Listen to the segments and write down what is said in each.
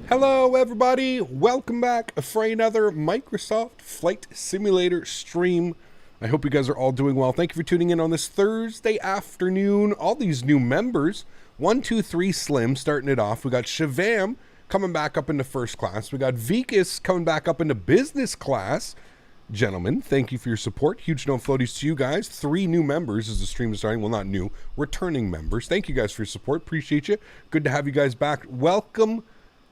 Hello everybody, welcome back for another Microsoft Flight Simulator stream. I hope you guys are all doing well. Thank you for tuning in on this Thursday afternoon. All these new members, 123 Slim starting it off. We got Shavam coming back up into first class. We got Vikas coming back up into business class. Gentlemen, thank you for your support. Huge no floaties to you guys. 3 new members as the stream is starting. Well, not new, returning members. Thank you guys for your support. Appreciate you. Good to have you guys back.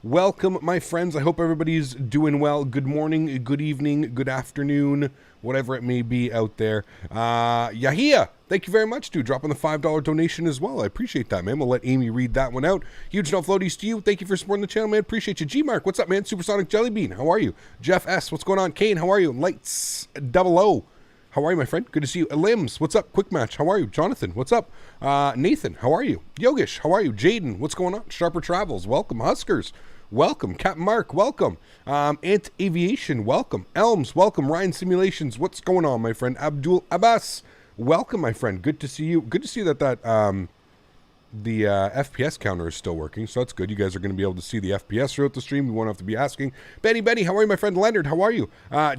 Welcome, my friends. I hope everybody's doing well. Good morning, good evening, good afternoon, whatever it may be out there. Yahia, thank you very much, dude. Dropping the $5 donation as well. I appreciate that, man. We'll let Amy read that one out. Huge no floaties to you. Thank you for supporting the channel, man. Appreciate you. G-Mark, what's up, man? Supersonic Jellybean, how are you? Jeff S, what's going on? Kane, how are you? Lights 00. How are you, my friend? Good to see you. Limbs, what's up? Quick Match, how are you? Jonathan, what's up? Nathan, how are you? Yogesh, how are you? Jaden, what's going on? Sharper Travels, welcome. Huskers, welcome. Captain Mark, welcome. Ant Aviation, welcome. Elms, welcome. Ryan Simulations, what's going on, my friend? Abdul Abbas, welcome, my friend. Good to see you. Good to see that the FPS counter is still working, so that's good. You guys are going to be able to see the FPS throughout the stream. You won't have to be asking. Benny, how are you, my friend? Leonard, how are you?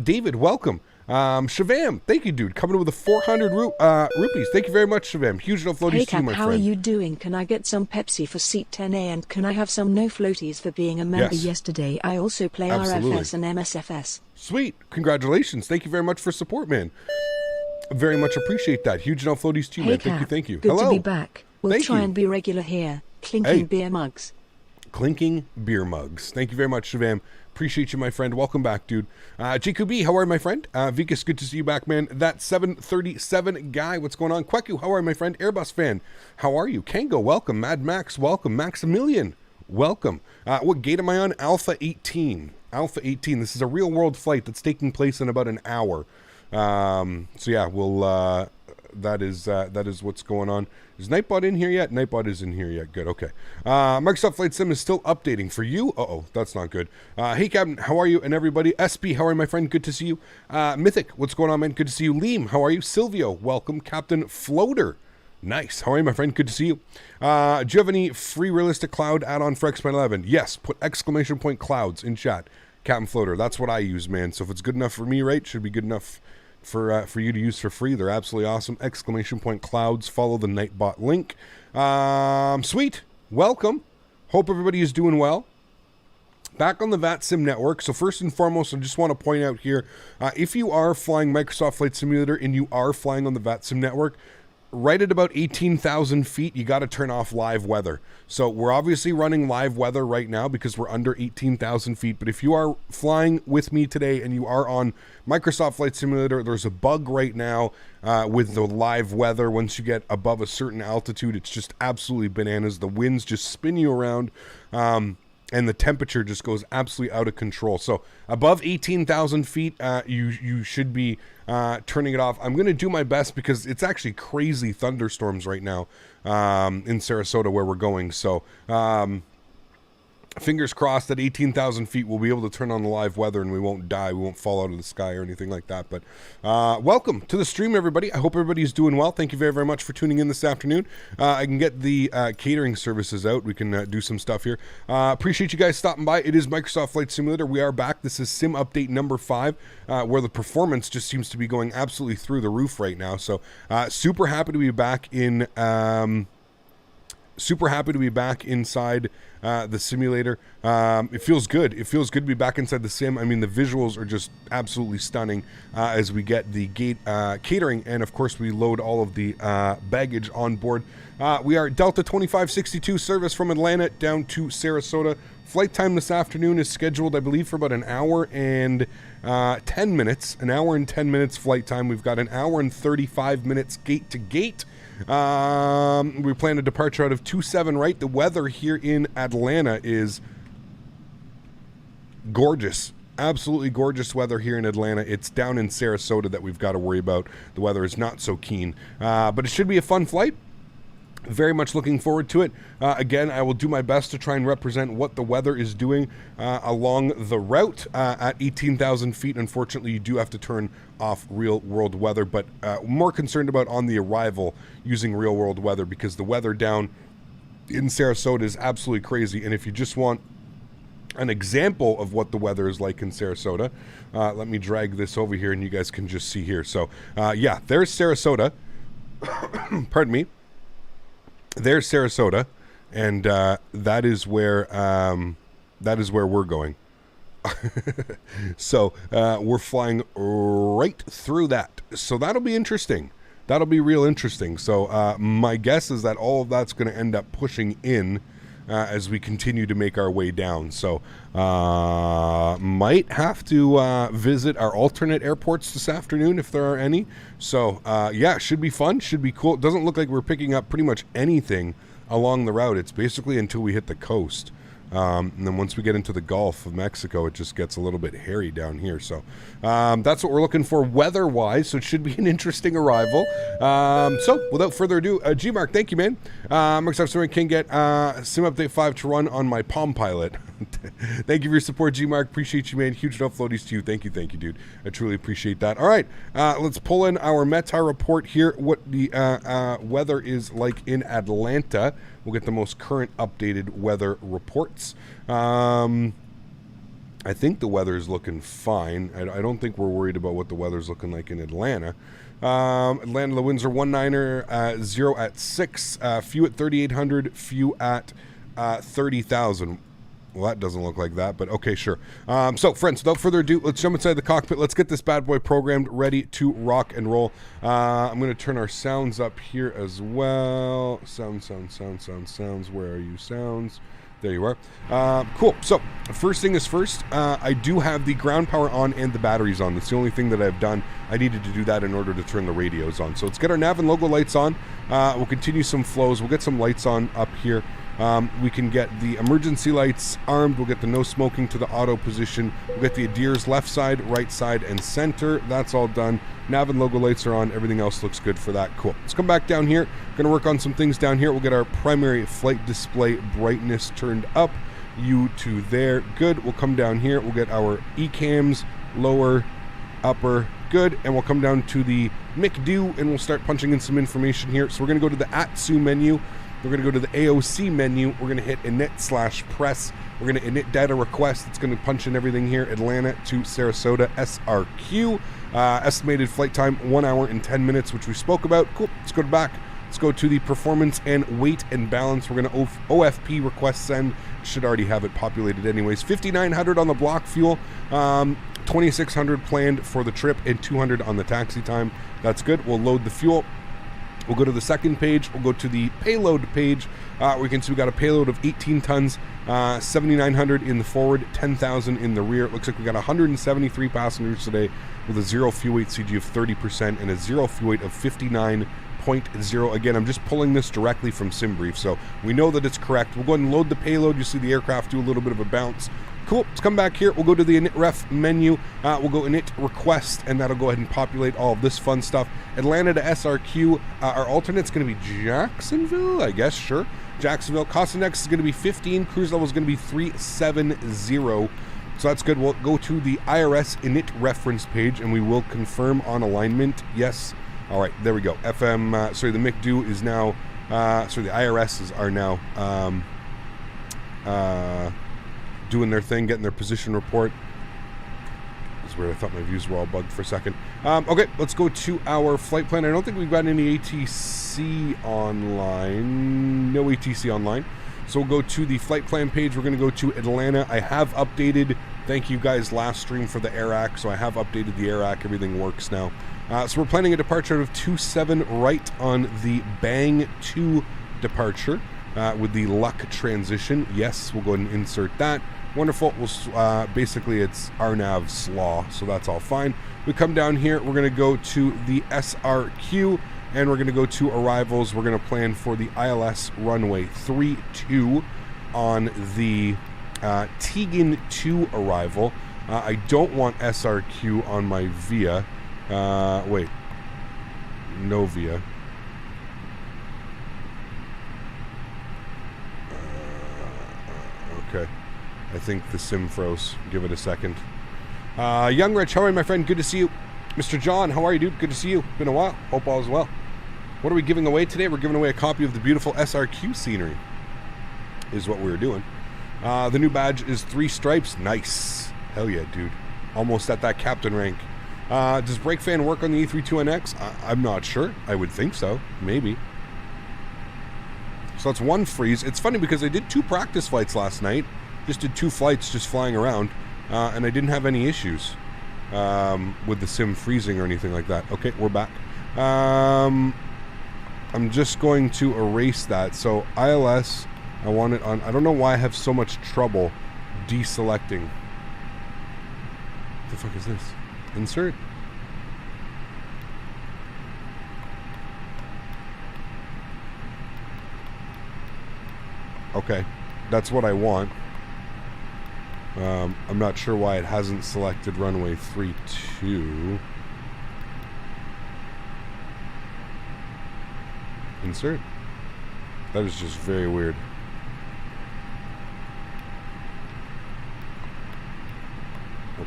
David, welcome. Shavam, thank you, dude. Coming in with a 400 rupees. Thank you very much, Shavam. Huge no floaties to you, my friend. How are you doing? Can I get some Pepsi for seat 10A and can I have some no floaties for being a member yesterday? I also play RFS and MSFS. Sweet. Congratulations. Thank you very much for support, man. Very much appreciate that. Huge no floaties to you, man. Thank you. Good to be back. We'll try and be regular here. Clinking beer mugs. Clinking beer mugs. Thank you very much, Shavam. Appreciate you, my friend. Welcome back, dude. JQB, how are you, my friend? Vikas, good to see you back, man. That 737 guy, what's going on? Kweku, how are you, my friend? Airbus fan, how are you? Kango, welcome. Mad Max, welcome. Maximilian, welcome. What gate am I on? Alpha 18. Alpha 18. This is a real-world flight that's taking place in about an hour. So yeah, we'll... that is what's going on. Is Nightbot in here yet? Nightbot is in here yet. Good. Okay. Microsoft Flight Sim is still updating for you. Uh-oh, that's not good. Hey, Captain, how are you? And everybody. SP, how are you, my friend? Good to see you. Mythic, what's going on, man? Good to see you. Liam, how are you? Silvio, welcome. Captain Floater, nice. How are you, my friend? Good to see you. Do you have any free realistic cloud add-on for X-11? Yes. Put exclamation point clouds in chat. Captain Floater. That's what I use, man. So if it's good enough for me, right? Should be good enough for you to use for free. They're absolutely awesome. Exclamation point clouds. Follow the Nightbot link. Sweet. Welcome. Hope everybody is doing well. Back on the VATSIM network. So first and foremost, I just want to point out here, if you are flying Microsoft Flight Simulator and you are flying on the VATSIM network, right at about 18,000 feet, you got to turn off live weather. So we're obviously running live weather right now because we're under 18,000 feet. But if you are flying with me today and you are on Microsoft Flight Simulator, there's a bug right now with the live weather. Once you get above a certain altitude, it's just absolutely bananas. The winds just spin you around. And the temperature just goes absolutely out of control. So above 18,000 feet, you should be turning it off. I'm going to do my best because it's actually crazy thunderstorms right now in Sarasota where we're going. So fingers crossed at 18,000 feet we'll be able to turn on the live weather and we won't die. We won't fall out of the sky or anything like that. But welcome to the stream, everybody. I hope everybody's doing well. Thank you very, very much for tuning in this afternoon. I can get the catering services out. We can do some stuff here. Appreciate you guys stopping by. It is Microsoft Flight Simulator. We are back. This is Sim Update number 5, where the performance just seems to be going absolutely through the roof right now. So super happy to be back in... super happy to be back inside the simulator. It feels good. It feels good to be back inside the sim. I mean, the visuals are just absolutely stunning as we get the gate catering, and of course we load all of the baggage on board. We are Delta 2562 service from Atlanta down to Sarasota. Flight time this afternoon is scheduled, I believe, for about an hour and 10 minutes. An hour and 10 minutes flight time. We've got an hour and 35 minutes gate to gate. We plan a departure out of 27 right. The weather here in Atlanta is gorgeous. Absolutely gorgeous weather here in Atlanta. It's down in Sarasota that we've got to worry about. The weather is not so keen. But it should be a fun flight. Very much looking forward to it. Again, I will do my best to try and represent what the weather is doing along the route. At 18,000 feet, unfortunately, you do have to turn off real-world weather, but more concerned about on the arrival using real-world weather because the weather down in Sarasota is absolutely crazy. And if you just want an example of what the weather is like in Sarasota. Let me drag this over here and you guys can just see here. So yeah, there's Sarasota. Pardon me. There's Sarasota, and that is where we're going. So we're flying right through that. So that'll be interesting. That'll be real interesting. So my guess is that all of that's going to end up pushing in as we continue to make our way down. So might have to visit our alternate airports this afternoon if there are any. So yeah, should be fun, should be cool. It doesn't look like we're picking up pretty much anything along the route. It's basically until we hit the coast. And then once we get into the Gulf of Mexico, it just gets a little bit hairy down here. So that's what we're looking for weather-wise. So it should be an interesting arrival. So without further ado, G-Mark, thank you, man. Microsoft Story can get Sim Update 5 to run on my Palm Pilot. Thank you for your support, G-Mark. Appreciate you, man. Huge uploadies to you. Thank you, dude. I truly appreciate that. All right, let's pull in our Mentha report here, what the weather is like in Atlanta. We'll get the most current updated weather reports. I think the weather is looking fine. I don't think we're worried about what the weather's looking like in Atlanta. Atlanta, the winds are 19, 0 at 6, few at 3,800, few at 30,000. Well, that doesn't look like that, but okay, sure. So, friends, without further ado, let's jump inside the cockpit. Let's get this bad boy programmed, ready to rock and roll. I'm going to turn our sounds up here as well. Sounds. Where are you, sounds? There you are. Cool. So, first thing is first, I do have the ground power on and the batteries on. That's the only thing that I've done. I needed to do that in order to turn the radios on. So, let's get our nav and logo lights on. We'll continue some flows. We'll get some lights on up here. We can get the emergency lights armed. We'll get the no smoking to the auto position. We'll get the ADIRS left side, right side, and center. That's all done. Nav and logo lights are on. Everything else looks good for that. Cool. Let's come back down here. Going to work on some things down here. We'll get our primary flight display brightness turned up. You to there. Good. We'll come down here. We'll get our ECAMs lower, upper. Good. And we'll come down to the McDo and we'll start punching in some information here. So we're going to go to the ASXP menu. We're going to go to the AOC menu. We're going to hit init/press. We're going to init data request. It's going to punch in everything here. Atlanta to Sarasota, SRQ. Estimated flight time, 1 hour and 10 minutes, which we spoke about. Cool. Let's go back. Let's go to the performance and weight and balance. We're going to OFP request send. Should already have it populated anyways. 5,900 on the block fuel. 2,600 planned for the trip and 200 on the taxi time. That's good. We'll load the fuel. We'll go to the second page. We'll go to the payload page. We can see we got a payload of 18 tons, 7,900 in the forward, 10,000 in the rear. It looks like we got 173 passengers today with a zero fuel weight CG of 30% and a zero fuel weight of 59.0. Again, I'm just pulling this directly from SimBrief, so we know that it's correct. We'll go ahead and load the payload. You see the aircraft do a little bit of a bounce. Cool. Let's come back here. We'll go to the init ref menu. We'll go init request, and that'll go ahead and populate all of this fun stuff. Atlanta to SRQ. Our alternate's going to be Jacksonville, I guess. Sure. Jacksonville. Cost index is going to be 15. Cruise level is going to be 370. So that's good. We'll go to the IRS init reference page, and we will confirm on alignment. Yes. All right. There we go. FM. Sorry, the McDo is now. The IRSs are now. Doing their thing, getting their position report. This is where I thought my views were all bugged for a second. Okay, let's go to our flight plan. I don't think we've got any ATC online. No ATC online. So we'll go to the flight plan page. We're going to go to Atlanta. I have updated, thank you guys last stream for the AirAC. So I have updated the AirAC. Everything works now. So we're planning a departure out of 27 right on the Bang 2 departure. With the luck transition. Yes, we'll go ahead and insert that. Wonderful. We'll, basically, it's RNAV's law, so that's all fine. We come down here. We're going to go to the SRQ, and we're going to go to arrivals. We're going to plan for the ILS runway 32 on the Tegan 2 arrival. I don't want SRQ on my VIA. Wait. No VIA. Okay. I think the sim froze. Give it a second. Young Rich, how are you, my friend? Good to see you. Mr. John, how are you, dude? Good to see you. Been a while. Hope all is well. What are we giving away today? We're giving away a copy of the beautiful SRQ scenery. Is what we're doing. The new badge is 3 stripes. Nice. Hell yeah, dude. Almost at that captain rank. Does brake fan work on the A32NX? I'm not sure. I would think so. Maybe. So that's 1 freeze. It's funny because I did 2 practice flights last night. Just did 2 flights just flying around. And I didn't have any issues with the sim freezing or anything like that. Okay, we're back. I'm just going to erase that. So ILS, I want it on. I don't know why I have so much trouble deselecting. What the fuck is this? Insert. Okay, that's what I want. I'm not sure why it hasn't selected runway 32. Insert. That is just very weird.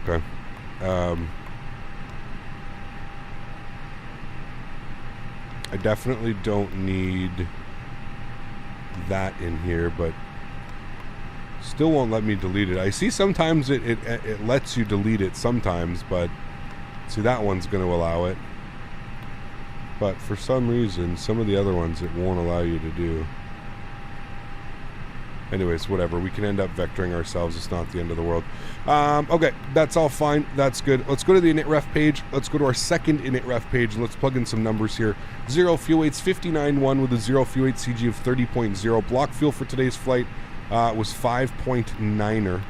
Okay. I definitely don't need that in here, but still won't let me delete it. I see sometimes it lets you delete it sometimes, but see, that one's going to allow it. But for some reason, some of the other ones it won't allow you to do. Anyways, whatever. We can end up vectoring ourselves. It's not the end of the world. Okay, that's all fine. That's good. Let's go to the init ref page. Let's go to our second init ref page, and let's plug in some numbers here. 0 fuel weights 59.1 with a 0 fuel weight CG of 30.0. Block fuel for today's flight was 5.9er.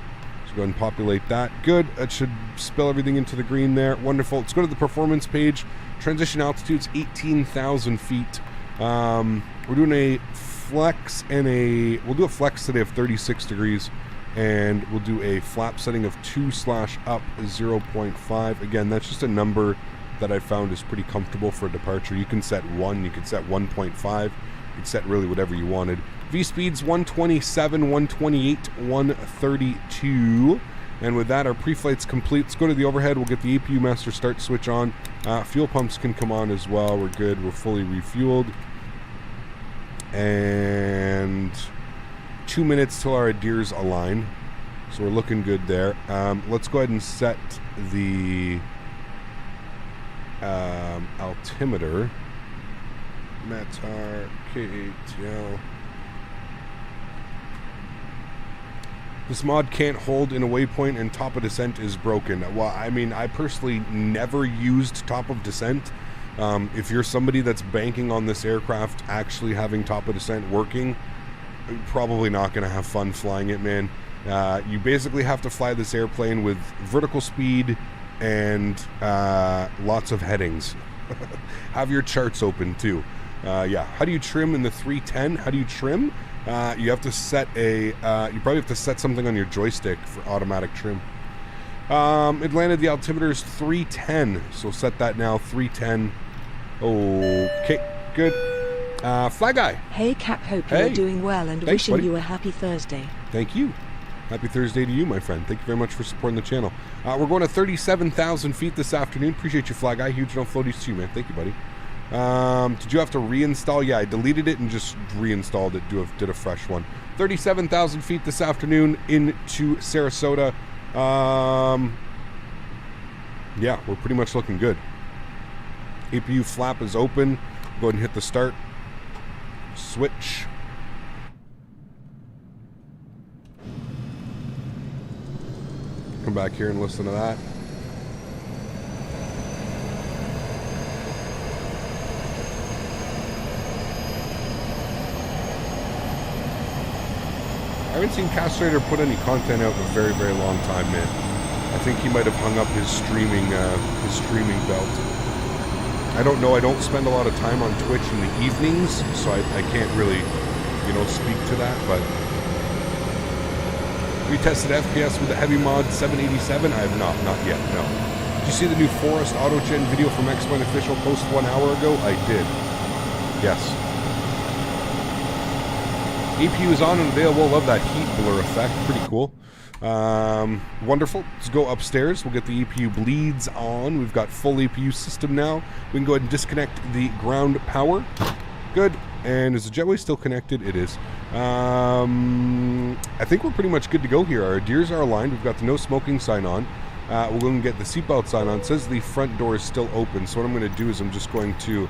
So go ahead and populate that. Good. That should spill everything into the green there. Wonderful. Let's go to the performance page. Transition altitude's 18,000 feet. We're doing a flex and we'll do a flex today of 36 degrees, and we'll do a flap setting of 2/up 0.5. Again, that's just a number that I found is pretty comfortable for a departure. You can set 1, you can set 1.5, you can set really whatever you wanted. V speeds 127, 128, 132. And with that, our pre-flight's complete. Let's go to the overhead. We'll get the APU master start switch on. Fuel pumps can come on as well. We're good. We're fully refueled. And 2 minutes till our adheres align. So we're looking good there. Let's go ahead and set the altimeter. Matar KATL. This mod can't hold in a waypoint and top of descent is broken. Well, I mean, I personally never used top of descent. If you're somebody that's banking on this aircraft actually having top of descent working, you're probably not going to have fun flying it, man. You basically have to fly this airplane with vertical speed and lots of headings. Have your charts open too. Yeah. How do you trim in the 310? How do you trim? You have to set you probably have to set something on your joystick for automatic trim. It landed. The altimeter is 310, so set that now. 310. Okay, good. Fly guy. Hey Cap, hope you're doing well and Thanks, wishing buddy. you a happy Thursday. Thank you. Happy Thursday to you, my friend. Thank you very much for supporting the channel. We're going to 37,000 feet this afternoon. Appreciate you, Fly Guy. Huge no floaties too, man. Thank you, buddy. Did you have to reinstall? Yeah, I deleted it and just reinstalled it. Did a fresh one. 37,000 feet this afternoon into Sarasota. Yeah, we're pretty much looking good. APU flap is open. Go ahead and hit the start. Switch. Come back here and listen to that. I haven't seen Castrator put any content out in a very, very long time, man. I think he might have hung up his streaming belt. I don't know. I don't spend a lot of time on Twitch in the evenings, so I can't really, speak to that. But we tested FPS with the heavy mod 787. I have not yet. No. Did you see the new Forest AutoGen video from X1 Official post 1 hour ago? I did. Yes. APU is on and available. Love that heat blur effect. Pretty cool. Wonderful. Let's go upstairs. We'll get the APU bleeds on. We've got full APU system now. We can go ahead and disconnect the ground power. Good. And is the jetway still connected? It is. I think we're pretty much good to go here. Our deers are aligned. We've got the no smoking sign on. We're going to get the seatbelt sign on. It says the front door is still open. So what I'm going to do is I'm just going to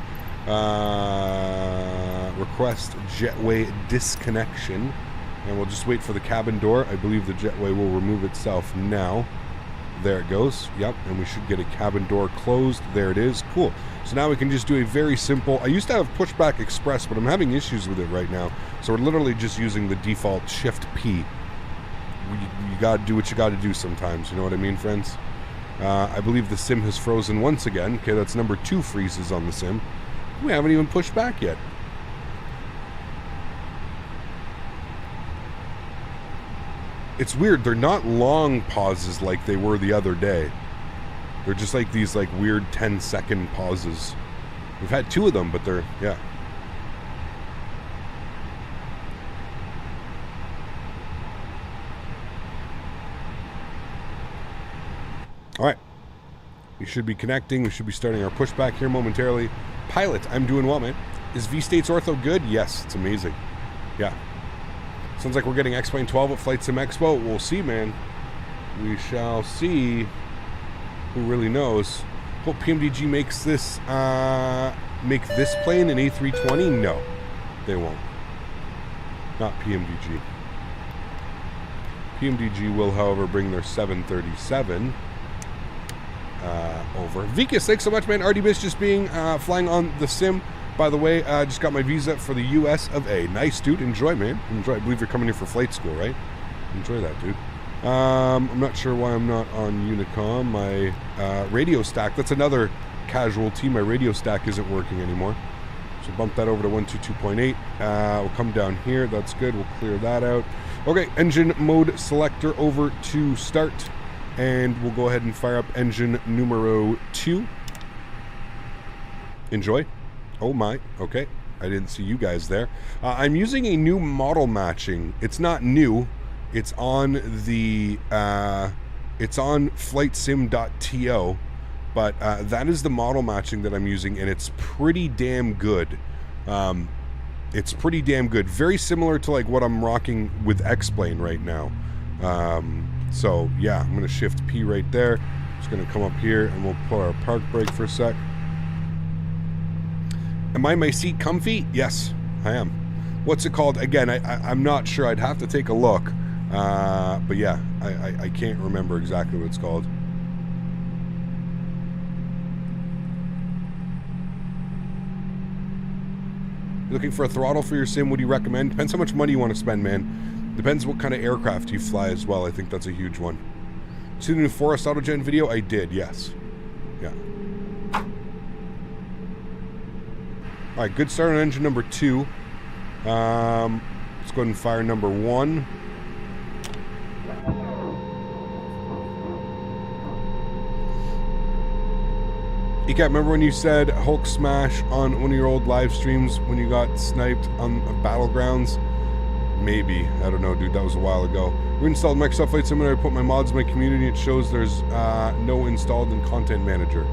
request jetway disconnection. And we'll just wait for the cabin door. I believe the jetway will remove itself now. There it goes. Yep, and we should get a cabin door closed. There it is. Cool. So now we can just do a very simple... I used to have pushback express, but I'm having issues with it right now. So we're literally just using the default Shift P. You got to do what you got to do sometimes. You know what I mean, friends? I believe the sim has frozen once again. Okay, that's number 2 freezes on the sim. We haven't even pushed back yet. It's weird. They're not long pauses like they were the other day. They're just like these like weird 10-second pauses. We've had 2 of them, but they're, yeah. All right. We should be connecting. We should be starting our pushback here momentarily. Pilot, I'm doing well, man. Is V-State's ortho good? Yes, it's amazing. Yeah. Sounds like we're getting X-Plane 12 at Flight Sim Expo. We'll see, man. We shall see. Who really knows? Hope PMDG makes this, make this plane an A320? No, they won't. Not PMDG. PMDG will, however, bring their 737 over. Vikas, thanks so much, man. Already missed just being flying on the sim. By the way, I just got my visa for the US of A. Nice, dude. Enjoy, man. Enjoy. I believe you're coming here for flight school, right? Enjoy that, dude. I'm not sure why I'm not on Unicom. My radio stack, that's another casualty. My radio stack isn't working anymore. So bump that over to 122.8. We'll come down here. That's good. We'll clear that out. Okay, engine mode selector over to start. And we'll go ahead and fire up engine numero 2. Enjoy. Oh my, okay. I didn't see you guys there. I'm using a new model matching. It's not new. It's on the, it's on flightsim.to, but that is the model matching that I'm using, and it's pretty damn good. It's pretty damn good. Very similar to like what I'm rocking with X-Plane right now. So yeah, I'm gonna shift P right there. Just gonna come up here and we'll pull our park brake for a sec. Am I in my seat comfy? Yes, I am. What's it called? Again, I'm not sure. I'd have to take a look. But yeah, I can't remember exactly what it's called. Looking for a throttle for your sim? Would you recommend? Depends how much money you want to spend, man. Depends what kind of aircraft you fly as well. I think that's a huge one. See the new Forest Autogen video? I did, yes. Yeah. Alright, good start on engine number 2. Let's go ahead and fire number 1. You can't remember when you said Hulk smash on one of your old live streams when you got sniped on Battlegrounds? Maybe. I don't know, dude. That was a while ago. Reinstalled Microsoft Flight Simulator. I put my mods in my community. It shows there's no installed in Content Manager.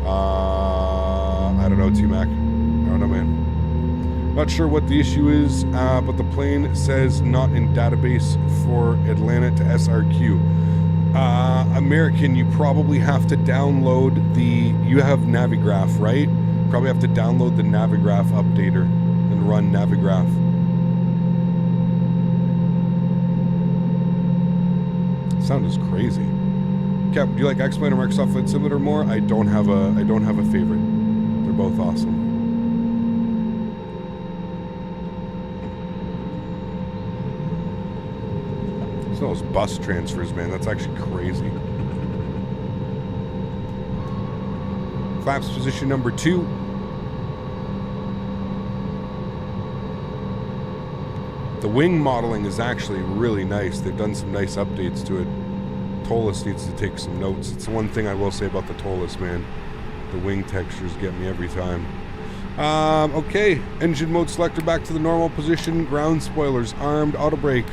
I don't know, T-Mac. I don't know, man. Not sure what the issue is, but the plane says not in database for Atlanta to SRQ. American, you probably have to download the... You have Navigraph, right? Probably have to download the Navigraph updater and run Navigraph. Sound is crazy. Cap, do you like X-Plane or Microsoft Flight Simulator more? I don't have a favorite. They're both awesome. So those bus transfers, man, that's actually crazy. Flaps position number 2. The wing modeling is actually really nice. They've done some nice updates to it. Toliss needs to take some notes. It's the one thing I will say about the Toliss, man. The wing textures get me every time. Okay, engine mode selector back to the normal position. Ground spoilers armed. Auto brake.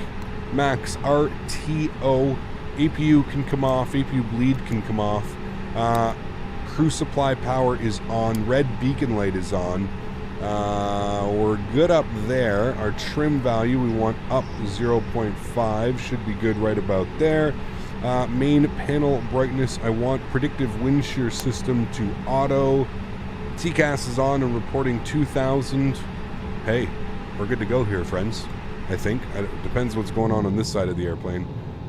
Max RTO. APU can come off. APU bleed can come off. Crew supply power is on. Red beacon light is on. We're good up there. Our trim value, we want up 0.5. Should be good right about there. Main panel brightness, I want predictive wind shear system to auto. TCAS is on and reporting 2,000. Hey, we're good to go here, friends. I think. It depends what's going on this side of the airplane.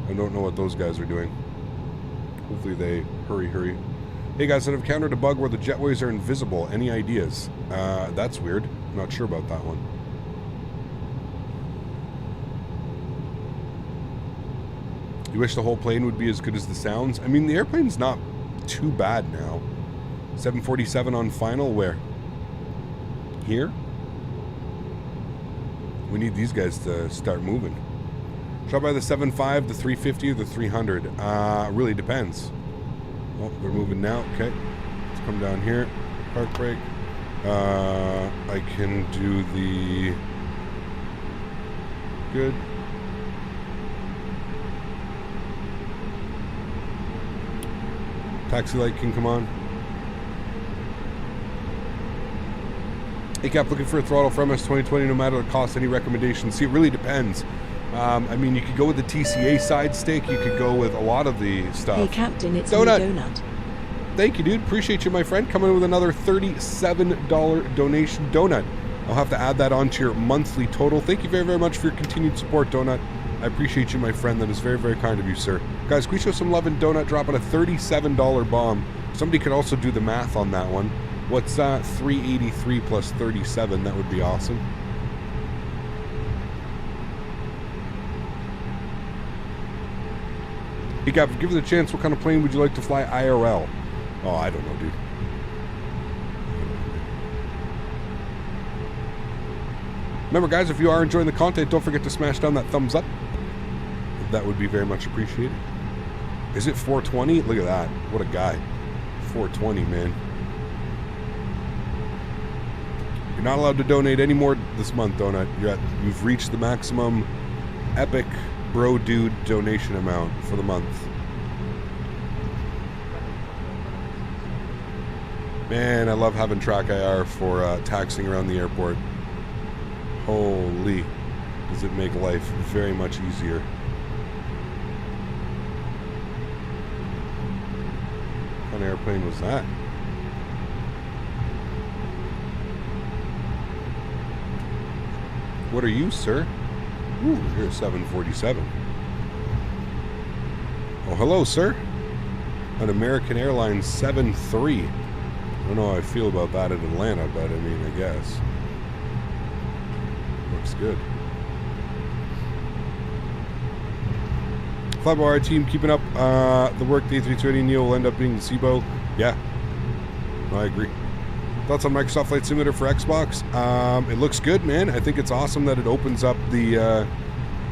I don't know what those guys are doing. Hopefully they hurry. Hey guys, I've encountered a bug where the jetways are invisible. Any ideas? That's weird. I'm not sure about that one. You wish the whole plane would be as good as the sounds? I mean, the airplane's not too bad now. 747 on final, where? Here? We need these guys to start moving. Shot by the 7.5, the 350, or the 300? Really depends. Oh, they're moving now. Okay. Let's come down here. Park brake. I can do the... Good. Taxi light can come on. Hey Cap, looking for a throttle for MS 2020 no matter the cost. Any recommendations? See, it really depends. I mean, you could go with the TCA side stick. You could go with a lot of the stuff. Hey Captain, it's Donut. Thank you, dude. Appreciate you, my friend. Coming in with another $37 donation. Donut, I'll have to add that onto your monthly total. Thank you very, very much for your continued support, Donut. I appreciate you, my friend. That is very, very kind of you, sir. Guys, can we show some love in Donut dropping a $37 bomb? Somebody could also do the math on that one. What's that? 383 plus 37. That would be awesome. Hey, Cap, give it a chance. What kind of plane would you like to fly IRL? Oh, I don't know, dude. Remember, guys, if you are enjoying the content, don't forget to smash down that thumbs up. That would be very much appreciated. Is it 420? Look at that. What a guy. 420, man. You're not allowed to donate any more this month, Donut. You've reached the maximum epic bro dude donation amount for the month. Man, I love having track IR for taxiing around the airport. Holy, does it make life very much easier. What kind of airplane was that? What are you, sir? Ooh, you're a 747. Oh, hello, sir. An American Airlines 7-3. I don't know how I feel about that in Atlanta, but I mean, I guess. Looks good. Flyby team keeping up the work. The A32NX will end up being the SIBO. Yeah, no, I agree. Thoughts on Microsoft Flight Simulator for Xbox? It looks good, man. I think it's awesome that it opens up the,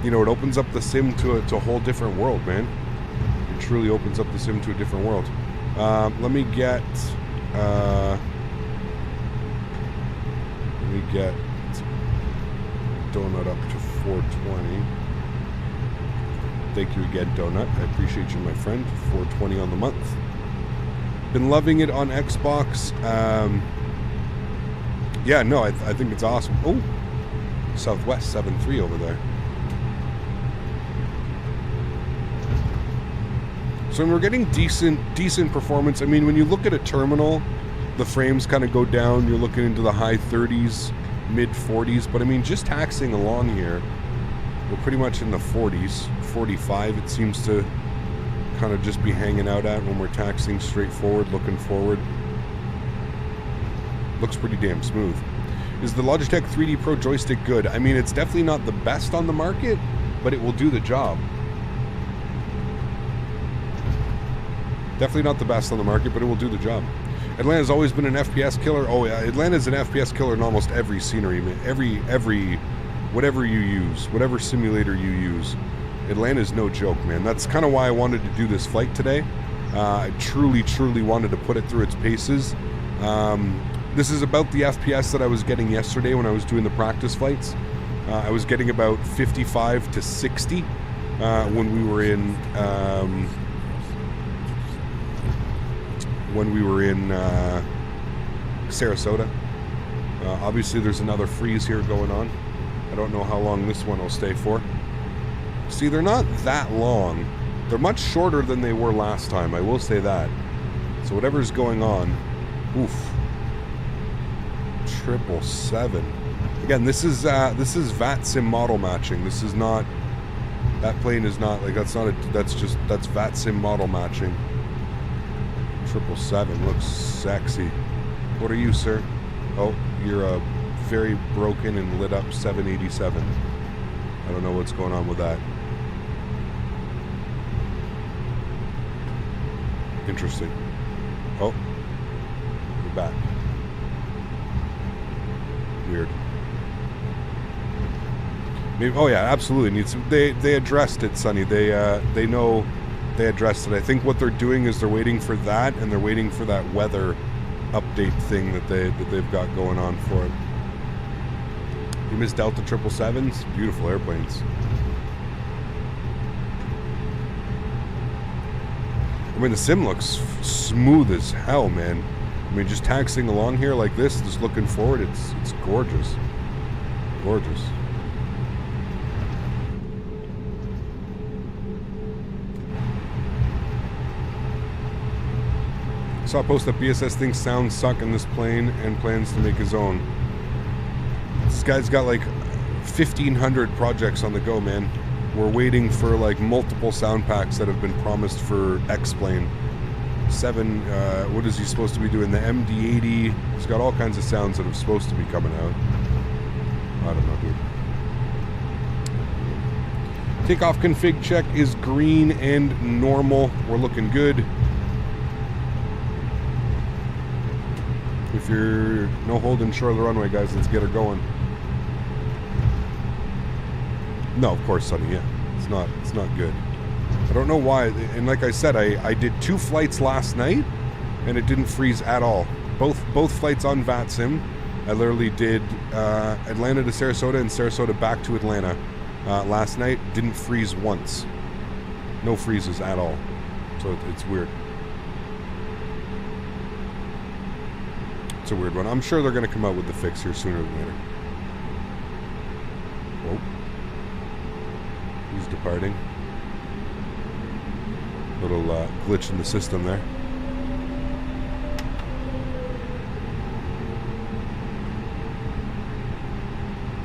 it opens up the sim to a whole different world, man. It truly opens up the sim to a different world. Let me get Donut up to 420. Thank you again, Donut. I appreciate you, my friend. 420 on the month. Been loving it on Xbox. Yeah, no, I think it's awesome. Oh, Southwest 7-3 over there. So we're getting decent performance. I mean, when you look at a terminal, the frames kind of go down. You're looking into the high 30s, mid 40s. But I mean, just taxiing along here, we're pretty much in the 40s, 45. It seems to kind of just be hanging out at when we're taxiing straight forward, looking forward. Looks pretty damn smooth. Is the Logitech 3D Pro joystick good? I mean, it's definitely not the best on the market, but it will do the job. Definitely not the best on the market, but it will do the job. Atlanta's always been an FPS killer. Oh yeah, Atlanta's an FPS killer in almost every scenery, man. Every whatever you use, whatever simulator you use. Atlanta's no joke, man. That's kind of why I wanted to do this flight today. I truly wanted to put it through its paces. This is about the FPS that I was getting yesterday when I was doing the practice flights. I was getting about 55 to 60 when we were in Sarasota. Obviously, there's another freeze here going on. I don't know how long this one will stay for. See, they're not that long. They're much shorter than they were last time, I will say that. So whatever's going on, oof. 777. Again, this is VATSIM model matching. This is not, that plane is not, like, that's VATSIM model matching. 777 looks sexy. What are you, sir? Oh, you're a very broken and lit up 787. I don't know what's going on with that. Interesting. Oh, we're back. Weird. Maybe, oh yeah, absolutely needs. They addressed it, Sonny. They know they addressed it. I think what they're doing is they're waiting for that, and they're waiting for that weather update thing that they've got going on for it. You miss Delta 777s? Beautiful airplanes. I mean, the sim looks smooth as hell, man. I mean, just taxiing along here like this, just looking forward, it's gorgeous. Gorgeous. I saw a post that BSS thinks sounds suck in this plane and plans to make his own. This guy's got like 1,500 projects on the go, man. We're waiting for like multiple sound packs that have been promised for X-Plane. What is he supposed to be doing? The MD-80. He's got all kinds of sounds that are supposed to be coming out. I don't know, dude. Takeoff config check is green and normal. We're looking good. If you're no holding short of the runway, guys, let's get her going. No, of course, Sonny, yeah. It's not good. I don't know why, and like I said, I did 2 flights last night, and it didn't freeze at all. Both flights on VATSIM. I literally did Atlanta to Sarasota and Sarasota back to Atlanta last night. Didn't freeze once. No freezes at all. So it's weird. It's a weird one. I'm sure they're going to come out with the fix here sooner than later. Whoa. He's departing. Little glitch in the system there.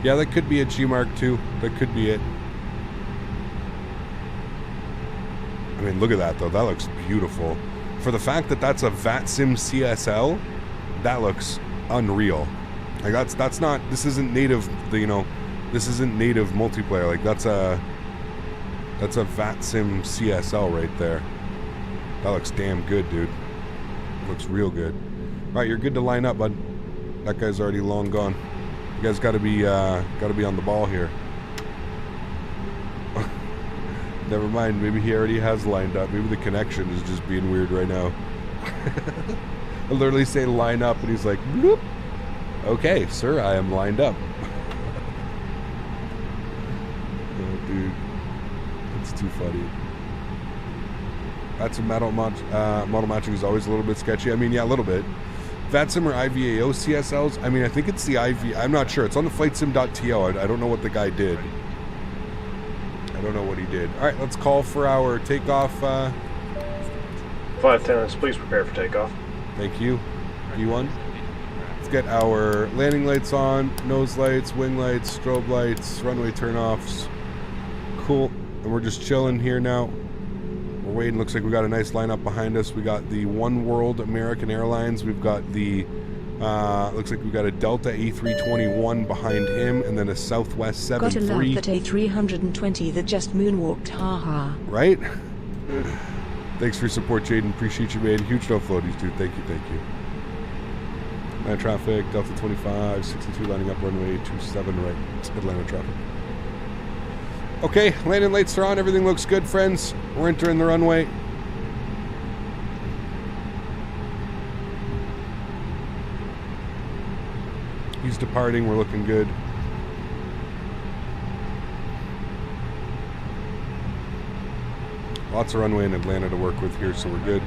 Yeah, that could be a G Mark II. That could be it. I mean, look at that though. That looks beautiful. For the fact that that's a VATSIM CSL, that looks unreal. Like that's not. This isn't native. This isn't native multiplayer. Like that's a VATSIM CSL right there. That looks damn good, dude. Looks real good. All right, you're good to line up, bud. That guy's already long gone. You guys got to be on the ball here. Never mind. Maybe he already has lined up. Maybe the connection is just being weird right now. I literally say line up, and he's like, bloop. Okay, sir, I am lined up. Oh, dude. It's too funny. That's a model matching is always a little bit sketchy. I mean, yeah, a little bit. VATSIM or IVAO CSLs? I mean, I think it's the IV. I'm not sure. It's on the flightsim.to. I don't know what the guy did. I don't know what he did. All right, let's call for our takeoff. Flight attendants, please prepare for takeoff. Thank you. E1. Let's get our landing lights on, nose lights, wing lights, strobe lights, runway turnoffs. Cool. And we're just chilling here now. We're waiting. Looks like we got a nice lineup behind us. We got the One World American Airlines. We've got the looks like we got a Delta A321 behind him, and then a Southwest 73. Gotta love that A320 that just moonwalked, haha. Right? Thanks for your support, Jaden. Appreciate you, man. Huge no floaties, dude. Thank you, thank you. Atlanta traffic, Delta 25, 62 lining up runway 27 right. It's Atlanta traffic. Okay, landing lights are on. Everything looks good, friends. We're entering the runway. He's departing. We're looking good. Lots of runway in Atlanta to work with here, so we're good.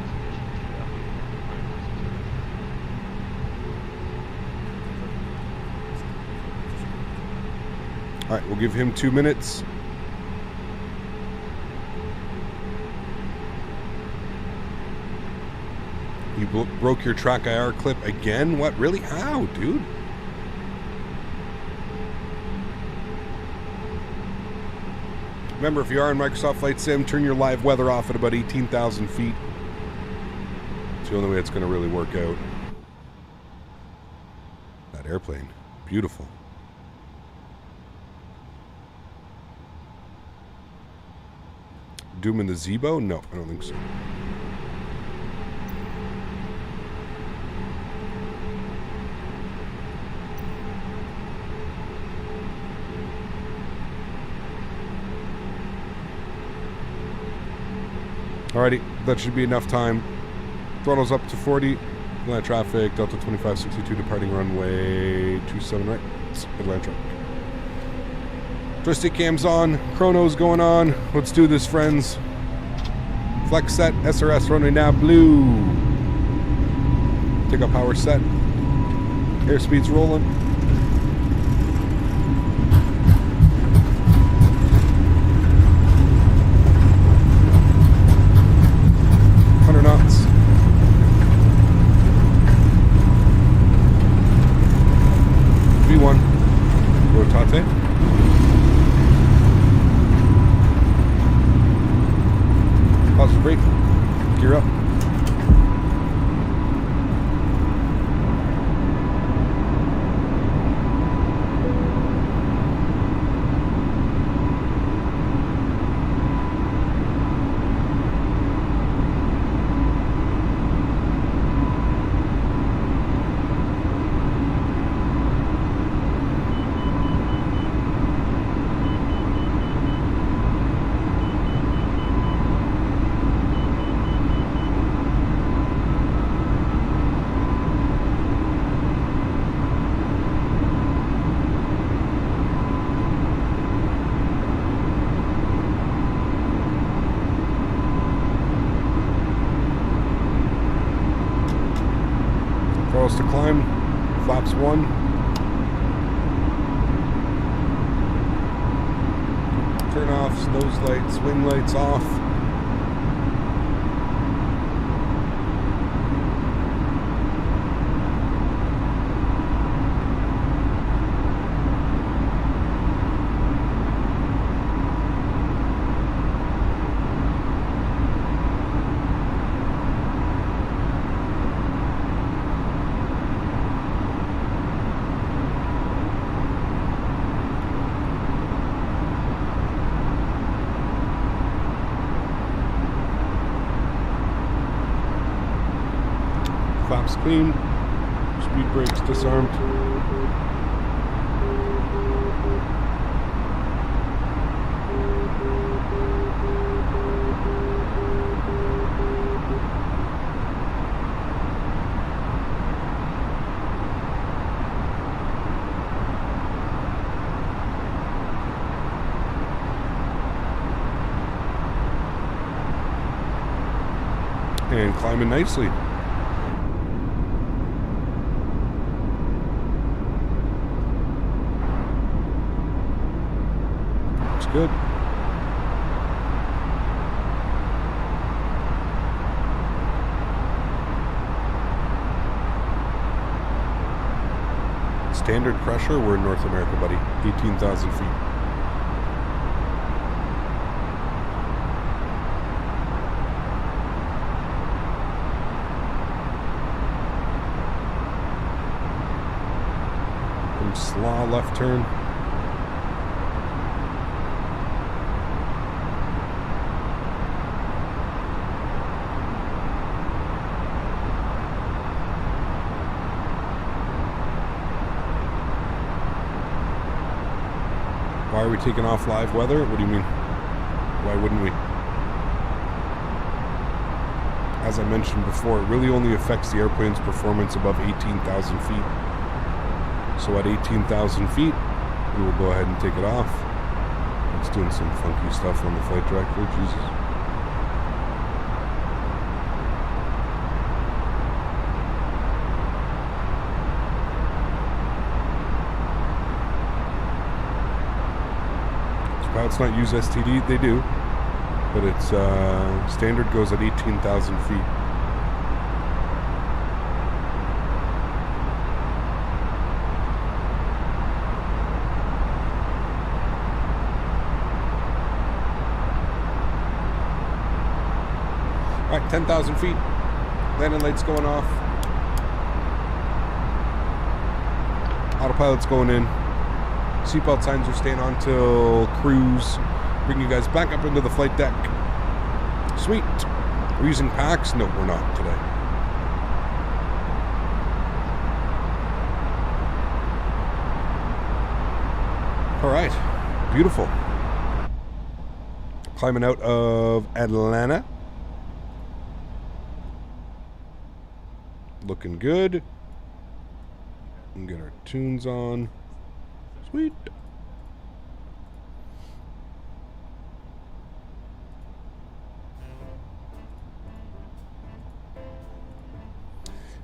All right, we'll give him 2 minutes. You broke your track IR clip again? What? Really? How, dude? Remember, if you are in Microsoft Flight Sim, turn your live weather off at about 18,000 feet. It's the only way it's going to really work out. That airplane. Beautiful. Doom in the Zebo? No, I don't think so. Alrighty, that should be enough time. Throttles up to 40. Land traffic, Delta 2562 departing runway 27 right. Headland traffic. Joystick cams on. Chrono's going on. Let's do this, friends. Flex set. SRS runway nav blue. Takeoff power set. Airspeed's rolling. To climb, flaps 1. Turn offs, nose lights, wing lights off. Flaps clean, speed brakes disarmed. And climbing nicely. Good. Standard pressure, we're in North America, buddy. 18,000 feet. From slaw left turn. Why are we taking off live weather? What do you mean? Why wouldn't we? As I mentioned before, it really only affects the airplane's performance above 18,000 feet. So at 18,000 feet, we will go ahead and take it off. It's doing some funky stuff on the flight director. Jesus. pilots not use STD? They do, but it's standard goes at 18,000 feet. All right, 10,000 feet. Landing lights going off. Autopilot's going in. Seatbelt signs are staying on till cruise. Bring you guys back up into the flight deck. Sweet. We're using packs? No, we're not today. All right. Beautiful. Climbing out of Atlanta. Looking good. And get our tunes on. Sweet.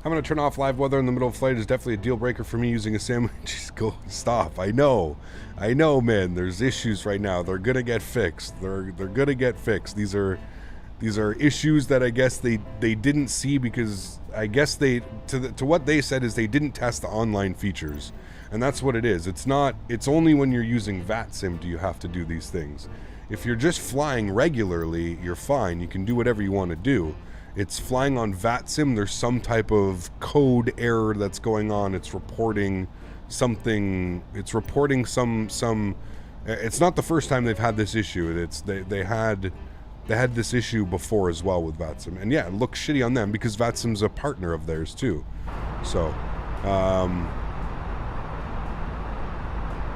I'm going to turn off live weather in the middle of flight is definitely a deal breaker for me using a sim. Just go stop. I know, man. There's issues right now. They're going to get fixed. They're going to get fixed. These are issues that I guess they didn't see because I guess to what they said is they didn't test the online features. And that's what it is. It's only when you're using VATSIM do you have to do these things. If you're just flying regularly, you're fine. You can do whatever you want to do. It's flying on VATSIM. There's some type of code error that's going on. It's reporting something. It's reporting some. It's not the first time they've had this issue. They had this issue before as well with VATSIM. And yeah, it looks shitty on them because VATSIM's a partner of theirs too. So,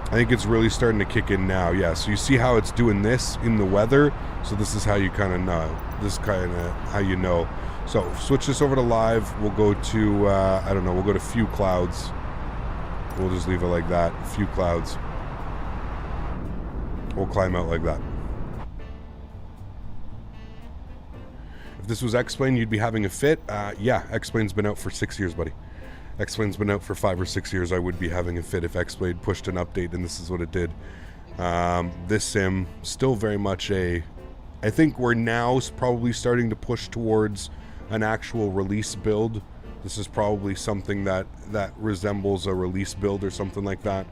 I think it's really starting to kick in now. Yeah, so you see how it's doing this in the weather. So this is how you kind of know. This is kind of how you know. So switch this over to live. We'll go to, I don't know, we'll go to few clouds. We'll just leave it like that. Few clouds. We'll climb out like that. If this was X-Plane, you'd be having a fit. Yeah, X-Plane's been out for 6 years, buddy. X-Plane's been out for 5 or 6 years. I would be having a fit if X-Plane pushed an update, and this is what it did. This sim, still very much I think we're now probably starting to push towards an actual release build. This is probably something that resembles a release build or something like that.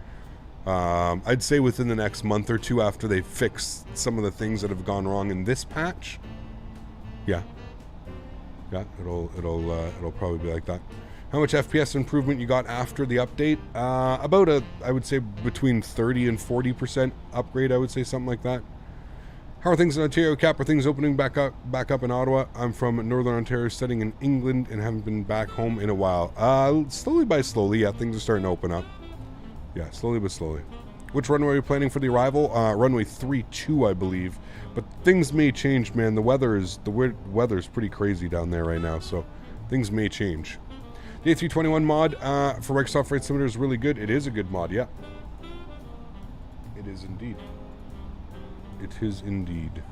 I'd say within the next month or two after they fix some of the things that have gone wrong in this patch. Yeah, it'll probably be like that. How much FPS improvement you got after the update? About I would say between 30 and 40% upgrade. I would say something like that. How are things in Ontario, Cap? Are things opening back up in Ottawa? I'm from Northern Ontario, studying in England, and haven't been back home in a while. Slowly by slowly, yeah, things are starting to open up. Yeah, slowly but slowly. Which runway are you planning for the arrival? Runway 32, I believe. But things may change, man. The weather's pretty crazy down there right now, so things may change. The A321 mod for Microsoft Flight Simulator is really good. It is a good mod, yeah. It is indeed. It is indeed.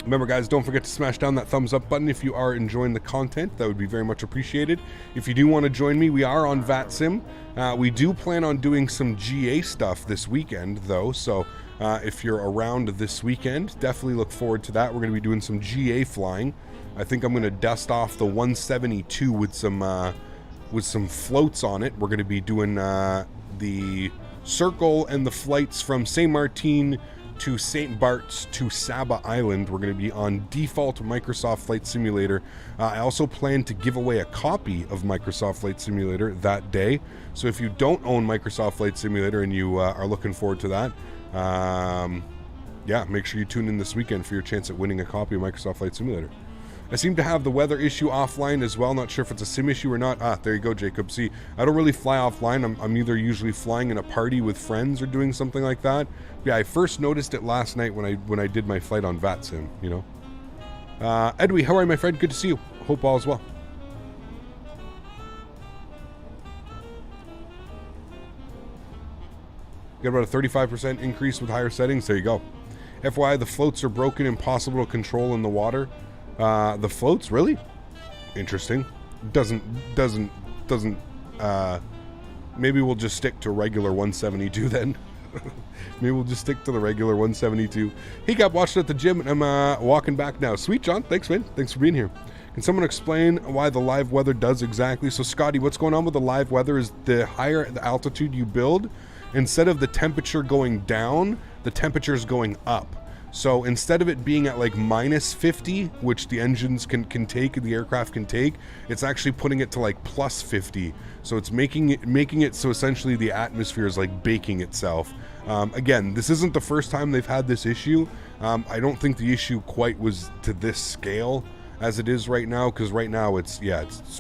Remember, guys, don't forget to smash down that thumbs up button if you are enjoying the content. That would be very much appreciated. If you do want to join me, we are on VATSIM. We do plan on doing some GA stuff this weekend, though. So if you're around this weekend, definitely look forward to that. We're going to be doing some GA flying. I think I'm going to dust off the 172 with some floats on it. We're going to be doing the circle and the flights from Saint Martin to St. Bart's to Saba Island. We're going to be on default Microsoft Flight Simulator. I also plan to give away a copy of Microsoft Flight Simulator that day. So if you don't own Microsoft Flight Simulator and you are looking forward to that, yeah, make sure you tune in this weekend for your chance at winning a copy of Microsoft Flight Simulator. I seem to have the weather issue offline as well. Not sure if it's a sim issue or not. There you go, Jacob. See, I don't really fly offline. I'm either usually flying in a party with friends or doing something like that. Yeah, I first noticed it last night when I did my flight on VATSIM, you know. Edwy, how are you, my friend? Good to see you. Hope all is well. Got about a 35% increase with higher settings. There you go. FYI, the floats are broken, impossible to control in the water. The floats, really? Interesting. Doesn't maybe we'll just stick to regular 172 then. Maybe we'll just stick to the regular 172. He got watched at the gym, and I'm walking back now. Sweet, John. Thanks, man. Thanks for being here. Can someone explain why the live weather does exactly? So, Scotty, what's going on with the live weather is the higher the altitude you build, instead of the temperature going down, the temperature is going up. So instead of it being at like minus 50, which the engines can take, the aircraft can take, it's actually putting it to like plus 50. So it's making it so essentially the atmosphere is like baking itself. Again, this isn't the first time they've had this issue. I don't think the issue quite was to this scale as it is right now, because right now it's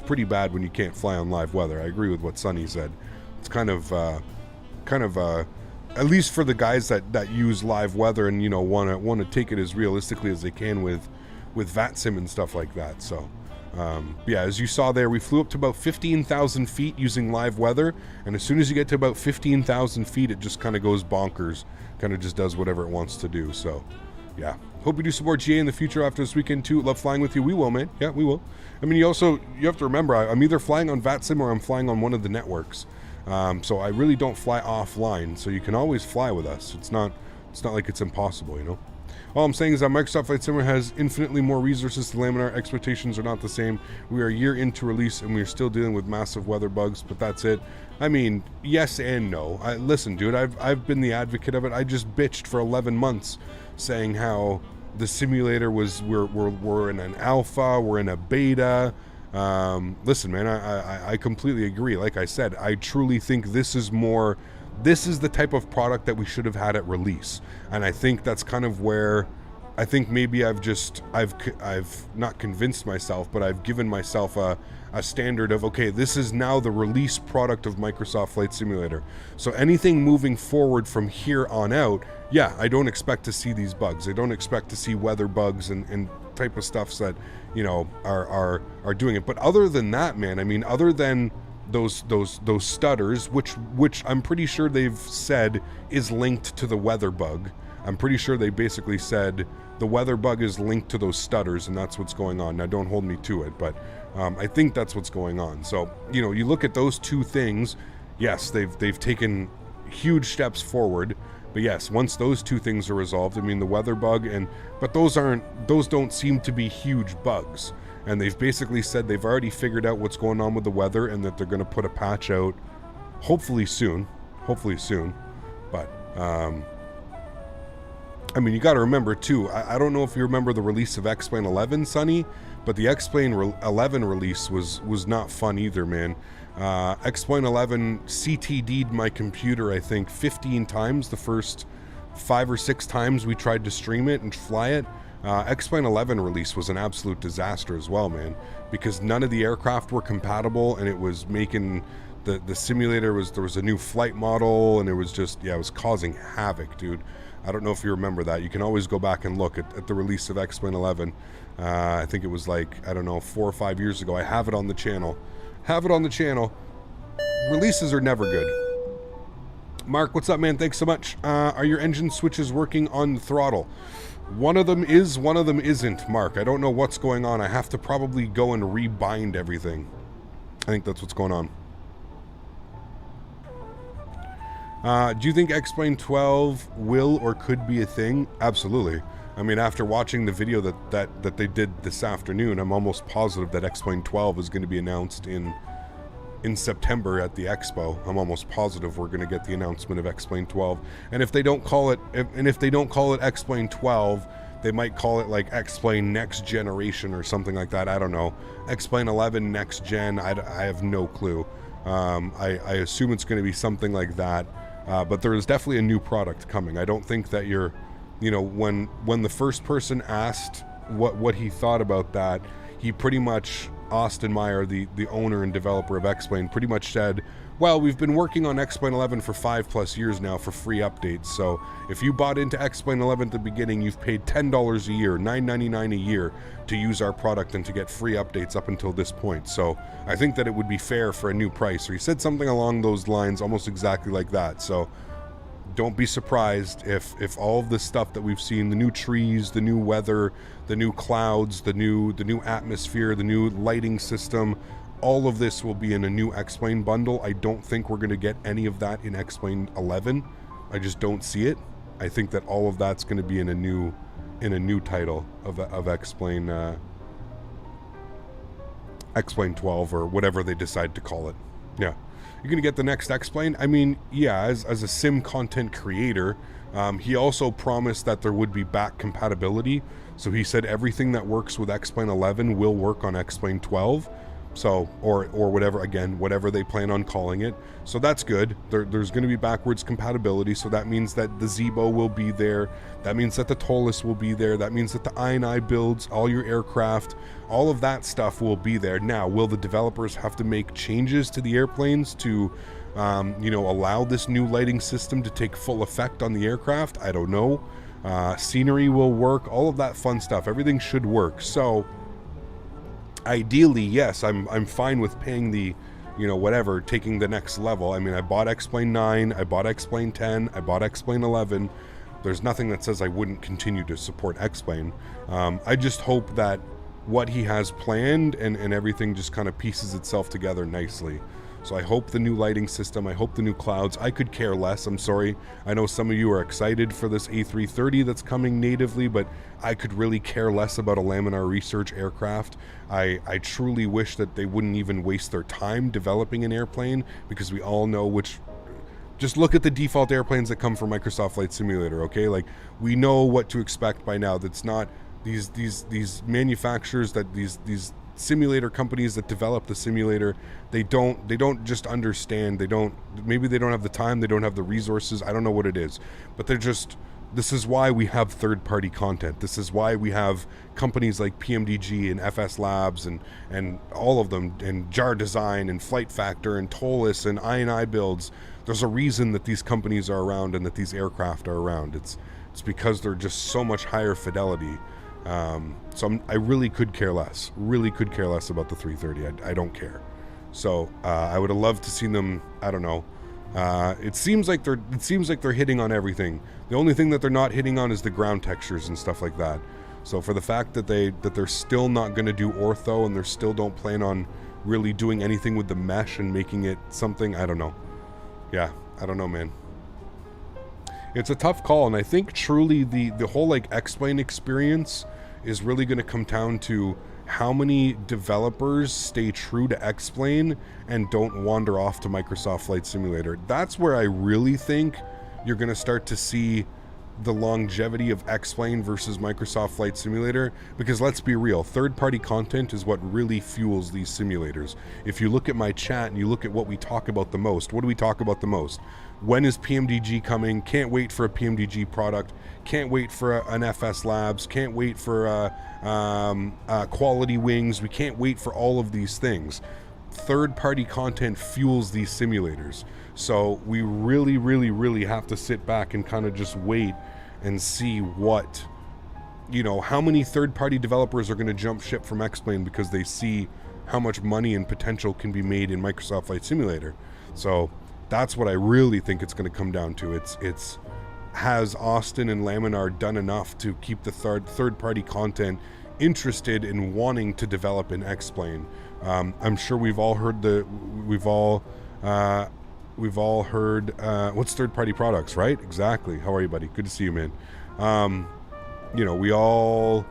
pretty bad when you can't fly on live weather. I agree with what Sonny said. It's kind of at least for the guys that use live weather and, you know, want to take it as realistically as they can with VATSIM and stuff like that. So yeah, as you saw there, we flew up to about 15,000 feet using live weather, and as soon as you get to about 15,000 feet, it just kind of goes bonkers, kind of just does whatever it wants to do. So yeah, hope you do some more GA in the future after this weekend too. Love flying with you. We will, man. Yeah, we will. I mean, you have to remember, I'm either flying on VATSIM or I'm flying on one of the networks. So I really don't fly offline, so you can always fly with us. It's not like it's impossible, you know. All I'm saying is that Microsoft Flight Simulator has infinitely more resources to laminar. Expectations are not the same. We are a year into release and we're still dealing with massive weather bugs, but that's it. I mean, yes and no. Listen, dude, I've been the advocate of it. I just bitched for 11 months saying how the simulator was, we're in an alpha, we're in a beta. Listen, man, I completely agree. Like I said, I truly think this is the type of product that we should have had at release. And I think that's kind of where I think maybe I've not convinced myself, but I've given myself a standard of, okay, this is now the release product of Microsoft Flight Simulator. So anything moving forward from here on out, yeah, I don't expect to see these bugs. I don't expect to see weather bugs and type of stuffs that, you know, are doing it. But other than that, man, I mean, other than those stutters, which I'm pretty sure they've said is linked to the weather bug. I'm pretty sure they basically said the weather bug is linked to those stutters, and that's what's going on. Now, don't hold me to it, but I think that's what's going on. So, you know, you look at those two things, yes, they've taken huge steps forward. But yes, once those two things are resolved, I mean, the weather bug but those don't seem to be huge bugs. And they've basically said they've already figured out what's going on with the weather and that they're going to put a patch out hopefully soon. But, I mean, you got to remember too, I don't know if you remember the release of X-Plane 11, Sonny, but the X-Plane 11 release was not fun either, man. X-Plane 11 CTD'd my computer, I think, 15 times the first 5 or 6 times we tried to stream it and fly it. X-Plane 11 release was an absolute disaster as well, man, because none of the aircraft were compatible, and it was making the simulator there was a new flight model, and it was just, yeah, it was causing havoc, dude. I don't know if you remember that. You can always go back and look at the release of X-Plane 11. I think it was like, I don't know, 4 or 5 years ago. I have it on the channel. Releases are never good. Mark, what's up, man? Thanks so much. Are your engine switches working on the throttle? One of them is, one of them isn't, Mark. I don't know what's going on. I have to probably go and rebind everything. I think that's what's going on. Do you think X-Plane 12 will or could be a thing? Absolutely. I mean, after watching the video that they did this afternoon, I'm almost positive that X-Plane 12 is going to be announced in September at the Expo. I'm almost positive we're going to get the announcement of X-Plane 12. And if they don't call it, X-Plane 12, they might call it like X-Plane Next Generation or something like that. I don't know. X-Plane 11 Next Gen. I have no clue. I assume it's going to be something like that. But there is definitely a new product coming. I don't think that when the first person asked what he thought about that, he pretty much, Austin Meyer, the owner and developer of X-Plane, pretty much said, well, we've been working on X-Plane 11 for 5+ years now for free updates. So if you bought into X-Plane 11 at the beginning, you've paid $10 a year, $9.99 a year to use our product and to get free updates up until this point. So I think that it would be fair for a new price. Or he said something along those lines, almost exactly like that. So don't be surprised if all of this stuff that we've seen, the new trees, the new weather, the new clouds, the new atmosphere, the new lighting system, all of this will be in a new X-Plane bundle. I don't think we're going to get any of that in X-Plane 11. I just don't see it. I think that all of that's going to be in a new title of X-Plane X-Plane 12 or whatever they decide to call it. Yeah. You're going to get the next X-Plane. I mean, yeah, as a sim content creator, he also promised that there would be back compatibility. So he said everything that works with X-Plane 11 will work on X-Plane 12. So, or whatever, again, whatever they plan on calling it. So that's good. There's going to be backwards compatibility. So that means that the Zeebo will be there. That means that the Toliss will be there. That means that the I builds, all your aircraft, all of that stuff will be there. Now, will the developers have to make changes to the airplanes to, allow this new lighting system to take full effect on the aircraft? I don't know. Scenery will work. All of that fun stuff. Everything should work. So ideally, yes, I'm fine with paying the, whatever, taking the next level. I mean, I bought X-Plane 9, I bought X-Plane 10, I bought X-Plane 11. There's nothing that says I wouldn't continue to support X-Plane. I just hope that what he has planned and everything just kind of pieces itself together nicely. So I hope the new lighting system, I hope the new clouds. I could care less, I'm sorry. I know some of you are excited for this A330 that's coming natively, but I could really care less about a Laminar Research aircraft. I truly wish that they wouldn't even waste their time developing an airplane, because we all know which... Just look at the default airplanes that come from Microsoft Flight Simulator, okay? Like, we know what to expect by now. That's not these manufacturers, that these simulator companies that develop the simulator, they don't just understand. Maybe they don't have the time, they don't have the resources, I don't know what it is, but this is why we have third-party content. This is why we have companies like PMDG and FS Labs and all of them, and JarDesign and Flight Factor and Toliss and I builds. There's a reason that these companies are around and that these aircraft are around. It's because they're just so much higher fidelity. So I really could care less about the 330. I don't care. So I would have loved to see them. I don't know. It seems like they're hitting on everything. The only thing that they're not hitting on is the ground textures and stuff like that. So for the fact that they're still not going to do ortho, and they still don't plan on really doing anything with the mesh and making it something, I don't know. Yeah, I don't know, man. It's a tough call, and I think truly the whole like X-Plane experience is really going to come down to how many developers stay true to X-Plane and don't wander off to Microsoft Flight Simulator. That's where I really think you're going to start to see the longevity of X-Plane versus Microsoft Flight Simulator, because let's be real, third-party content is what really fuels these simulators. If you look at my chat and you look at what we talk about the most, what do we talk about the most? When is PMDG coming? Can't wait for a PMDG product. Can't wait for an FS Labs. Can't wait for Quality Wings. We can't wait for all of these things. Third-party content fuels these simulators. So we really, really, really have to sit back and kind of just wait and see what, how many third-party developers are going to jump ship from X-Plane because they see how much money and potential can be made in Microsoft Flight Simulator. So that's what I really think it's going to come down to. It's has Austin and Laminar done enough to keep the third-party content interested in wanting to develop in X-Plane? I'm sure we've all heard what's third-party products, right? Exactly. How are you, buddy? Good to see you, man. We all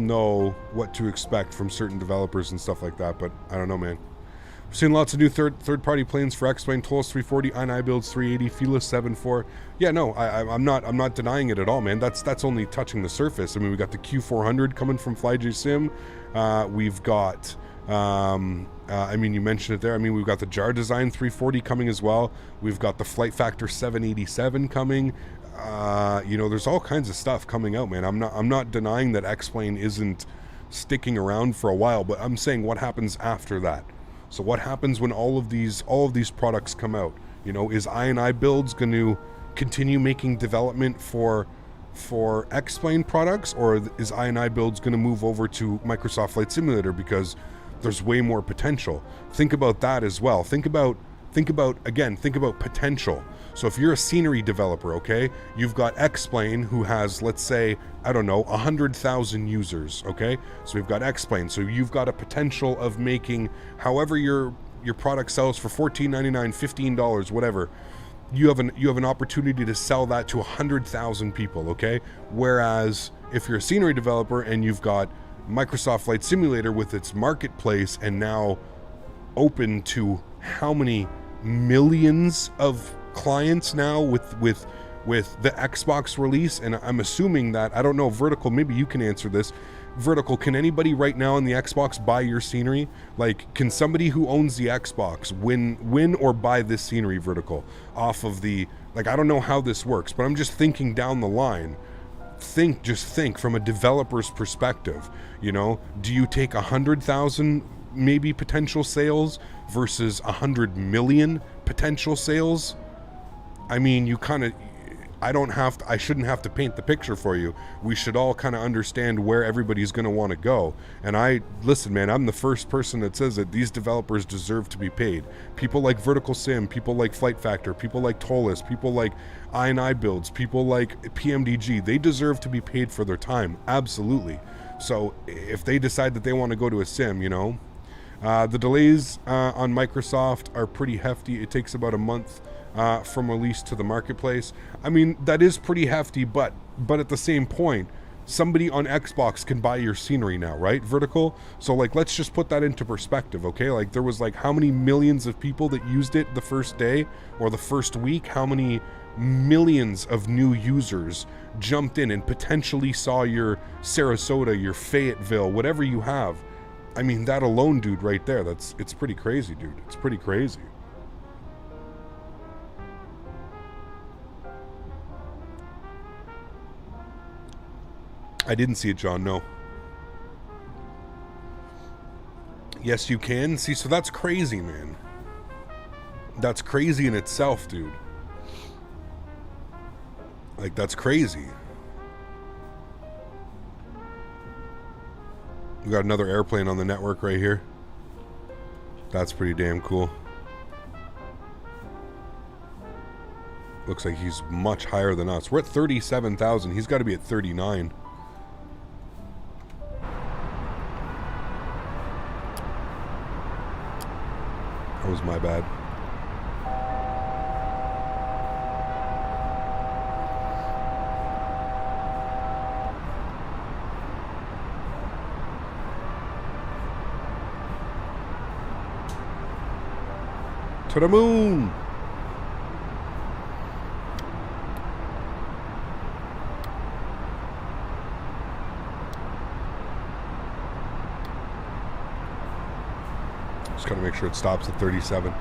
know what to expect from certain developers and stuff like that, but I don't know, man. We've seen lots of new third-party planes for X-Plane, Toliss 340, iBuilds 380, Felis 74. Yeah, no, I'm not denying it at all, man. That's only touching the surface. I mean, we got the Q400 coming from FlyJSim. We've got you mentioned it there. I mean, we've got the JarDesign 340 coming as well. We've got the Flight Factor 787 coming. There's all kinds of stuff coming out, man. I'm not denying that X-Plane isn't sticking around for a while, but I'm saying what happens after that. So what happens when all of these products come out? Is iBuilds going to continue making development for X-Plane products, or is iBuilds going to move over to Microsoft Flight Simulator because there's way more potential? Think about that as well. Think about think about potential. So if you're a scenery developer, okay, you've got X-Plane who has, let's say, I don't know, 100,000 users, okay? So we've got X-Plane. So you've got a potential of making, however your product sells for $14.99, $15, whatever. You have an opportunity to sell that to 100,000 people, okay? Whereas if you're a scenery developer and you've got Microsoft Flight Simulator with its marketplace and now open to how many millions of clients now with the Xbox release, and I'm assuming that, I don't know, Vertical, maybe you can answer this. Vertical, can anybody right now on the Xbox buy your scenery? Like, can somebody who owns the Xbox win or buy this scenery, Vertical, off of the, like, I don't know how this works, but I'm just thinking down the line. Just think from a developer's perspective, you know, do you take 100,000 maybe potential sales versus 100 million potential sales? I mean, you kind of, I shouldn't have to paint the picture for you. We should all kind of understand where everybody's going to want to go. And listen, man, I'm the first person that says that these developers deserve to be paid. People like Vertical Sim, people like Flight Factor, people like Toliss, people like I&I Builds, people like PMDG, they deserve to be paid for their time. Absolutely. So if they decide that they want to go to a sim, you know, the delays on Microsoft are pretty hefty. It takes about a month from release to the marketplace. I mean, that is pretty hefty, but at the same point, somebody on Xbox can buy your scenery now, right, Vertical? So, like, let's just put that into perspective, okay? Like, there was, like, how many millions of people that used it the first day or the first week? How many millions of new users jumped in and potentially saw your Sarasota, your Fayetteville, whatever you have? I mean, that alone, dude, right there, it's pretty crazy, dude. It's pretty crazy. I didn't see it, John, no. Yes, you can. See, so that's crazy, man. That's crazy in itself, dude. Like, that's crazy. We got another airplane on the network right here. That's pretty damn cool. Looks like he's much higher than us. We're at 37,000. He's got to be at 39. That was my bad. To the moon! Just gotta make sure it stops at 37.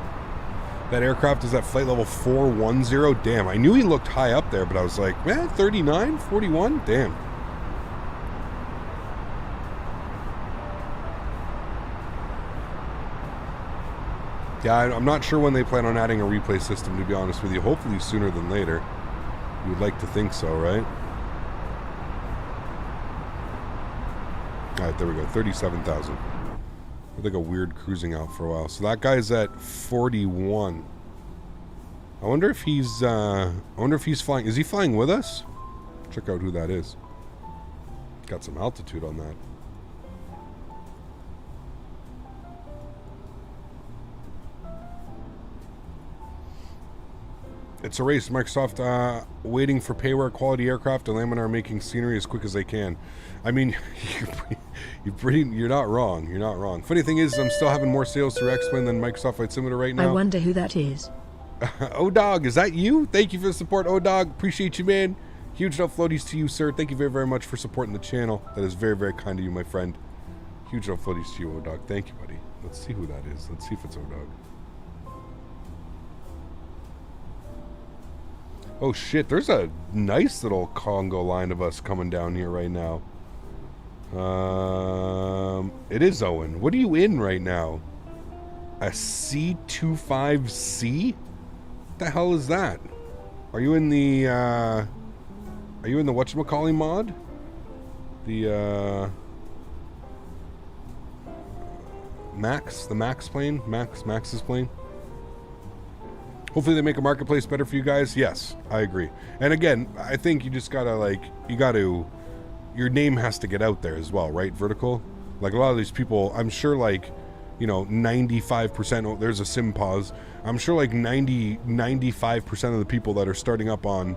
That aircraft is at flight level 410. Damn, I knew he looked high up there, but I was like, man, 39, 41? Damn. Yeah, I'm not sure when they plan on adding a replay system, to be honest with you. Hopefully sooner than later. You would like to think so, right? Alright, there we go. 37,000. Looked like a weird cruising out for a while. So that guy's at 41. I wonder if he's flying. Is he flying with us? Check out who that is. Got some altitude on that. It's a race. Microsoft waiting for payware quality aircraft, and Laminar making scenery as quick as they can. I mean, you're not wrong. You're not wrong. Funny thing is, I'm still having more sales through X-Plane than Microsoft Flight Simulator right now. I wonder who that is. O-Dog, is that you? Thank you for the support, O-Dog. Appreciate you, man. Huge love floaties to you, sir. Thank you very, very much for supporting the channel. That is very, very kind of you, my friend. Huge love floaties to you, O-Dog. Thank you, buddy. Let's see who that is. Let's see if it's O-Dog. Oh shit, there's a nice little Congo line of us coming down here right now. It is Owen. What are you in right now? A C25C? What the hell is that? Are you in the whatchamacallit mod? The Max plane? Max's plane? Hopefully they make a marketplace better for you guys. Yes, I agree. And again, I think you just gotta your name has to get out there as well, right? Vertical. Like a lot of these people, I'm sure 95%, there's a sim pause. I'm sure 95% of the people that are starting up on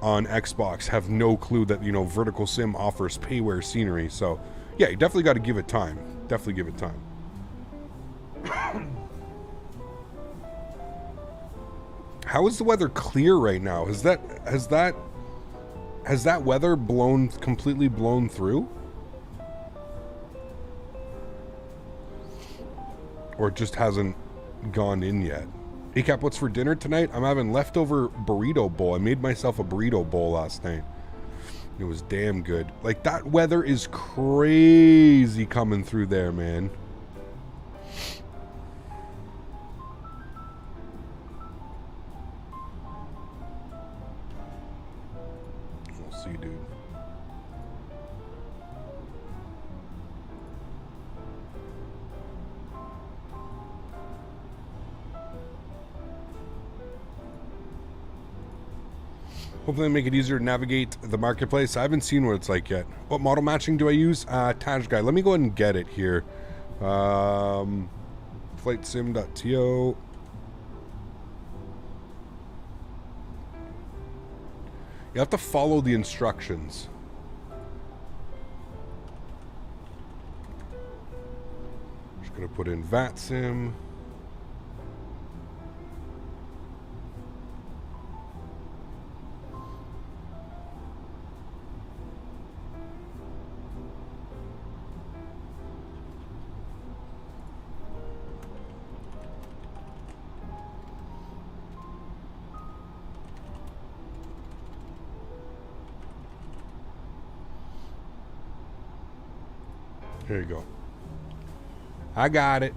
Xbox have no clue that, vertical sim offers payware scenery. So yeah, you definitely got to give it time. Definitely give it time. How is the weather clear right now? Has that weather completely blown through? Or it just hasn't gone in yet? Acap, what's for dinner tonight? I'm having leftover burrito bowl. I made myself a burrito bowl last night. It was damn good. Like, that weather is crazy coming through there, man. We'll see, dude. Hopefully they make it easier to navigate the marketplace. I haven't seen what it's like yet. What model matching do I use? Taj Guy. Let me go ahead and get it here. FlightSim.to. You have to follow the instructions. Just going to put in VATSIM. Here you go. I got it.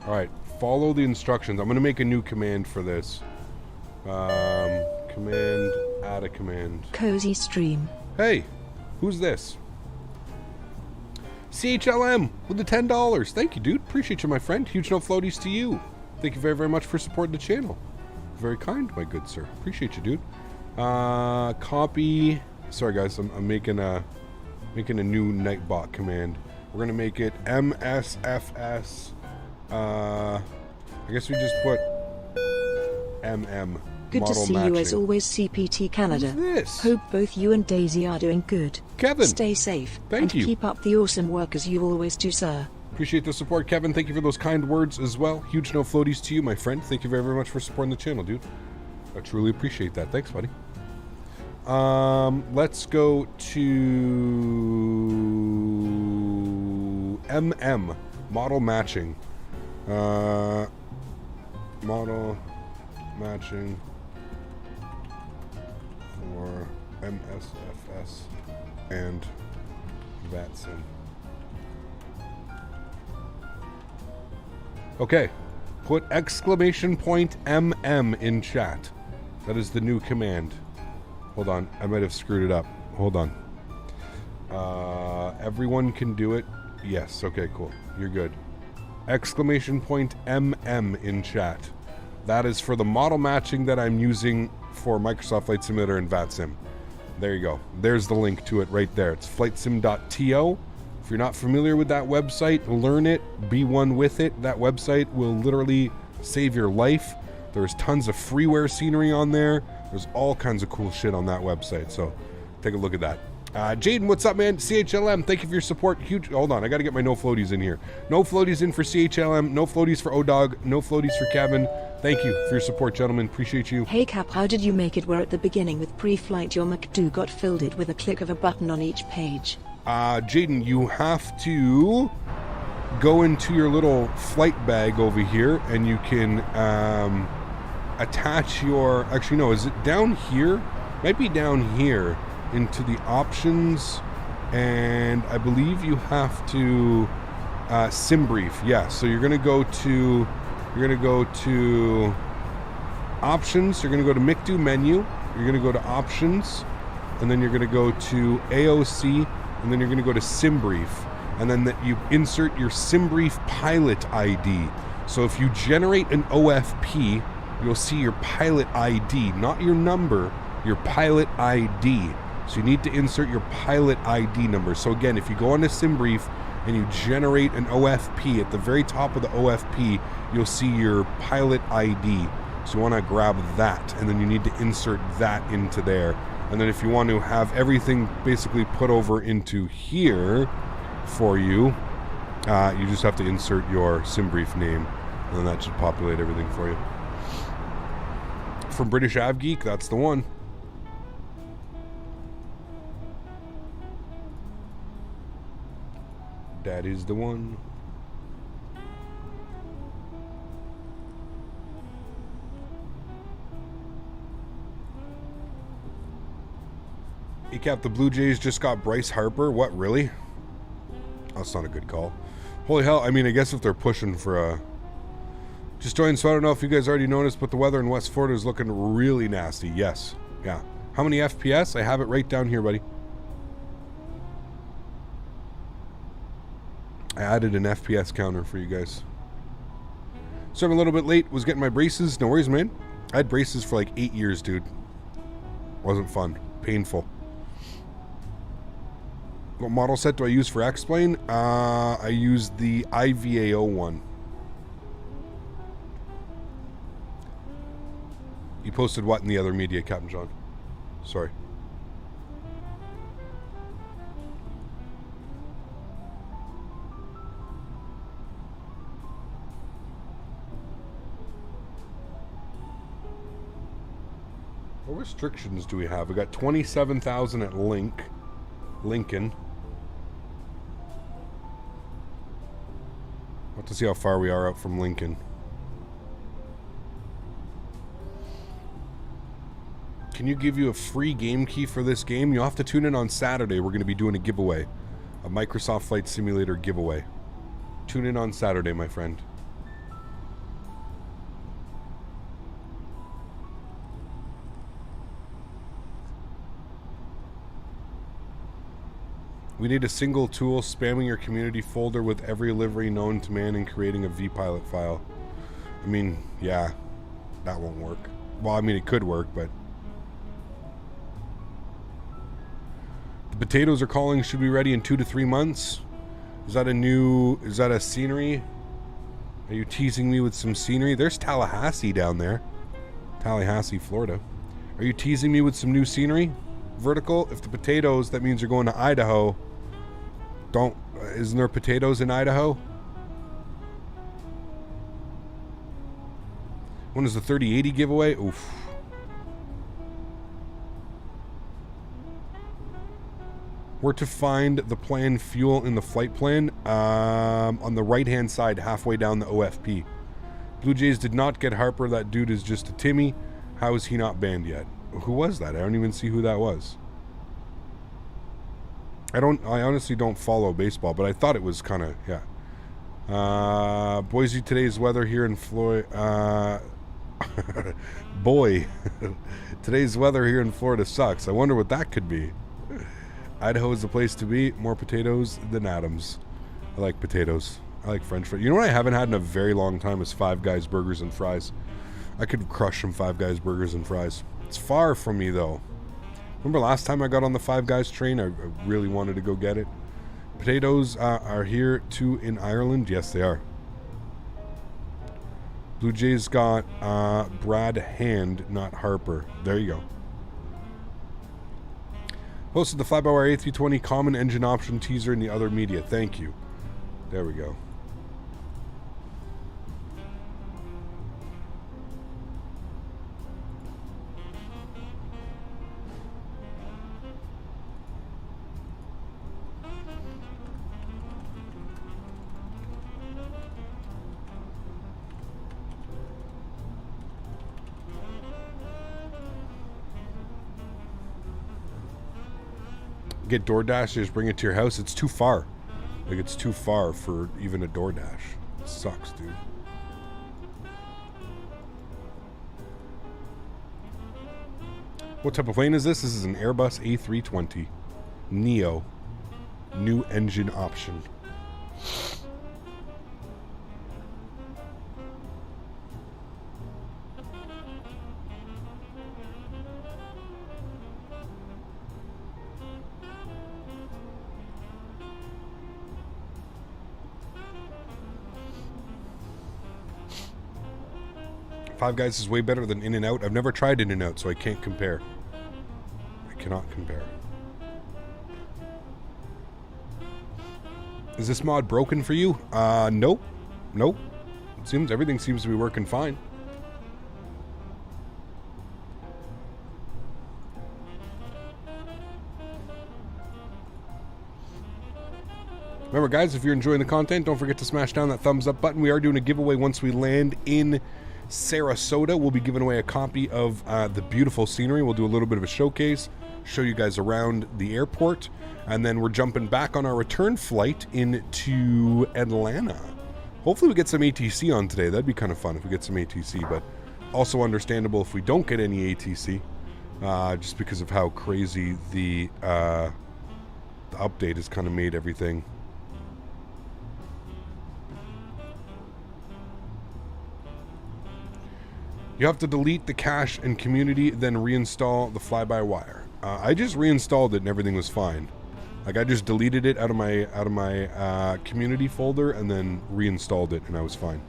All right, follow the instructions. I'm going to make a new command for this. Command, add a command. Cozy stream. Hey, who's this? CHLM with the $10. Thank you, dude. Appreciate you, my friend. Huge no floaties to you. Thank you very, very much for supporting the channel. Very kind, my good sir. Appreciate you, dude. Copy. Sorry, guys. I'm making a new Nightbot command. We're gonna make it MSFS. I guess we just put MM. Good to see matching. you as always, CPT Canada. Who's this? Hope both you and Daisy are doing good. Kevin. Stay safe. Thank you. Keep up the awesome work as you always do, sir. Appreciate the support, Kevin. Thank you for those kind words as well. Huge no floaties to you, my friend. Thank you very, very much for supporting the channel, dude. I truly appreciate that. Thanks, buddy. Let's go to MM, model matching. Model matching for MSFS and VATSIM. Okay, put exclamation point MM in chat. That is the new command. Hold on, I might have screwed it up. Hold on. Everyone can do it. Yes, okay, cool. You're good. Exclamation point MM in chat. That is for the model matching that I'm using for Microsoft Flight Simulator and VATSIM. There you go. There's the link to it right there. It's flightsim.to. If you're not familiar with that website, learn it, be one with it. That website will literally save your life. There's tons of freeware scenery on there. There's all kinds of cool shit on that website. So take a look at that. Jaden, what's up, man? CHLM, thank you for your support. Huge. Hold on, I got to get my no floaties in here. No floaties in for CHLM. No floaties for ODog. No floaties for Kevin. Thank you for your support, gentlemen. Appreciate you. Hey Cap, how did you make it where at the beginning with pre-flight your MacDo got filled it with a click of a button on each page? Jaden, you have to go into your little flight bag over here and you can attach your... Actually, no, is it down here? Might be down here into the options, and I believe you have to sim brief. Yeah, so you're gonna go to options, you're going to go to MICDO menu, you're going to go to options, and then you're going to go to AOC, and then you're going to go to SimBrief, and then you insert your SimBrief pilot ID. So if you generate an OFP, you'll see your pilot ID, not your number, your pilot ID. So you need to insert your pilot ID number. So again, if you go on to SimBrief and you generate an OFP, at the very top of the OFP, you'll see your pilot ID. So you want to grab that, and then you need to insert that into there. And then if you want to have everything basically put over into here for you, you just have to insert your SimBrief name, and then that should populate everything for you. From British Av Geek, that's the one. That is the one. Ecap, the Blue Jays just got Bryce Harper. What, really? That's not a good call. Holy hell, I mean, I guess if they're pushing for a... Just joined, so I don't know if you guys already noticed, but the weather in West Florida is looking really nasty. Yes. Yeah. How many FPS? I have it right down here, buddy. I added an FPS counter for you guys. So I'm a little bit late. Was getting my braces. No worries, man. I had braces for like 8 years, dude. Wasn't fun. Painful. What model set do I use for X-Plane? I use the IVAO one. You posted what in the other media, Captain John? Sorry. What restrictions do we have? We got 27,000 at Lincoln. We'll have to see how far we are out from Lincoln. Can you give you a free game key for this game? You'll have to tune in on Saturday. We're going to be doing a giveaway. A Microsoft Flight Simulator giveaway. Tune in on Saturday, my friend. We need a single tool spamming your community folder with every livery known to man and creating a vPilot file. I mean, yeah, that won't work. Well, I mean, it could work, but... The potatoes are calling, should be ready in 2 to 3 months. Is that a scenery? Are you teasing me with some scenery? There's Tallahassee down there. Tallahassee, Florida. Are you teasing me with some new scenery? Vertical? If the potatoes, that means you're going to Idaho. Isn't there potatoes in Idaho? When is the 3080 giveaway? Oof. Where to find the planned fuel in the flight plan? On the right hand side, halfway down the OFP. Blue Jays did not get Harper. That dude is just a Timmy. How is he not banned yet? Who was that? I don't even see who that was. I honestly don't follow baseball, but I thought it was kind of, yeah. Boise, today's weather here in Florida. Boy, today's weather here in Florida sucks. I wonder what that could be. Idaho is the place to be. More potatoes than Adams. I like potatoes. I like French fries. You know what I haven't had in a very long time is Five Guys burgers and fries. I could crush some Five Guys burgers and fries. It's far from me, though. Remember last time I got on the Five Guys train? I really wanted to go get it. Potatoes are here too in Ireland. Yes, they are. Blue Jays got Brad Hand, not Harper. There you go. Posted the Fly-By-Wire A320 common engine option teaser in the other media. Thank you. There we go. Get DoorDash, just bring it to your house. It's too far. Like, it's too far for even a DoorDash. It sucks, dude. What type of plane is this? This is an Airbus A320 Neo. New engine option. Five Guys is way better than In-N-Out. I've never tried In-N-Out, so I can't compare. I cannot compare. Is this mod broken for you? Nope. Nope. Everything seems to be working fine. Remember, guys, if you're enjoying the content, don't forget to smash down that thumbs up button. We are doing a giveaway once we land in Sarasota. We'll be giving away a copy of the beautiful scenery. We'll do a little bit of a showcase, show you guys around the airport, and then we're jumping back on our return flight into Atlanta. Hopefully we get some ATC on today. That'd be kind of fun if we get some ATC, but also understandable if we don't get any ATC, just because of how crazy the update has kind of made everything. You have to delete the cache and community, then reinstall the fly-by-wire. I just reinstalled it and everything was fine. Like, I just deleted it out of my community folder and then reinstalled it and I was fine.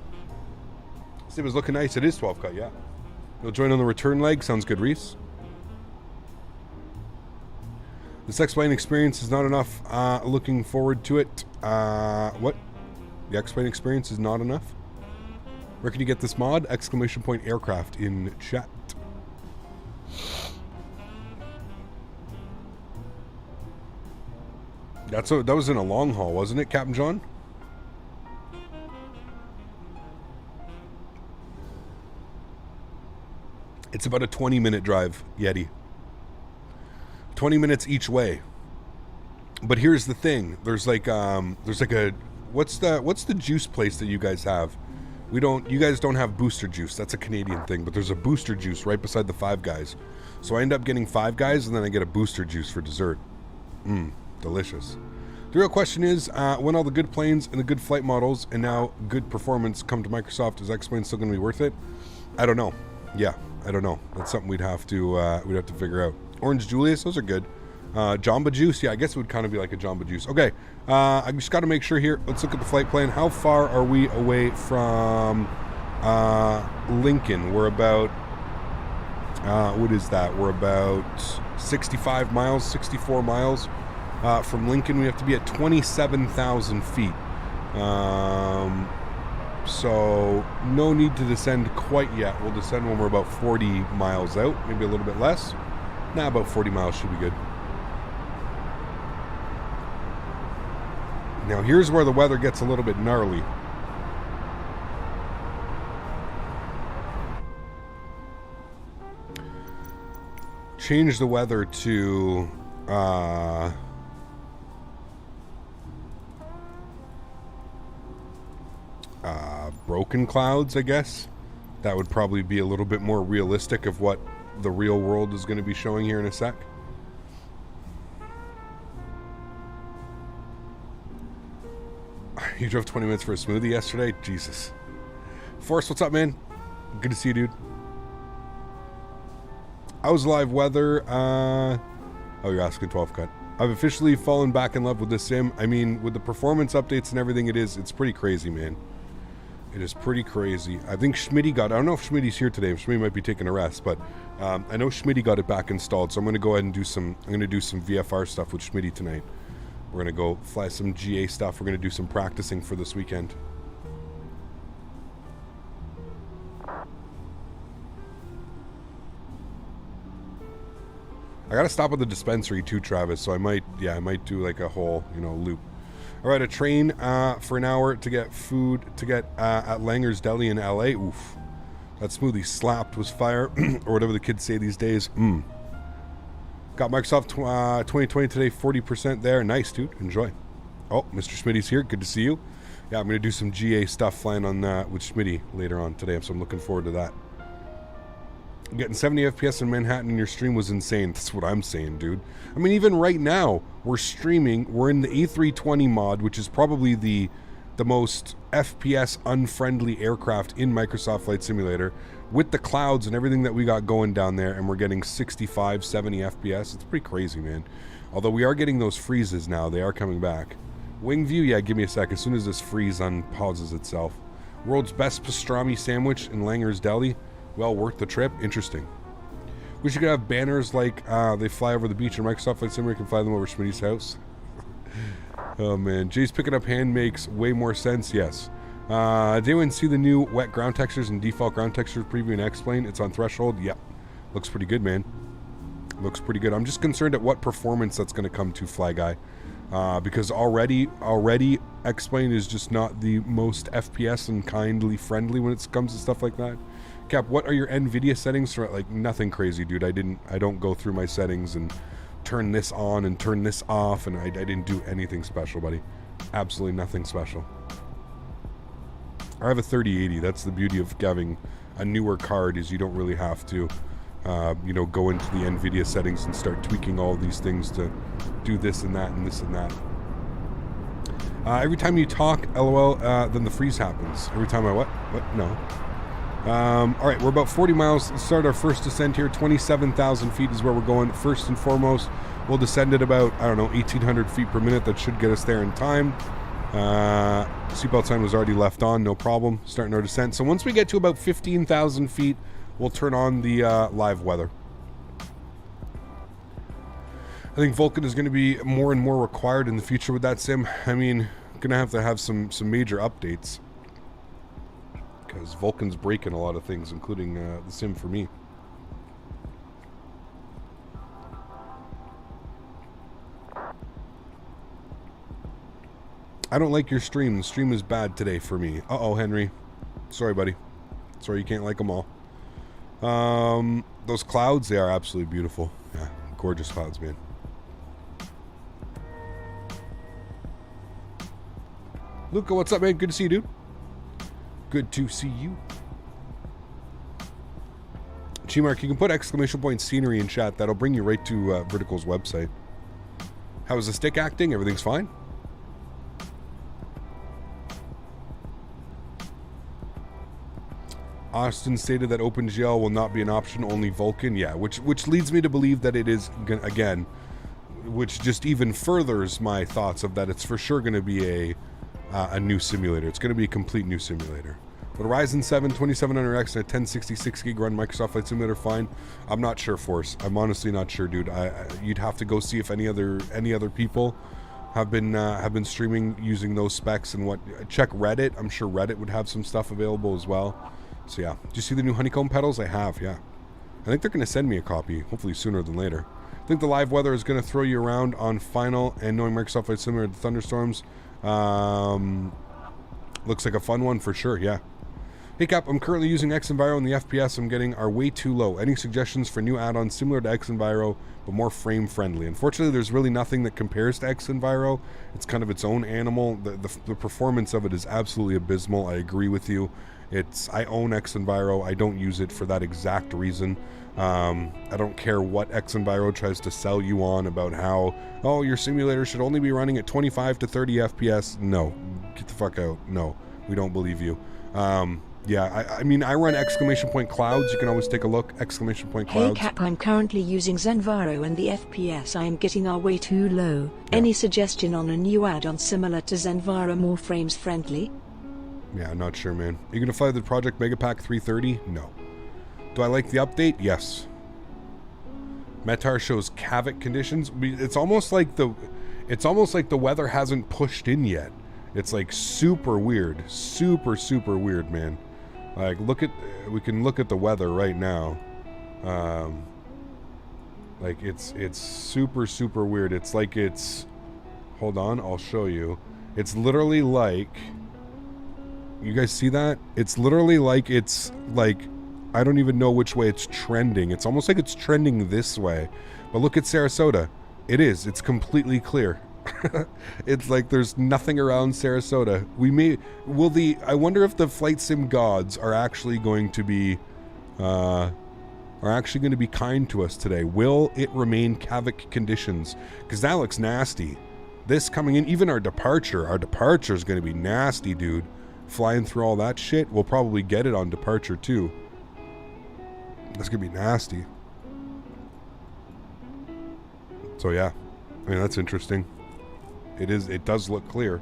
It was looking nice. It is 12 cut, yeah. You'll join on the return leg. Sounds good, Reese. This X-Plane experience is not enough. Looking forward to it. What? The X-Plane experience is not enough? Where can you get this mod? Exclamation point aircraft in chat. That was in a long haul, wasn't it, Captain John? It's about a 20-minute drive, Yeti. 20 minutes each way. But here's the thing. There's like a what's the juice place that you guys have? You guys don't have booster juice. That's a Canadian thing, but there's a booster juice right beside the Five Guys. So I end up getting Five Guys and then I get a booster juice for dessert. Delicious. The real question is, when all the good planes and the good flight models and now good performance come to Microsoft, is X-Plane still going to be worth it? I don't know. Yeah, I don't know. That's something we'd have to figure out. Orange Julius, those are good. Jamba Juice, yeah, I guess it would kind of be like a Jamba Juice. Okay, I just got to make sure here. Let's look at the flight plan. How far are we away from Lincoln? We're about, what is that? We're about 65 miles, 64 miles from Lincoln. We have to be at 27,000 feet. So no need to descend quite yet. We'll descend when we're about 40 miles out, maybe a little bit less. Nah, about 40 miles should be good. Now here's where the weather gets a little bit gnarly. Change the weather to broken clouds, I guess. That would probably be a little bit more realistic of what the real world is going to be showing here in a sec. You drove 20 minutes for a smoothie yesterday? Jesus. Forrest, what's up, man? Good to see you, dude. I was live weather. Oh, you're asking 12 cut. I've officially fallen back in love with this sim. I mean, with the performance updates and everything it's pretty crazy, man. It is pretty crazy. I think Smitty got, I don't know if Smitty's here today. Smitty might be taking a rest, but I know Smitty got it back installed. So I'm going to go ahead and do some VFR stuff with Smitty tonight. We're going to go fly some GA stuff. We're going to do some practicing for this weekend. I got to stop at the dispensary too, Travis. So I might do like a whole, loop. All right, a train for an hour to get food at Langer's Deli in LA. Oof. That smoothie slapped, was fire, or whatever the kids say these days. Got Microsoft 2020 today, 40% there. Nice, dude. Enjoy. Oh, Mr. Smitty's here. Good to see you. Yeah, I'm going to do some GA stuff flying on with Smitty later on today, so I'm looking forward to that. Getting 70 FPS in Manhattan in your stream was insane. That's what I'm saying, dude. I mean, even right now, we're streaming. We're in the A320 mod, which is probably the most FPS unfriendly aircraft in Microsoft Flight Simulator, with the clouds and everything that we got going down there, and we're getting 65, 70 FPS. It's pretty crazy, man. Although we are getting those freezes now. They are coming back. Wing view, yeah, give me a sec. As soon as this freeze unpauses itself. World's best pastrami sandwich in Langer's Deli. Well worth the trip. Interesting. We should have banners like they fly over the beach, and Microsoft Flight Simulator can fly them over Smitty's house. Oh man, Jay's picking up hand makes way more sense. Yes. Did anyone see the new wet ground textures and default ground textures preview and X-Plane? It's on threshold. Yep. Looks pretty good, man. Looks pretty good. I'm just concerned at what performance that's going to come to, Fly Guy. Because already X-Plane is just not the most FPS and kindly friendly when it comes to stuff like that. Cap, what are your NVIDIA settings for? Like, nothing crazy, dude. I don't go through my settings and turn this on and turn this off, and I didn't do anything special, buddy. Absolutely nothing special. I have a 3080. That's the beauty of having a newer card, is you don't really have to, you know, go into the NVIDIA settings and start tweaking all these things to do this and that and this and that. Every time you talk, LOL, then the freeze happens. Every time I what? No. Alright, we're about 40 miles. Let's start our first descent here. 27,000 feet is where we're going. First and foremost, we'll descend at about, I don't know, 1,800 feet per minute. That should get us there in time. Seatbelt sign was already left on, no problem. Starting our descent. So once we get to about 15,000 feet, we'll turn on the live weather. I think Vulkan is going to be more and more required in the future with that sim. I mean, going to have some major updates, because Vulkan's breaking a lot of things, including the sim for me. I don't like your stream. The stream is bad today for me. Uh-oh, Henry. Sorry, buddy. Sorry you can't like them all. Those clouds, they are absolutely beautiful. Yeah, gorgeous clouds, man. Luca, what's up, man? Good to see you, dude. Good to see you. Chimark, you can put exclamation point scenery in chat. That'll bring you right to Vertical's website. How is the stick acting? Everything's fine? Austin stated that OpenGL will not be an option, only Vulkan. Yeah, which leads me to believe that it is, again, which just even furthers my thoughts of that it's for sure going to be a new simulator. It's going to be a complete new simulator. But Ryzen 7 2700X and a 1066 gig run Microsoft Flight Simulator fine? I'm not sure, Force. I'm honestly not sure, dude. You'd have to go see if any other people have been streaming using those specs and what. Check Reddit. I'm sure Reddit would have some stuff available as well. So yeah, do you see the new honeycomb pedals? I have, yeah. I think they're going to send me a copy, hopefully sooner than later. I think the live weather is going to throw you around on final, and knowing Microsoft Flight Simulator, the thunderstorms, looks like a fun one for sure, yeah. Hey Cap, I'm currently using XEnviro, and the FPS I'm getting are way too low. Any suggestions for new add-ons similar to XEnviro, but more frame friendly? Unfortunately, there's really nothing that compares to XEnviro. It's kind of its own animal. The performance of it is absolutely abysmal. I agree with you. I own XEnviro. I don't use it for that exact reason. I don't care what XEnviro tries to sell you on about how, oh, your simulator should only be running at 25 to 30 FPS. No, get the fuck out. No, we don't believe you. Yeah, I mean, I run exclamation point clouds. You can always take a look. Exclamation point clouds. Hey Cap, I'm currently using XEnviro and the FPS I am getting are way too low. Yeah. Any suggestion on a new add-on similar to XEnviro, more frames friendly? Yeah, I'm not sure, man. Are you going to fly the Project Megapack 330? No. Do I like the update? Yes. Metar shows Kavik conditions. It's almost like the weather hasn't pushed in yet. It's like super weird. Super weird, man. Like, we can look at the weather right now. Like, it's super weird. It's like hold on, I'll show you. It's literally like, you guys see that? It's literally like, I don't even know which way it's trending. It's almost like it's trending this way. But look at Sarasota. It's completely clear. It's like there's nothing around Sarasota. I wonder if the flight sim gods are actually going to be are actually going to be kind to us today. Will it remain Kavik conditions? Because that looks nasty. This coming in, even our departure is going to be nasty, dude. Flying through all that shit. We'll probably get it on departure too. That's going to be nasty. So yeah, I mean, that's interesting. It does look clear.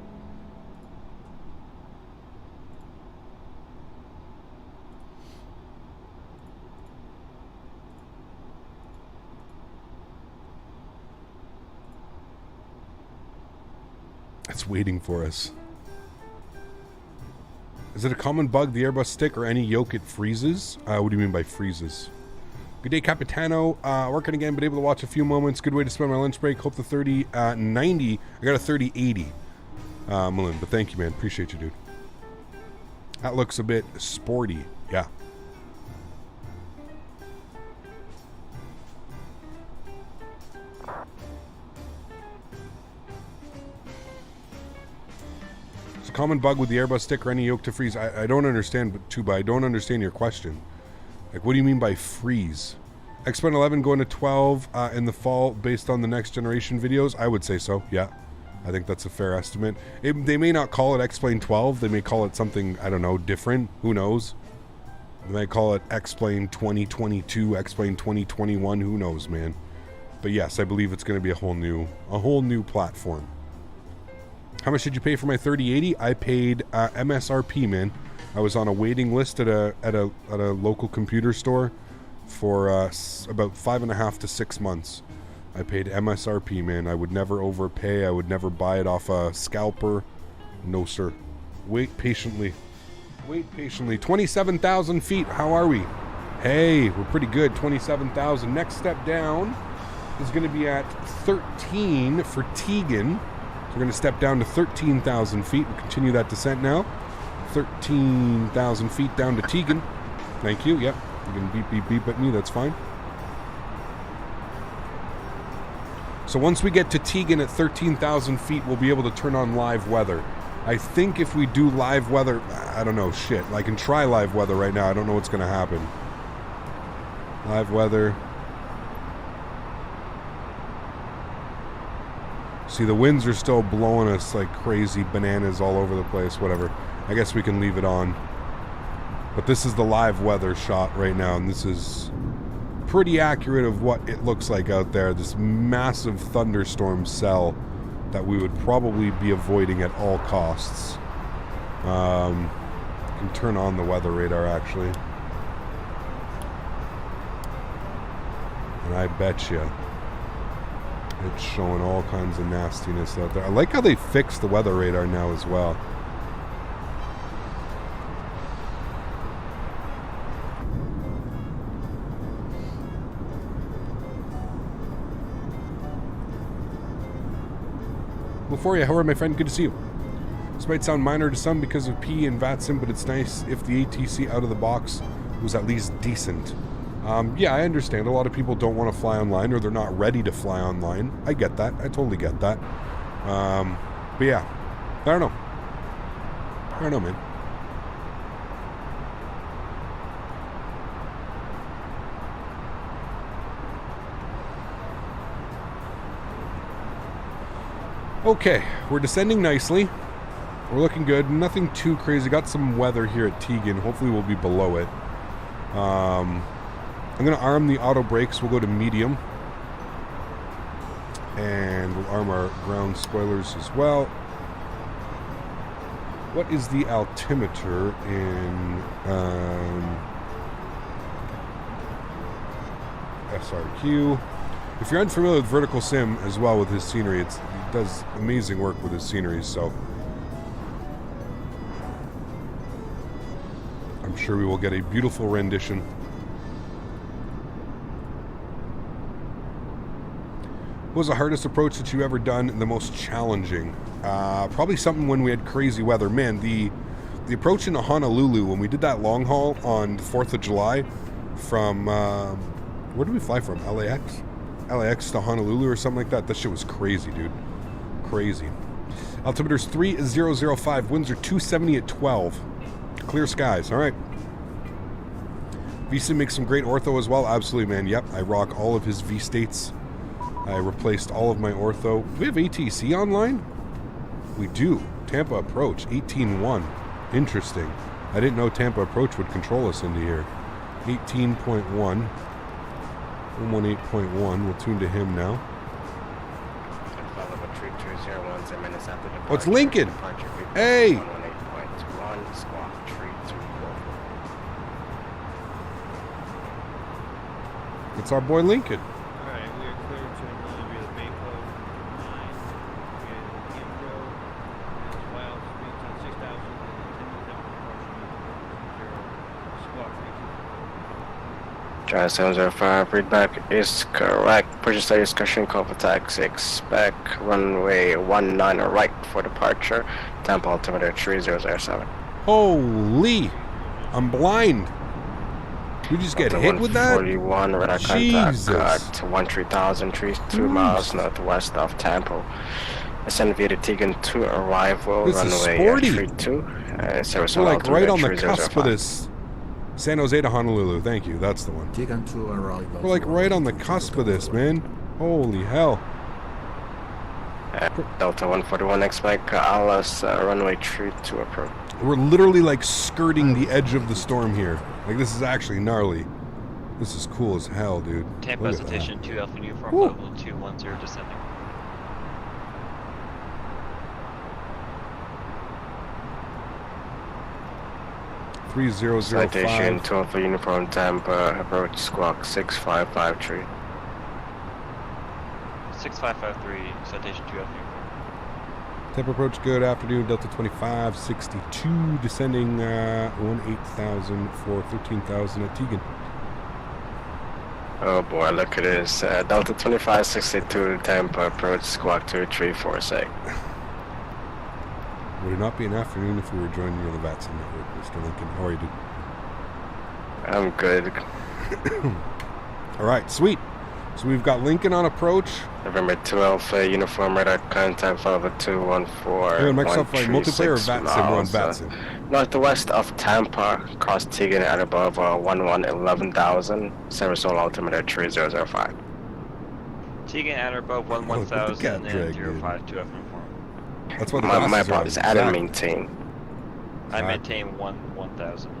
It's waiting for us. Is it a common bug, the Airbus stick, or any yoke it freezes? What do you mean by freezes? Good day, Capitano. Working again, but able to watch a few moments. Good way to spend my lunch break. Hope the 3090. I got a 3080. Malin, but thank you, man. Appreciate you, dude. That looks a bit sporty. Yeah. It's a common bug with the Airbus stick or any yoke to freeze. I don't understand, Tuba. I don't understand your question. Like, what do you mean by freeze? X-Men 11 going to 12 in the fall based on the next generation videos? I would say so, yeah. I think that's a fair estimate. They may not call it X-Plane 12. They may call it something, I don't know, different. Who knows? They may call it X-Plane 2022, X-Plane 2021. Who knows, man? But yes, I believe it's going to be a whole new platform. How much did you pay for my 3080? I paid MSRP, man. I was on a waiting list at a local computer store for about 5.5 to 6 months. I paid MSRP, man. I would never overpay. I would never buy it off a scalper. No, sir. Wait patiently. Wait patiently. 27,000 feet. How are we? Hey, we're pretty good. 27,000. Next step down is going to be at 13 for Tegan. So we're going to step down to 13,000 feet. We'll continue that descent now. 13,000 feet down to Tegan. Thank you. Yep. You can beep, beep, beep at me. That's fine. So once we get to Tegan at 13,000 feet, we'll be able to turn on live weather. I think if we do live weather, I don't know, shit. I can try live weather right now. I don't know what's going to happen. Live weather. See, the winds are still blowing us like crazy bananas all over the place, whatever. I guess we can leave it on. But this is the live weather shot right now, and this is pretty accurate of what it looks like out there. This massive thunderstorm cell that we would probably be avoiding at all costs. Can turn on the weather radar, actually. And I bet you it's showing all kinds of nastiness out there. I like how they fixed the weather radar now as well. Before you, how are my friend? Good to see you. This might sound minor to some because of P and VATSIM, but it's nice if the ATC out of the box was at least decent. Yeah, I understand. A lot of people don't want to fly online, or they're not ready to fly online. I get that. I totally get that. But yeah, I don't know, man. Okay, we're descending nicely. We're looking good. Nothing too crazy. Got some weather here at Tegan. Hopefully we'll be below it. I'm going to arm the auto brakes. We'll go to medium. And we'll arm our ground spoilers as well. What is the altimeter in KSRQ? If you're unfamiliar with Vertical Sim as well with his scenery, he does amazing work with his scenery, so I'm sure we will get a beautiful rendition. What was the hardest approach that you ever done and the most challenging? Probably something when we had crazy weather. Man, the approach into Honolulu, when we did that long haul on the 4th of July from, where did we fly from? LAX? LAX to Honolulu or something like that. That shit was crazy, dude. Crazy. Altimeter's 3005. Winds are 270 at 12. Clear skies. All right. VC makes some great ortho as well. Absolutely, man. Yep, I rock all of his V-States. I replaced all of my ortho. Do we have ATC online? We do. Tampa Approach, 18.1. Interesting. I didn't know Tampa Approach would control us into here. 18.1. 118.1. We'll tune to him now. Oh, it's Lincoln. Hey. It's our boy Lincoln. Alright, we are clear to via the main code 9. We have intro as well. Speeds on 6,000 and 10 Squawk 705, readback is correct. Purchase discussion, call for taxi, expect runway 19 right for departure. Tampa altimeter 3007. Holy, I'm blind. We just get hit with that? 41, radar contact at 13,000 trees, 2 miles northwest of Tampa. Ascend via the Tegan 2 arrival, this runway 32. We're like right on the cusp of this. San Jose to Honolulu, thank you, that's the one. Tegan 2 arrival. We're like right on the cusp of this, man. Holy hell. Delta 141, expect Alice, runway 32 approach. We're literally like skirting the edge of the storm here. Like this is actually gnarly. This is cool as hell, dude. Tampa Citation 2 Alpha Uniform level 210 descending. Citation 2 Alpha Uniform Tampa approach squawk 6553. 6553 Citation 2 Alpha Uniform. Tampa approach, good afternoon, Delta 2562, descending 18,000 for 13,000 at Tegan. Oh boy, look at this. Delta 2562 Tampa approach squawk 2346. Would it not be an afternoon if we were joining you on the Vatson network, Mr. Lincoln? How are you, dude? I'm good. All right, sweet. So we've got Lincoln on approach. November 12, uniform radar contact Volvo 214. Hey, Microsoft Flight multiplayer or VATSIM? We're on VATSIM. Northwest of Tampa, cross Tegan at above 11,000. Sarasota altimeter 3005. Tegan at or above 11,000 and 052 F inform. That's what the my apologies. Add and maintain. I maintain 1,000.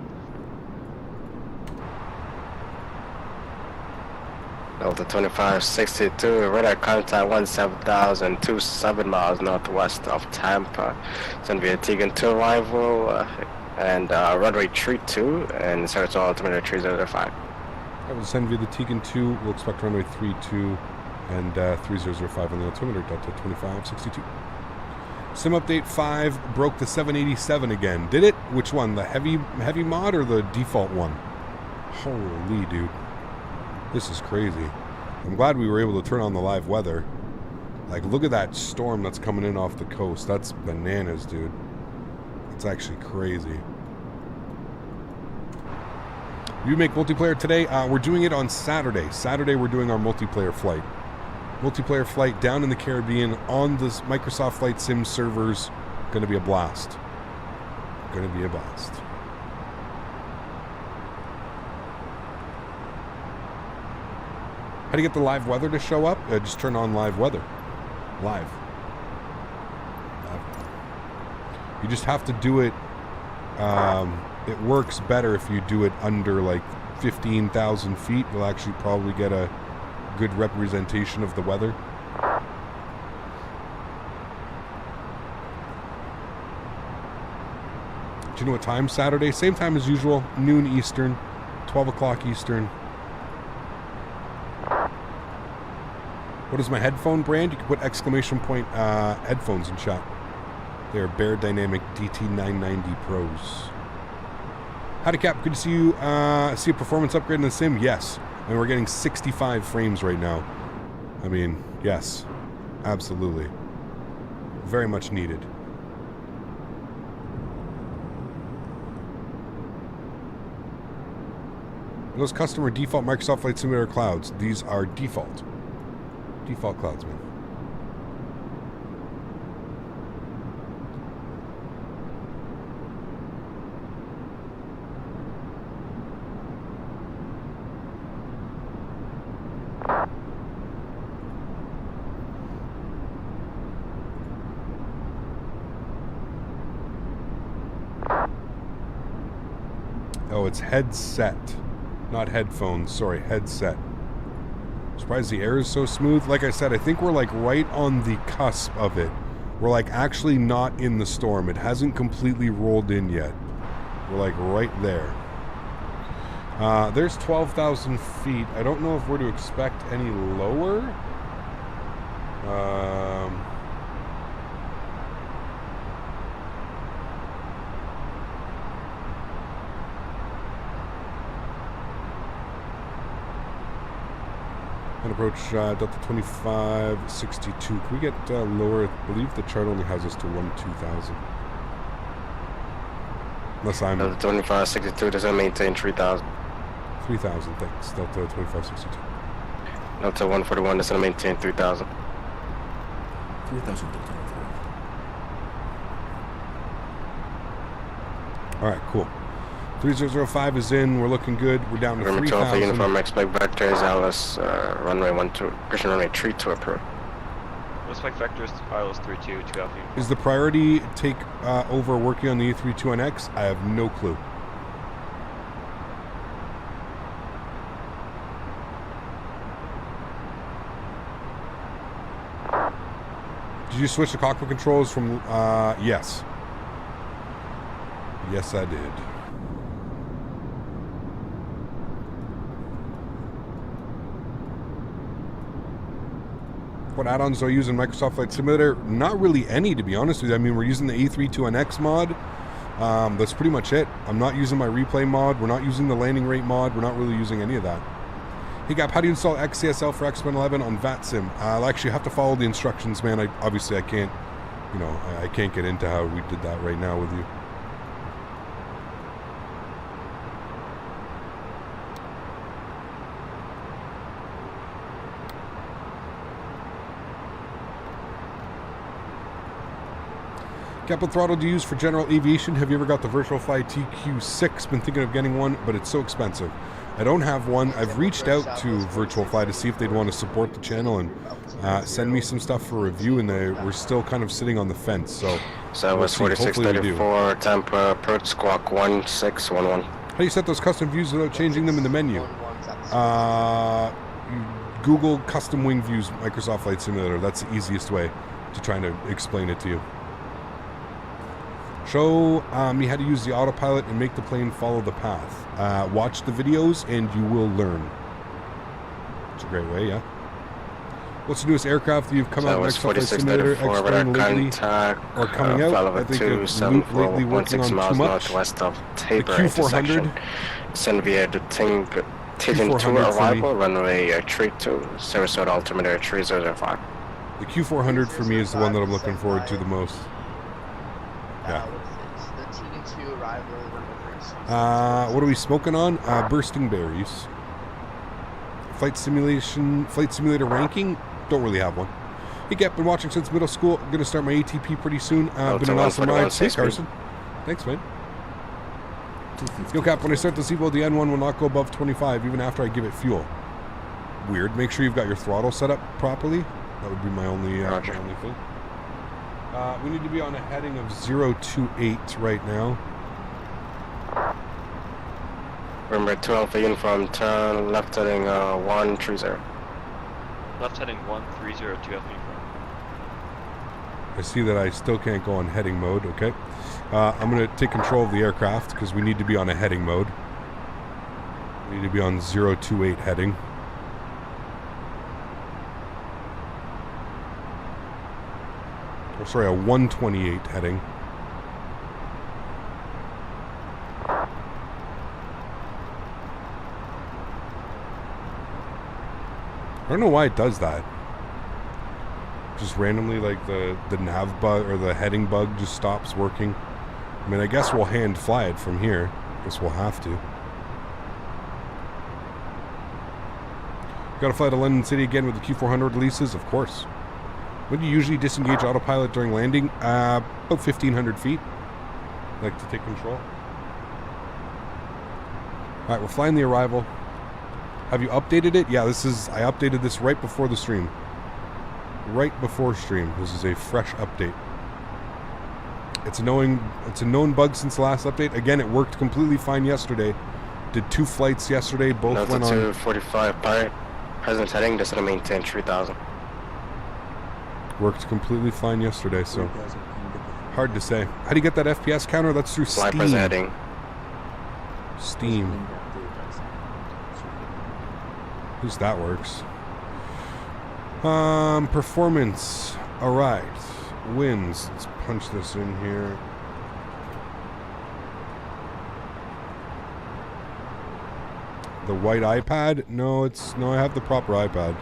Delta 2562, radar contact 17,000, 27 miles northwest of Tampa. It's going to be a Tegan 2 arrival and runway 32 and Sarasota altimeter 3005. I will send via the Tegan 2. We'll expect runway 32 and 3005 on the altimeter, Delta 2562. Sim update 5 broke the 787 again. Did it? Which one? The heavy mod or the default one? Holy dude. This is crazy. I'm glad we were able to turn on the live weather. Like, look at that storm that's coming in off the coast. That's bananas, dude. It's actually crazy. You make multiplayer today? We're doing it on Saturday. Saturday we're doing our multiplayer flight. Multiplayer flight down in the Caribbean on this Microsoft Flight Sim servers. Gonna be a blast. Gonna be a blast. How do you get the live weather to show up? Just turn on live weather. Live. You just have to do it. It works better if you do it under like 15,000 feet. You'll actually probably get a good representation of the weather. Do you know what time Saturday? Same time as usual, noon Eastern, 12 o'clock Eastern. What is my headphone brand? You can put exclamation point headphones in chat. They are Bear Dynamic DT990 Pros. Howdy Cap, good to see you. See a performance upgrade in the sim? Yes. And we're getting 65 frames right now. I mean, yes. Absolutely. Very much needed. Those customer default Microsoft Flight Simulator clouds. These are default. Default clouds, man. it's headset, not headphones. Sorry, headset. Surprised the air is so smooth. Like I said, I think we're like right on the cusp of it. We're like actually not in the storm. It hasn't completely rolled in yet. We're like right there. There's 12,000 feet. I don't know if we're to expect any lower. And approach Delta 2562. Can we get lower? I believe the chart only has us to 2,000. Unless I'm... Delta 2562 doesn't maintain 3,000. 3,000, thanks. Delta 2562. Delta 141 doesn't maintain 3,000. 3,000 Delta 141. Alright, cool. 3005 is in. We're looking good. We're down to 3,000. 12 for uniform expect vectors, Alice, runway 12, Christian runway 32 approach. Expect vectors, Alice 32, 2 Alpha. Is the priority take over working on the A32NX? I have no clue. Did you switch the cockpit controls from, yes. Yes, I did. What add-ons do I use in Microsoft Flight Simulator? Not really any, to be honest with you. I mean, we're using the A32NX mod. That's pretty much it. I'm not using my replay mod. We're not using the landing rate mod. We're not really using any of that. Hey Gap, how do you install XCSL for X111 on VATSIM? I'll actually have to follow the instructions, man. Obviously I can't, you know, I can't get into how we did that right now with you. Cap, what throttle do you use for general aviation? Have you ever got the Virtual Fly TQ6? Been thinking of getting one, but it's so expensive. I don't have one. I've reached out to Virtual Fly to see if they'd want to support the channel and send me some stuff for review, and we're still kind of sitting on the fence. So it was 4634, Tampa, approach squawk 1611. How do you set those custom views without changing them in the menu? You Google custom wing views, Microsoft Flight Simulator. That's the easiest way to try to explain it to you. Show me how to use the autopilot and make the plane follow the path. Watch the videos and you will learn. It's a great way, yeah. What's the newest aircraft that you've come out next Flight Simulator exploring lately or coming out? I think it's lately working on too much. Northwest of The Q400. Send via the Titan 2 arrival, runway 32, Sarasota altimeter 3005. The Q400 for me is the one that I'm looking forward to the most. Yeah. What are we smoking on? Bursting berries. Flight simulator ranking? Don't really have one. Hey, Gap, been watching since middle school. I'm going to start my ATP pretty soon. Been an awesome ride. Hey, Carson. Thanks, man. Yo, Cap, when I start the Zevo, the N1 will not go above 25, even after I give it fuel. Weird. Make sure you've got your throttle set up properly. That would be my only thing. We need to be on a heading of 028 right now. Remember 12 for uniform, turn left heading 130. Left heading 130 to uniform. I see that I still can't go on heading mode, okay. I'm going to take control of the aircraft because we need to be on a heading mode. We need to be on 028 heading. Or sorry, a 128 heading. I don't know why it does that. Just randomly, like the nav bug or the heading bug just stops working. I mean, I guess we'll hand fly it from here. I guess we'll have to. Got to fly to London City again with the Q400 releases? Of course. When do you usually disengage autopilot during landing? About 1,500 feet. I like to take control. Alright, we're flying the arrival. Have you updated it? Yeah, I updated this right before the stream. Right before stream. This is a fresh update. It's a known bug since the last update. Again, it worked completely fine yesterday. Did 2 flights yesterday. Both Delta went on. 245 pilot. Present heading, just to maintain 3000. Worked completely fine yesterday, so hard to say. How do you get that FPS counter? That's through Fly Steam. present heading. Steam. At least that works. Performance. All right. Wins. Let's punch this in here. The white iPad? No, I have the proper iPad.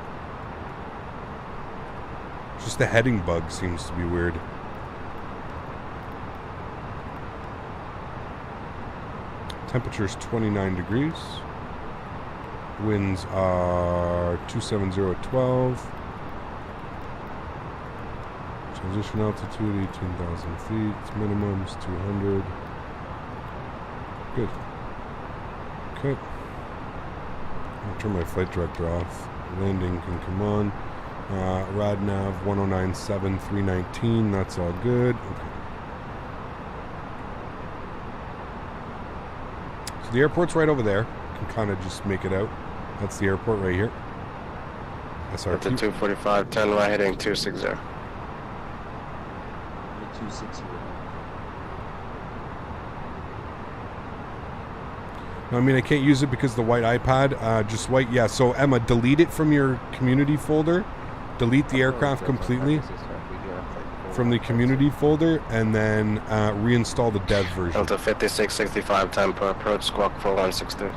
Just the heading bug seems to be weird. Temperature's 29 degrees. Winds are 270 at 12. Transition altitude 18,000 feet. Minimum's 200. Good. Okay. I'll turn my flight director off. Landing can come on. RadNav 1097 319. That's all good. Okay. So the airport's right over there. You can kind of just make it out. That's the airport right here. Delta SRQ. 245, turn right heading 260. 260. No, I mean, I can't use it because the white iPad, just white. Yeah, so Emma, delete it from your community folder. Delete the aircraft completely from the community folder, and then reinstall the dev version. Delta 5665, time per approach, squawk 4160.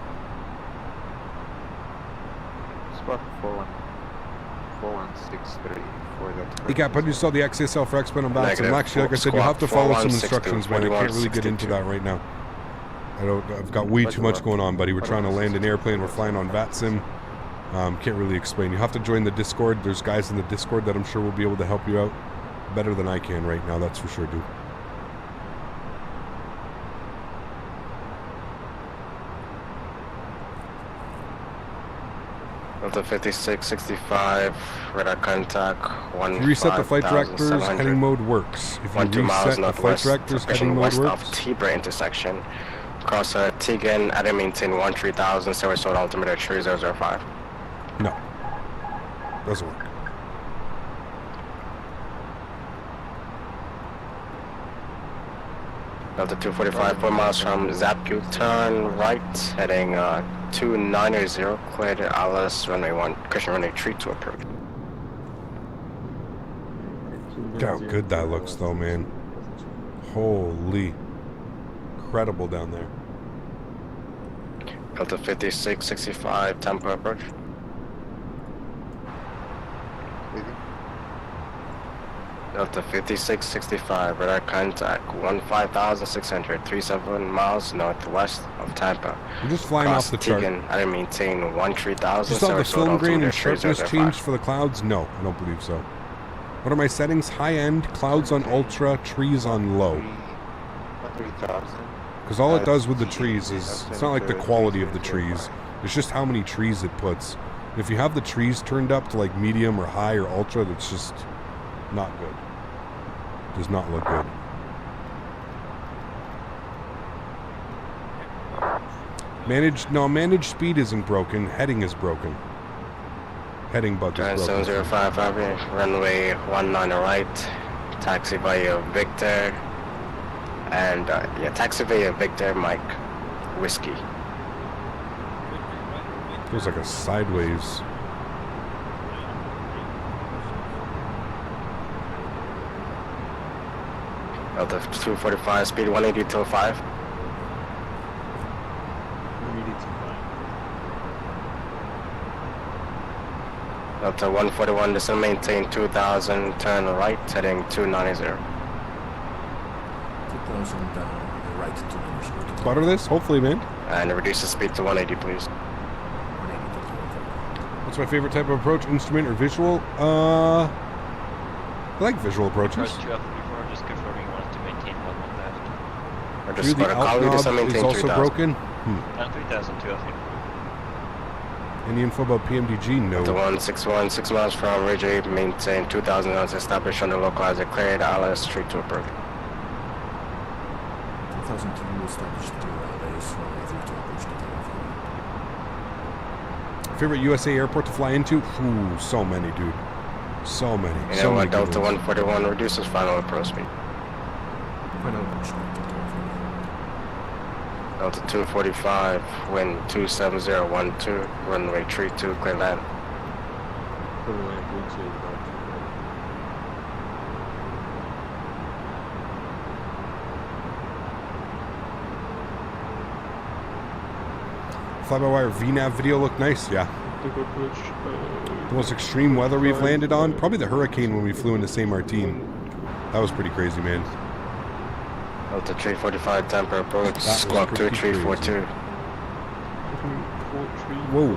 Squawk 4163 for that. You got, but you saw the XSL for X-Men on bats, and Negative. actually, like I said, you have to follow some 4162, instructions, man. I can't really get into that right now. I've got way too much going on, buddy. We're trying to land an airplane. We're flying on VATSIM. Can't really explain. You have to join the Discord. There's guys in the Discord that I'm sure will be able to help you out better than I can right now. That's for sure, dude. Delta 5665, radar contact, 1. If you reset the flight director's heading mode works. If you 12 miles reset the flight northwest, director's heading approaching mode west works. of T-Bray intersection. Cross Tegan, at maintain 13,000, Sarasota, altimeter 3005. No. Doesn't work. Delta 245, 4 miles from Zapku, turn right, heading 290, cleared Alice, runway 1, Christian runway 32 approach. Look how good that looks, though, man. Holy. Incredible down there. Delta 5665, tempo approach. Delta 5665, radar contact, 15,600, 37 miles northwest of Tampa. You're just flying Cross off the chart. Tegan, I maintain 13,000. Just saw the Sarasota, film grain altimeter and sharpness 3005. changed for the clouds? No, I don't believe so. What are my settings? High end, clouds on ultra, trees on low. 3,000. Because all it does with the trees is, it's not like the quality of the trees, it's just how many trees it puts. If you have the trees turned up to like medium or high or ultra, that's just not good. Does not look good. Managed speed isn't broken, heading is broken. Heading bug is broken. 705, runway 19 right, taxi via Victor, and taxi via Victor, Mike, Whiskey. Feels like a sideways. Delta 245, speed 180 till 5. Delta 141, this will maintain 2,000, turn right, heading 290. 2,000 right to 90. Butter this, hopefully, man. And reduce the speed to 180, please. 180. What's my favorite type of approach, instrument or visual? I like visual approaches. Approach 234, just confirming you want to maintain 1 left. Or Through just the got a call, alt this will knob is maintain also 3,000. broken. And 3,000, 203. Any info about PMDG? No. Delta 161, 6 miles from Ridge 8, maintain 2,000 knots established on the localizer, cleared Alice, street to approach. 2,000 to established to base, 3 to approach to Favorite USA airport to fly into? Ooh, so many, dude. So many. You So know many what, good Delta ones. 141 reduces final approach speed. Final approach. Delta 245, wind 27012, runway 32, clear land. Fly-by-wire VNAV video looked nice, yeah. The most extreme weather we've landed on? Probably the hurricane when we flew into St. Martin. That was pretty crazy, man. Delta 345, Tampa approach, was squawk pretty 2342. Whoa.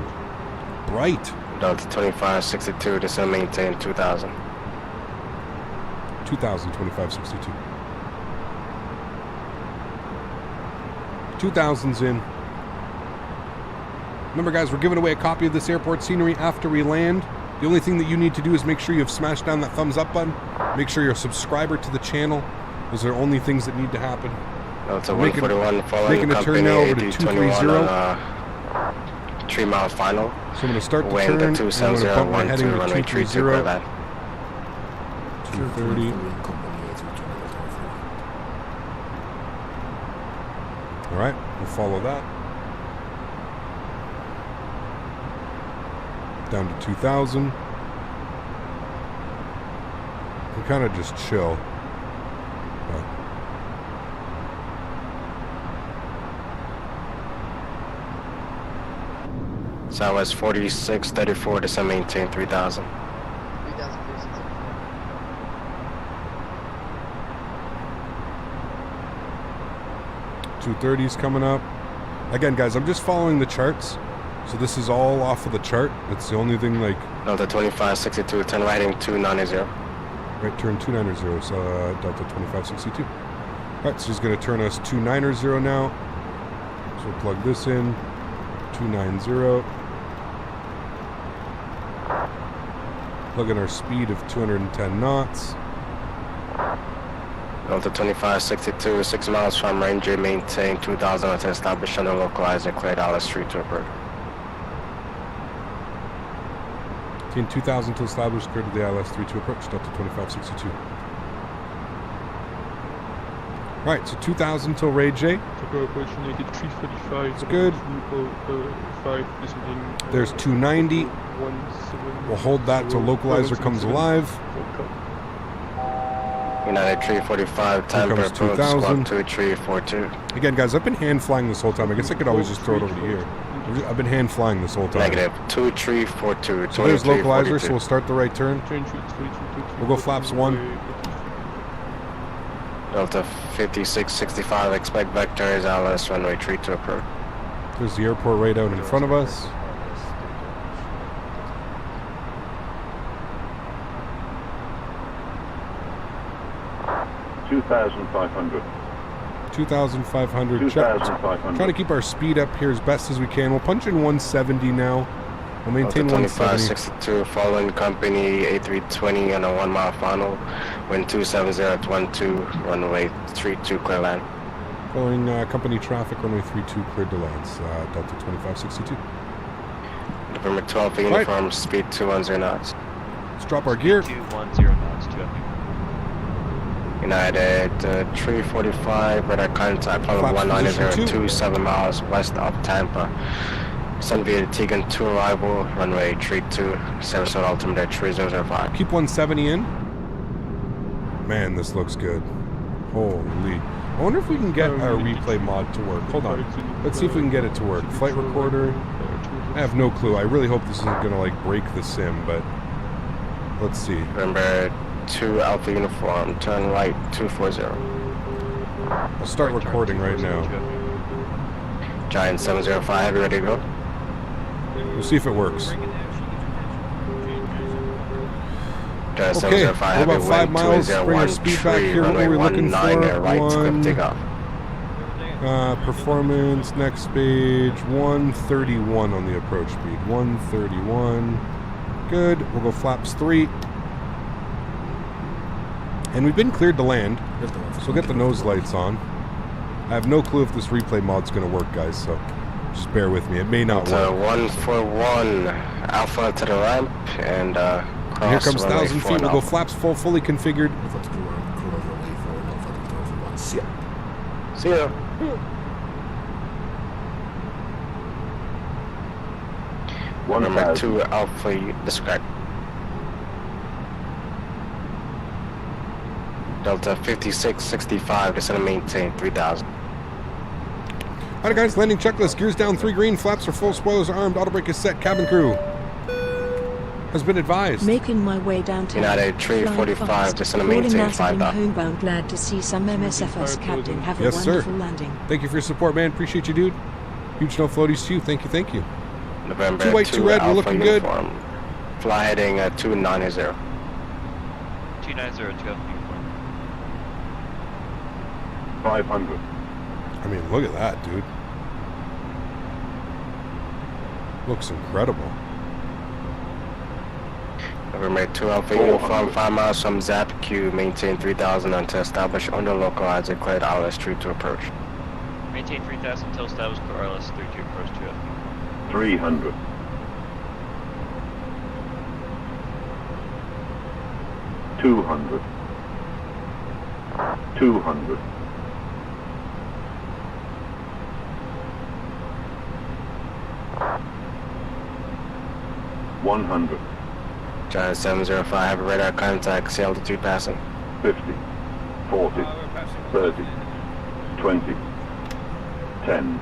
Bright. Delta 2562, descend maintain 2000. 2562. 2000's in. Remember, guys, we're giving away a copy of this airport scenery after we land. The only thing that you need to do is make sure you've smashed down that thumbs up button. Make sure you're a subscriber to the channel. Those are only things that need to happen. Delta Making- 141, following making a turn company now over to AD21 230. on 3 mile final. So I'm going to start the Wind turn. I'm going to 27012, bump my heading to runway 32, clear 230. land. 230. All right, we'll follow that. Down to 2000. We kind of just chill. But Southwest 4634, descend maintain 3000. 230's coming up. Again, guys, I'm just following the charts. So this is all off of the chart. That's the only thing, like, Delta 2562, turn right in 290. right turn 290, so Delta 2562. All right, so he's going to turn us 290 now. So we'll plug this in, 290. Plug in our speed of 210 knots. Delta 2562, 6 miles from Ranger, maintain 2000 until established under localized and cleared AlexSiu to approach. Team 2000 to establish, clear to the ILS-3 to approach, Delta 2562. Right, so 2000 till Ray J. It's good. There's 290. We'll hold that till localizer comes alive. United 345, time per comes approach, 2000. squawk 2342. Again, guys, I've been hand flying this whole time. I guess I could always just throw it over to here. I've been hand flying this whole time. Negative 2342, So there's localizer, so 2342. we'll start the right turn. We'll go flaps 1. Delta 5665, expect vectors, ALS runway 32 approach. There's the airport right out in front of us. $2,500. 2,500. $2,500. Trying to keep our speed up here as best as we can. We'll punch in 170 now. We'll maintain Delta 170. 2562, following company A320 on a 1 mile final, wind 27012, runway 32 clear land. Following company traffic, runway 32 cleared to lands. Delta 2562. November 12th, uniform, speed 210 knots. Let's drop our gear. 210 knots, 2 United 345, radar contact, Flaps following position 190, 7 miles west of Tampa. Send via Tegan 2 arrival, runway 32, Sarasota altimeter 3005. Keep 170 in. Man, this looks good. Holy. I wonder if we can get our replay mod to work. Hold on. Let's see if we can get it to work. Flight recorder. I have no clue. I really hope this isn't going to, like, break the sim, but let's see. November 2 Alpha uniform, turn right 240. I'll start recording right now. Giant 705, ready to go? We'll see if it works. Giant Okay, 705, we're about 5 wind miles. Bring our speed back 213, here. What runway were we looking 19, for? right, script takeoff. Performance, next page, 131 on the approach speed. 131. Good. We'll go flaps 3. And we've been cleared to land, so we'll get the nose lights on. I have no clue if this replay mod's going to work, guys, so Just bear with me. It may not So work. 141 Alpha to the ramp and cross. Here comes runway 1,000 feet. We'll go Alpha. flaps full, fully configured. Alpha to the ramp, corner runway 4 and Alpha to the 1. See ya. See ya. Number 1,000. 2 Alpha disconnect. Delta 5665, descend and maintain 3000. Alright guys, landing checklist. Gears down, 3 green, flaps are full, spoilers are armed, auto brake is set, cabin crew has been advised. Making my way downtown. United 345, descend and Boarding maintain massive and 5000. homebound, glad to see some MSFS captain have a Yes, sir. wonderful landing. Thank you for your support, man. Appreciate you, dude. Huge no floaties to you. Thank you, thank you. November 2 white, 2 red, we're Alpha looking good. uniform. Fly heading 290. 290 to uniform. 500. I mean, look at that, dude. Looks incredible. November 2 Alpha uniform, 5 miles from ZAPQ, maintain 3000 until established under localized declared ILS 3 to approach. Maintain 3000 until established RLS 3 to approach 2F. 300. 200. 200. 100. Giant 705, have a radar contact, see altitude passing. 50. 40. 30. 20. 10.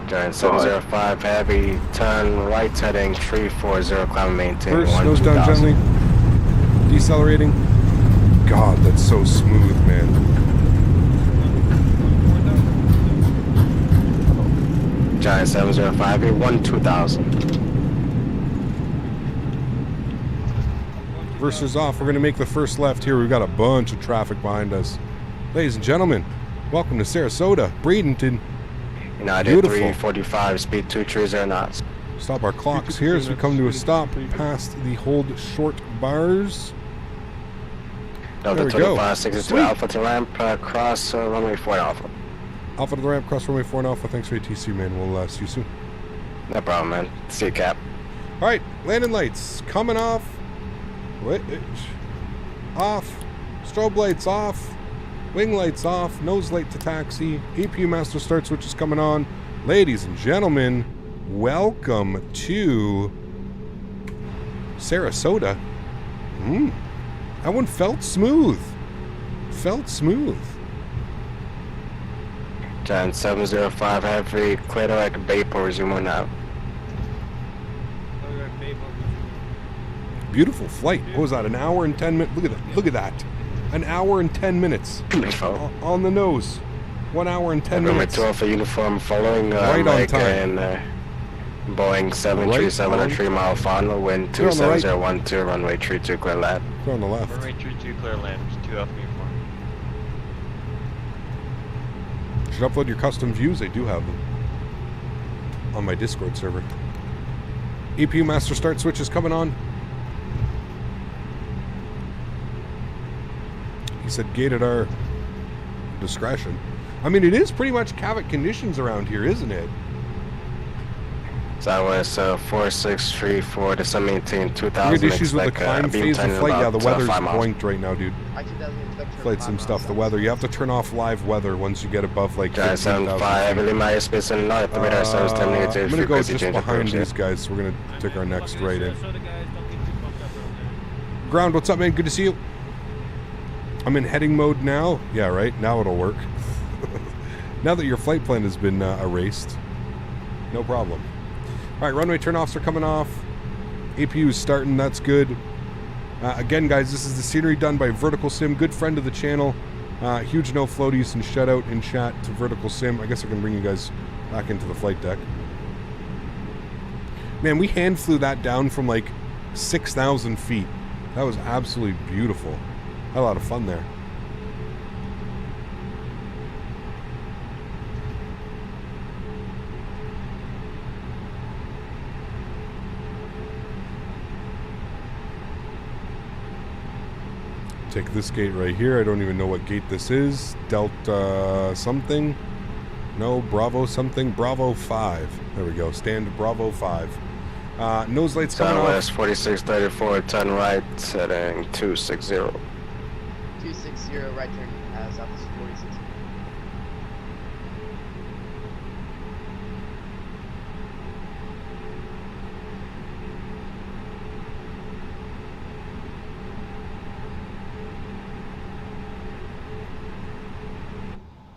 Giant 705, heavy, turn right heading 340, climb maintain First, 1 nose down 2000. gently. Decelerating. God, that's so smooth, man. Giant 705, 1 2000. Reverser's off. We're going to make the first left here. We've got a bunch of traffic behind us. Ladies and gentlemen, welcome to Sarasota, Bradenton. United Beautiful. 345, speed 230 knots. Stop our clocks here as we come to a stop past the hold short bars. Delta There we go. 25, 62 Sweet. Alpha to ramp, cross runway 4 Alpha. Alpha to the ramp, cross runway 4 and Alpha. Thanks for ATC, man. We'll see you soon. No problem, man. See you, Cap. All right, landing lights coming off. Wait, off. Strobe lights off. Wing lights off. Nose light to taxi. APU master start switch is coming on. Ladies and gentlemen, welcome to Sarasota. That one felt smooth. Felt smooth. Giant 705, heavy, Cladorec vapor, resume now. Beautiful flight. What was that? An hour and 10 minutes. Look at that. Look at that. An hour and 10 minutes. Beautiful. On the nose. 1 hour and 10 Number minutes. 2 Alpha uniform, following Right on Mike time. and Boeing 737 Right on. 3 mile final, wind Clear on the right. 27012, runway 32, clear land. Go on the left. Runway 32 clear land, 2 Alpha uniform. Should upload your custom views. I do have them on my Discord server. EPU master start switch is coming on. He said gate at our discretion. I mean, it is pretty much Kavik conditions around here, isn't it? Southwest 4634, descend maintain 2000. Weird issues with the expect, climb beam phase of turning flight. Yeah, about, the weather's 5 miles. boinked right now, dude. Flight sim stuff. The weather. You have to turn off live weather once you get above like Giant 15,000 75, feet. heavily my space in north, the radar service terminated. I'm gonna go frequency just change behind approach, these guys, so we're gonna take our next right in. Ground, what's up, man? Good to see you. I'm in heading mode now. Yeah, right. Now it'll work. Now that your flight plan has been erased, no problem. All right, runway turnoffs are coming off. APU is starting. That's good. Again, guys, this is the scenery done by Vertical Sim, good friend of the channel. Huge no floaties and shout out in chat to Vertical Sim. I guess I can bring you guys back into the flight deck. Man, we hand flew that down from like 6,000 feet. That was absolutely beautiful. Had a lot of fun there. Take this gate right here. I don't even know what gate this is. Delta something. No, Bravo something. Bravo 5. There we go. Stand Bravo 5. Nose lights coming Southwest off. 4634, turn right, setting 260. 260, right turn, Southwest 46.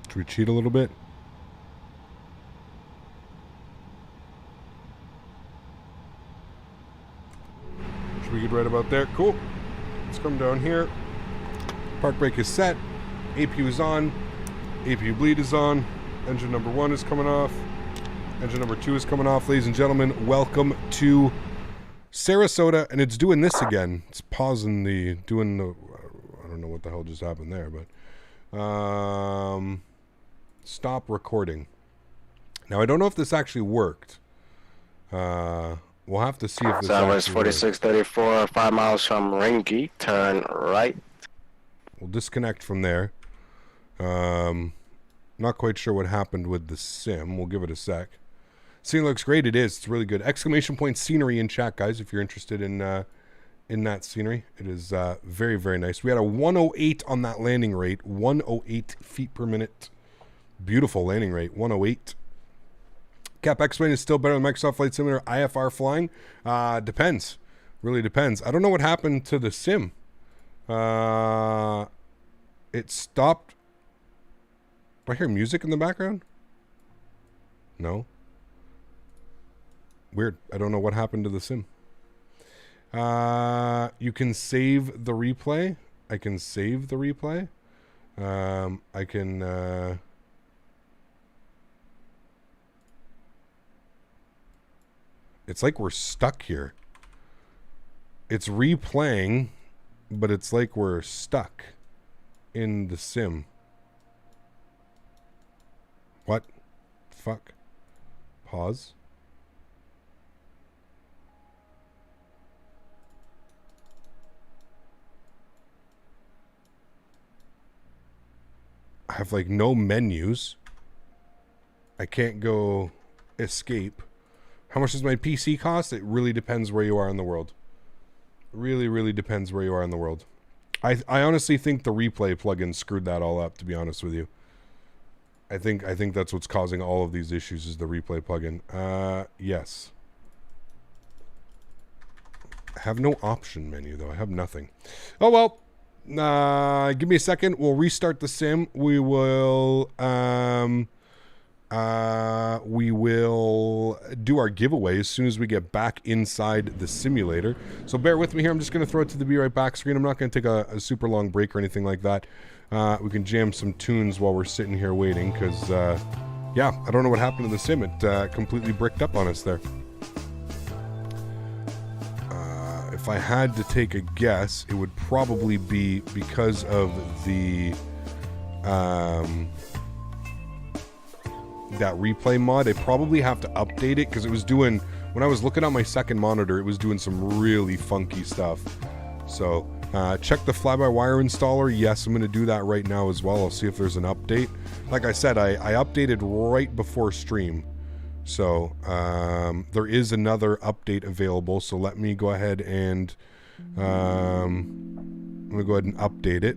Should we cheat a little bit? Should we get right about there? Cool. Let's come down here. Park brake is set. APU is on. APU bleed is on. Engine number 1 is coming off. Engine number 2 is coming off. Ladies and gentlemen, welcome to Sarasota. And it's doing this again. It's pausing I don't know what the hell just happened there, but stop recording. Now, I don't know if this actually worked. We'll have to see if this Southwest actually works. 4634, 5 miles from Ringy, turn right. We'll disconnect from there. Not quite sure what happened with the sim. We'll give it a sec. Scene looks great. It is. It's really good. Exclamation point scenery in chat, guys, if you're interested in that scenery. It is very, very nice. We had a 108 on that landing rate. 108 feet per minute. Beautiful landing rate. 108. Cap X-Wing is still better than Microsoft Flight Simulator IFR flying. Depends. Really depends. I don't know what happened to the sim. It stopped. Do I hear music in the background? No. Weird. I don't know what happened to the sim. You can save the replay. I can save the replay. I can... It's like we're stuck here. It's replaying, but it's like we're stuck in the sim. What? Fuck. Pause. I have like no menus. I can't go escape. How much does my PC cost? It really depends where you are in the world. Really, really depends where you are in the world. I honestly think the replay plugin screwed that all up, to be honest with you. I think that's what's causing all of these issues is the replay plugin. Yes. I have no option menu, though. I have nothing. Oh, well. Give me a second. We'll restart the sim. We will do our giveaway as soon as we get back inside the simulator. So bear with me here. I'm just going to throw it to the Be Right Back screen. I'm not going to take a super long break or anything like that. We can jam some tunes while we're sitting here waiting because, yeah, I don't know what happened to the sim. It completely bricked up on us there. If I had to take a guess, it would probably be because of the that replay mod. I probably have to update it because it was doing, when I was looking at my second monitor, it was doing some really funky stuff. So check the fly-by-wire installer. Yes, I'm going to do that right now as well. I'll see if there's an update. Like I said, I updated right before stream. So there is another update available. So let me go ahead and I'm going to go ahead and update it.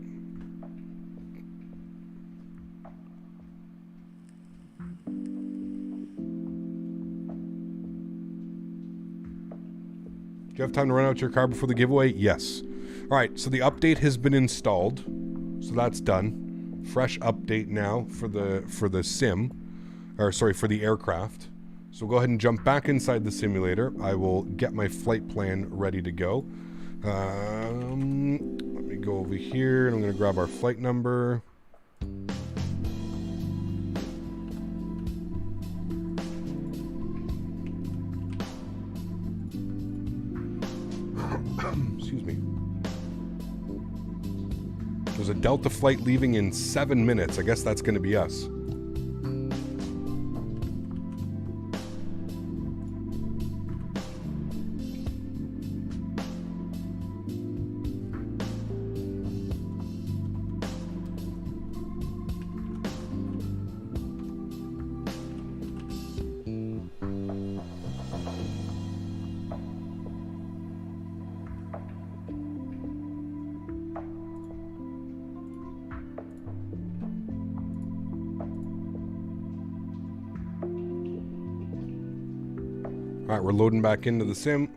Do you have time to run out your car before the giveaway? Yes. All right, so the update has been installed. So that's done. Fresh update now for the sim, or sorry, for the aircraft. So go ahead and jump back inside the simulator. I will get my flight plan ready to go. Let me go over here and I'm going to grab our flight number. Excuse me. There's a Delta flight leaving in 7 minutes. I guess that's going to be us. All right, we're loading back into the sim.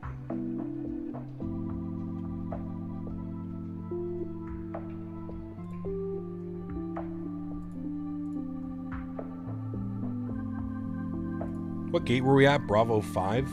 What gate were we at? Bravo 5?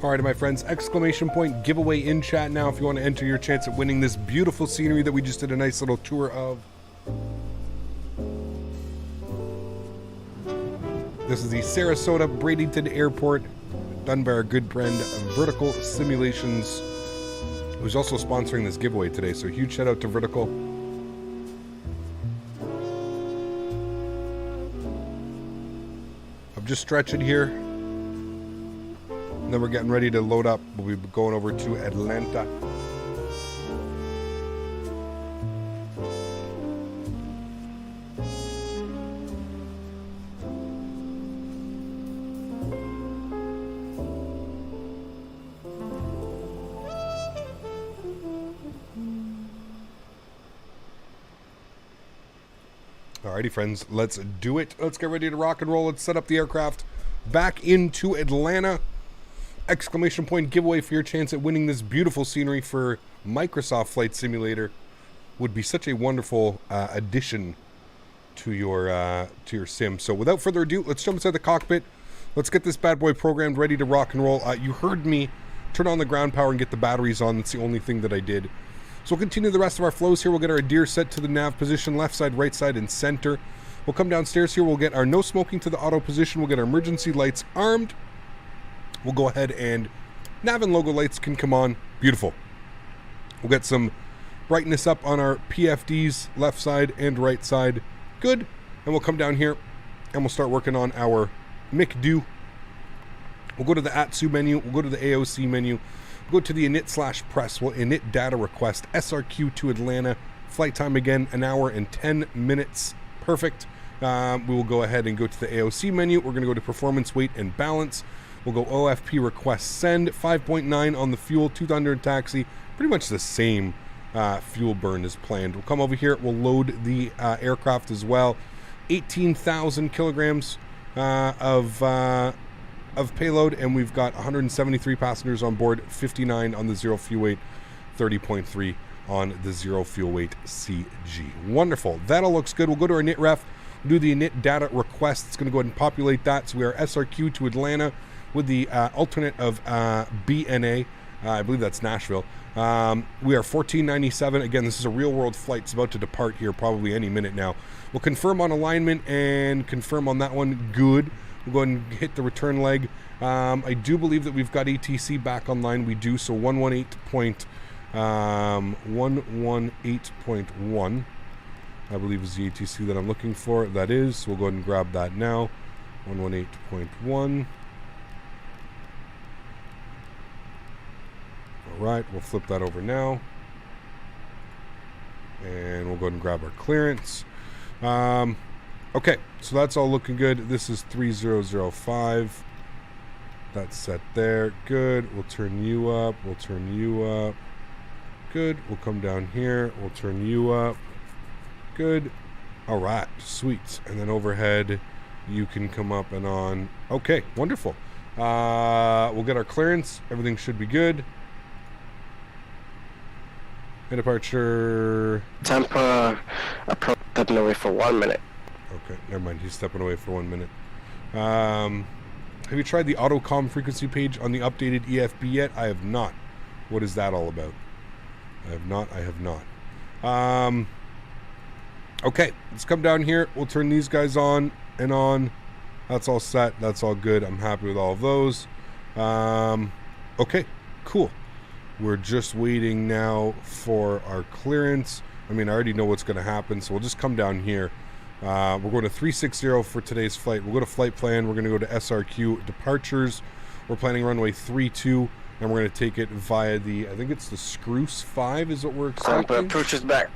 Alrighty, my friends, exclamation point giveaway in chat now if you want to enter your chance at winning this beautiful scenery that we just did a nice little tour of. This is the Sarasota Bradenton Airport, done by our good friend Vertical Simulations, who's also sponsoring this giveaway today, so huge shout out to Vertical. I'm just stretching here. And then we're getting ready to load up. We'll be going over to Atlanta. Alrighty, friends, let's do it. Let's get ready to rock and roll. Let's set up the aircraft back into Atlanta. Exclamation point giveaway for your chance at winning this beautiful scenery for Microsoft Flight Simulator. Would be such a wonderful addition to your sim. So without further ado, let's jump inside the cockpit. Let's get this bad boy programmed, ready to rock and roll. You heard me turn on the ground power and get the batteries on. That's the only thing that I did. So we'll continue the rest of our flows here. We'll get our deer set to the nav position, left side, right side, and center. We'll come downstairs here. We'll get our no smoking to the auto position. We'll get our emergency lights armed. We'll go ahead and nav and logo lights can come on. Beautiful. We'll get some brightness up on our PFDs, left side and right side. Good. And we'll come down here and we'll start working on our McDo. We'll go to the ASXP menu. We'll go to the AOC menu. We'll go to the init/press. We'll init data request. SRQ to Atlanta. Flight time again, 1 hour and 10 minutes. Perfect. We will go ahead and go to the AOC menu. We're going to go to performance, weight, and balance. We'll go OFP request send. 5.9 on the fuel. 200 taxi. Pretty much the same fuel burn as planned. We'll come over here. We'll load the aircraft as well. 18,000 kilograms of payload, and we've got 173 passengers on board, 59 on the zero fuel weight, 30.3 on the zero fuel weight CG. Wonderful. That all looks good. We'll go to our init ref, do the init data request. It's going to go ahead and populate that. So we are SRQ to Atlanta with the alternate of BNA. I believe that's Nashville. We are 1497. Again, this is a real world flight. It's about to depart here probably any minute now. We'll confirm on alignment and confirm on that one. Good. We'll go ahead and hit the return leg. I do believe that we've got ATC back online. We do. So 118.1 I believe is the ATC that I'm looking for. That is. So we'll go ahead and grab that now. 118.1. Alright, we'll flip that over now. And we'll go ahead and grab our clearance. Okay, so that's all looking good. This is 3005. That's set there. Good. We'll turn you up. We'll turn you up. Good. We'll come down here. We'll turn you up. Good. All right. Sweet. And then overhead, you can come up and on. Okay. Wonderful. We'll get our clearance. Everything should be good. And departure. Tampa approach stepping away for 1 minute. Okay, never mind. He's stepping away for 1 minute. Have you tried the AutoComm frequency page on the updated EFB yet? I have not. What is that all about? I have not. Okay, let's come down here. We'll turn these guys on and on. That's all set. That's all good. I'm happy with all of those. Okay, cool. We're just waiting now for our clearance. I mean, I already know what's going to happen, so we'll just come down here. We're going to 360 for today's flight. We'll go to flight plan. We're going to go to SRQ departures. We're planning runway 32, and we're going to take it via the, I think it's the Spruce 5 is what we're expecting. Tampa approaches back.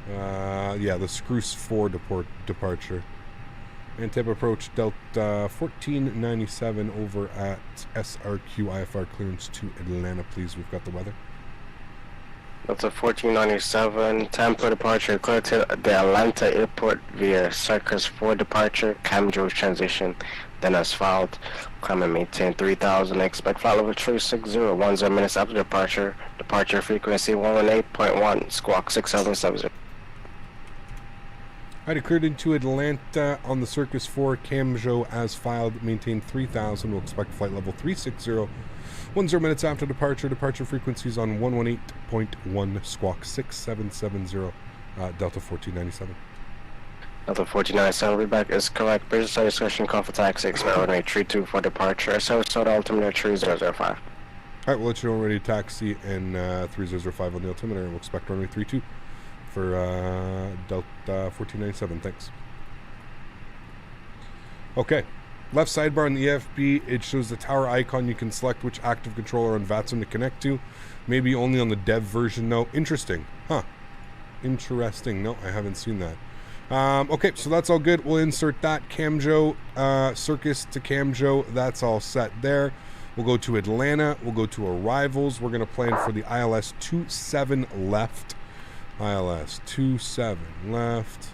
Yeah, the Spruce 4 departure. And Tampa approach Delta 1497 over at SRQ IFR clearance to Atlanta, please. We've got the weather. Delta 1497, Tampa departure, clear to the Atlanta airport via Circus 4 departure, Camjo transition, then as filed, climb and maintain 3000, expect flight level 360, 10 minutes after departure, departure frequency 118.1, squawk 6770. I declared into Atlanta on the Circus 4, Camjo as filed, maintained 3000, we'll expect flight level 360, 10 minutes after departure, departure frequencies on 118.1, squawk 6770, Delta 1497. Delta 1497, readback is correct. Business discussion, call for taxi, expect runway 32 for departure, Sarasota, altimeter 3005. Alright, we'll let you know we're ready to taxi and 3005 on the altimeter, and we'll expect runway 32 for Delta 1497. Thanks. Okay. Left sidebar on the EFB, it shows the tower icon. You can select which active controller on VATSIM to connect to. Maybe only on the dev version, though. Interesting. Huh. Interesting. No, I haven't seen that. Okay, so that's all good. We'll insert that. Camjo, Circus to Camjo. That's all set there. We'll go to Atlanta. We'll go to arrivals. We're going to plan for the ILS 27 left. ILS 27 left.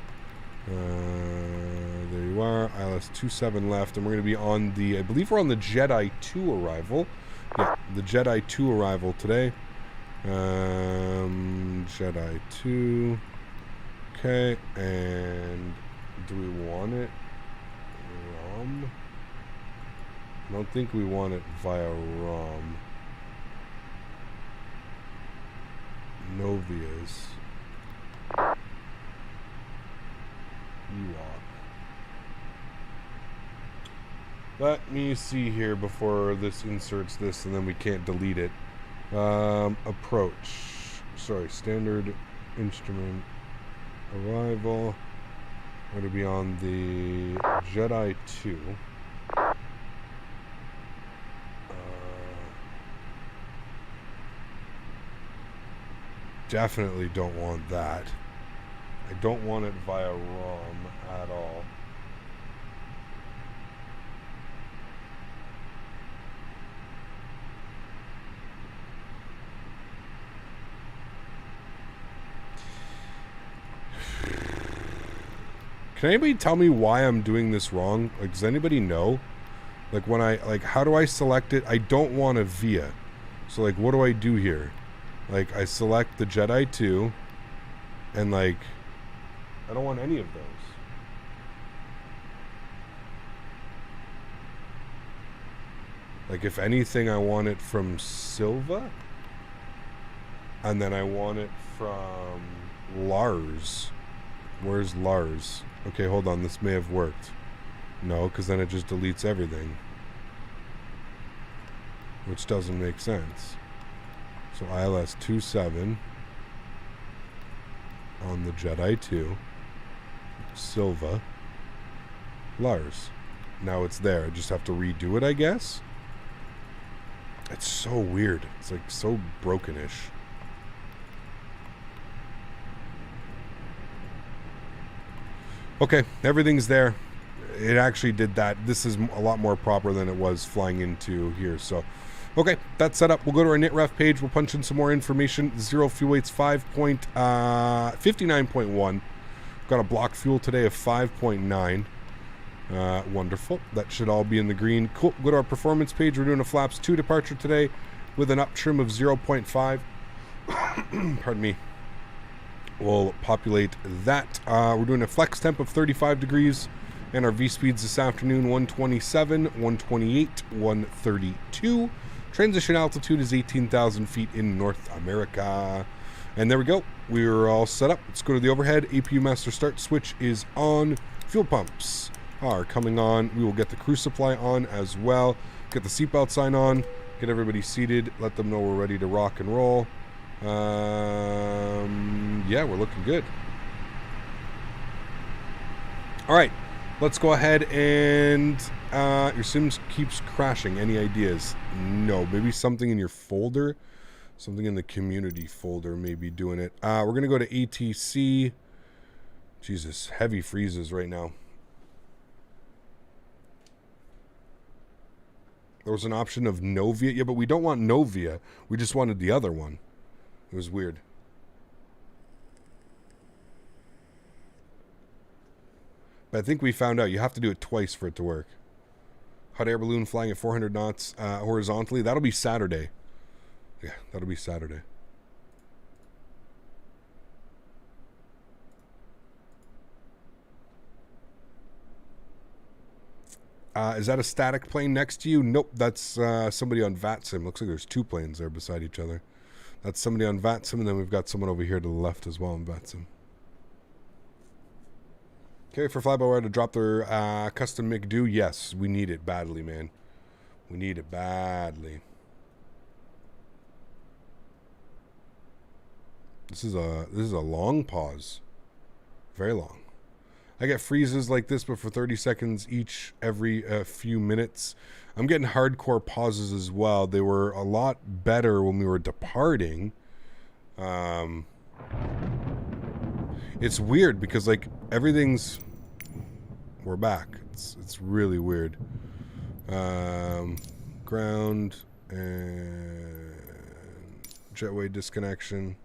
There you are. ILS 27 left. And we're going to be on the, I believe we're on the Jedi 2 arrival. Yeah, the Jedi 2 arrival today. Jedi 2. Okay, and do we want it ROM? I don't think we want it via ROM. Novia's. Ewok. Let me see here before this inserts this and then we can't delete it. Approach. Sorry, standard instrument. Arrival. We're going to be on the Jedi 2. Definitely don't want that. I don't want it via ROM at all. Can anybody tell me why I'm doing this wrong? Like, does anybody know? Like, when I, like, how do I select it? I don't want a VIA. So, like, what do I do here? Like, I select the Jedi 2, and, like, I don't want any of those. Like, if anything, I want it from Silva, and then I want it from Lars. Where's Lars? Okay, hold on. This may have worked. No, because then it just deletes everything. Which doesn't make sense. So ILS 27 on the Jedi 2. Silva. Lars. Now it's there. I just have to redo it, I guess? It's so weird. It's like so brokenish. Okay, everything's there. It actually did that. This is a lot more proper than it was flying into here. So, okay, that's set up. We'll go to our NITREF page. We'll punch in some more information. Zero fuel weight's 59.1. Got a block fuel today of 5.9. Wonderful. That should all be in the green. Cool. Go to our performance page. We're doing a flaps 2 departure today with an up trim of 0.5. Pardon me. We'll populate that. We're doing a flex temp of 35 degrees, and our V-speeds this afternoon, 127, 128, 132. Transition altitude is 18,000 feet in North America. And there we go. We're all set up. Let's go to the overhead. APU master start switch is on. Fuel pumps are coming on. We will get the crew supply on as well. Get the seatbelt sign on. Get everybody seated. Let them know we're ready to rock and roll. Yeah, we're looking good. All right, let's go ahead and your Sims keeps crashing. Any ideas? No, maybe something in your folder, something in the community folder may be doing it. We're gonna go to ATC. Jesus, heavy freezes right now. There was an option of Novia. Yeah, but we don't want Novia. We just wanted the other one. It was weird. But I think we found out you have to do it twice for it to work. Hot air balloon flying at 400 knots horizontally. That'll be Saturday. Yeah, that'll be Saturday. Is that a static plane next to you? Nope, that's somebody on VATSIM. Looks like there's two planes there beside each other. That's somebody on VATSIM, and then we've got someone over here to the left as well on VATSIM. Okay, for Flyby to drop their custom McDo. Yes, we need it badly, man. We need it badly. This is a long pause. Very long. I get freezes like this, but for 30 seconds each every few minutes. I'm getting hardcore pauses as well. They were a lot better when we were departing. It's weird because like everything's... We're back. It's really weird. Ground and jetway disconnection.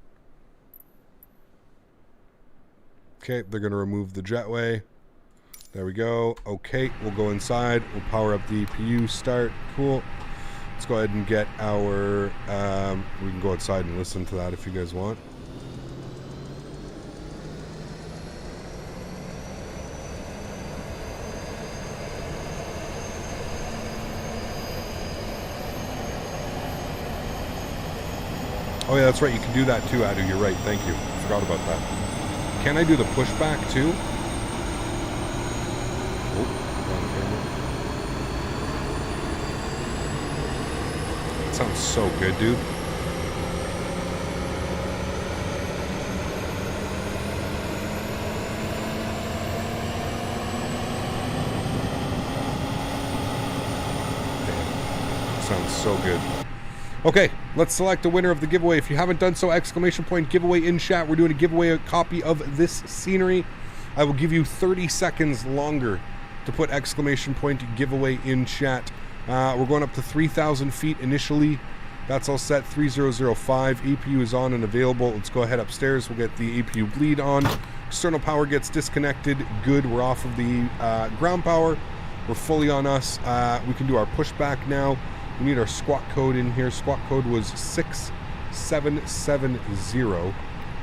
Okay, they're going to remove the jetway. There we go. Okay, we'll go inside. We'll power up the EPU. Start. Cool. Let's go ahead and get our... we can go outside and listen to that if you guys want. Oh yeah, that's right. You can do that too, Adu. You're right. Thank you. Forgot about that. Can I do the pushback too? Oh, wrong camera. That sounds so good, dude. Damn. Sounds so good. Okay, let's select a winner of the giveaway. If you haven't done so, exclamation point giveaway in chat. We're doing a giveaway, a copy of this scenery. I will give you 30 seconds longer to put exclamation point giveaway in chat. We're going up to 3,000 feet initially. That's all set. 3005. APU is on and available. Let's go ahead upstairs. We'll get the APU bleed on. External power gets disconnected. Good. We're off of the ground power. We're fully on us. We can do our pushback now. We need our squawk code in here. Squawk code was 6770.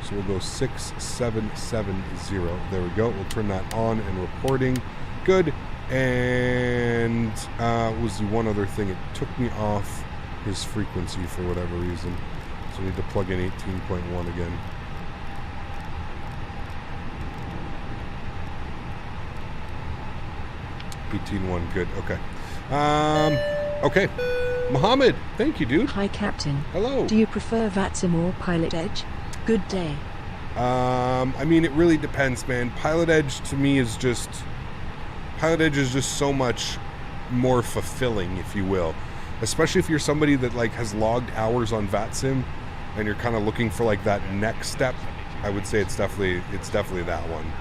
So we'll go 6770. There we go. We'll turn that on and reporting. Good. And was the one other thing. It took me off his frequency for whatever reason. So I need to plug in 18.1 again. $18.1. Good. Okay. Okay. Mohammed, thank you, dude. Hi, Captain. Hello. Do you prefer VATSIM or Pilot Edge? Good day. I mean, it really depends, man. Pilot Edge to me is just... Pilot Edge is just so much more fulfilling, if you will. Especially if you're somebody that, like, has logged hours on VATSIM and you're kind of looking for, like, that next step. I would say it's definitely that one.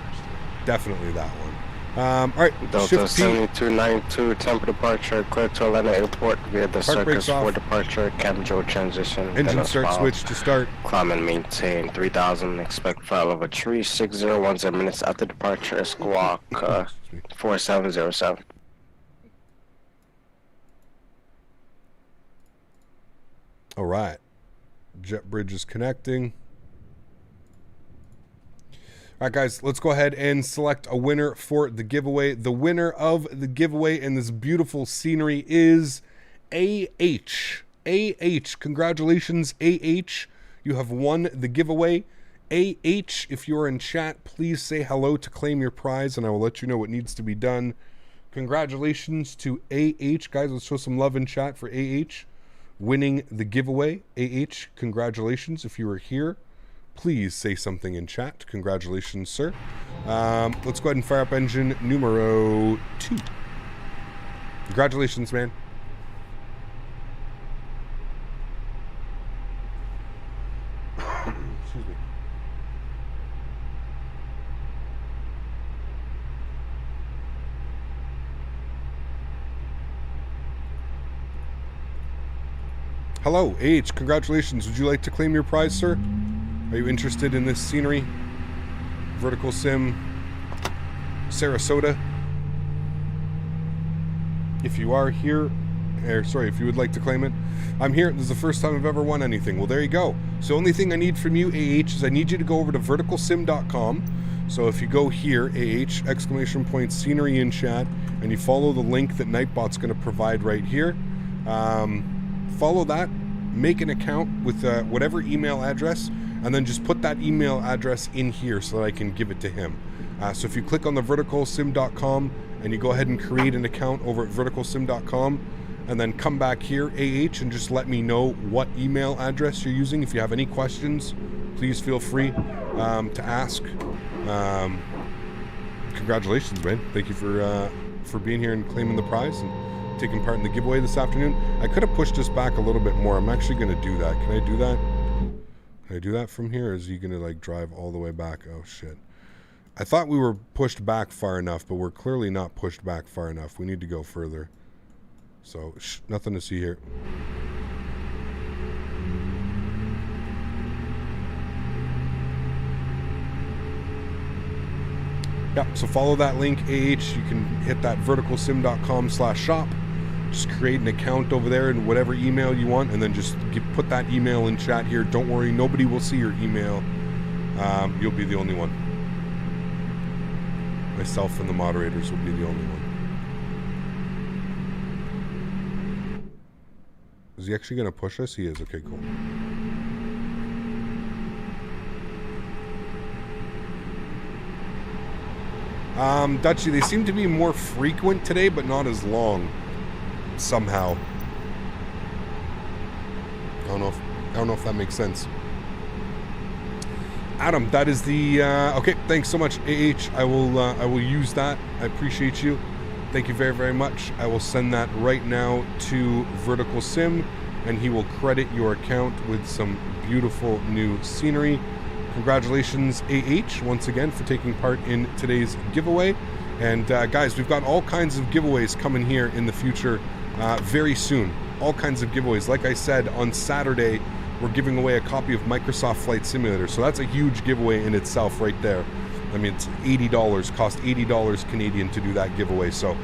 Definitely that one. All right, Delta 7292, temp departure, clear to Atlanta Airport via the circus for departure, cabin transition. Engine start switch to start. Climb and maintain 3000, expect flight level 3610 minutes after departure, squawk 4707. All right, jet bridge is connecting. All right, guys, let's go ahead and select a winner for the giveaway. The winner of the giveaway in this beautiful scenery is AH. AH, congratulations, AH. You have won the giveaway. AH, if you're in chat, please say hello to claim your prize, and I will let you know what needs to be done. Congratulations to AH. Guys, let's show some love in chat for AH winning the giveaway. AH, congratulations. If you were here, please say something in chat. Congratulations, sir. Let's go ahead and fire up engine numero 2. Congratulations, man. Excuse me. Hello, H. Congratulations. Would you like to claim your prize, sir? Are you interested in this scenery? Vertical Sim, Sarasota. If you are here, if you would like to claim it, I'm here. This is the first time I've ever won anything. Well, there you go. So the only thing I need from you, AH, is I need you to go over to verticalsim.com. So if you go here, !! scenery in chat, and you follow the link that Nightbot's going to provide right here, follow that, make an account with whatever email address, and then just put that email address in here so that I can give it to him. So if you click on the verticalsim.com and you go ahead and create an account over at verticalsim.com, and then come back here, and just let me know what email address you're using. If you have any questions, please feel free to ask. Congratulations, man. Thank you for being here and claiming the prize and taking part in the giveaway this afternoon. I could have pushed this back a little bit more. I'm actually going to do that. Can I do that? Can I do that from here, or is he going to like drive all the way back? Oh, shit. I thought we were pushed back far enough, but we're clearly not pushed back far enough. We need to go further. So, nothing to see here. Yeah, so follow that link, You can hit that verticalsim.com/shop. Just create an account over there in whatever email you want, and then just put that email in chat here. Don't worry, nobody will see your email. You'll be the only one. Myself and the moderators will be the only one. Is he actually going to push us? He is. Okay, cool. Dutchy, they seem to be more frequent today, but not as long. Somehow. I don't know if that makes sense. Adam, that is the okay, thanks so much, I will use that. I appreciate you. Thank you very, very much. I will send that right now to Vertical Sim, and he will credit your account with some beautiful new scenery. Congratulations, once again, for taking part in today's giveaway. And guys, we've got all kinds of giveaways coming here in the future very soon. All kinds of giveaways. Like I said, on Saturday, we're giving away a copy of Microsoft Flight Simulator. So that's a huge giveaway in itself right there. I mean, it's $80, cost $80 Canadian to do that giveaway. So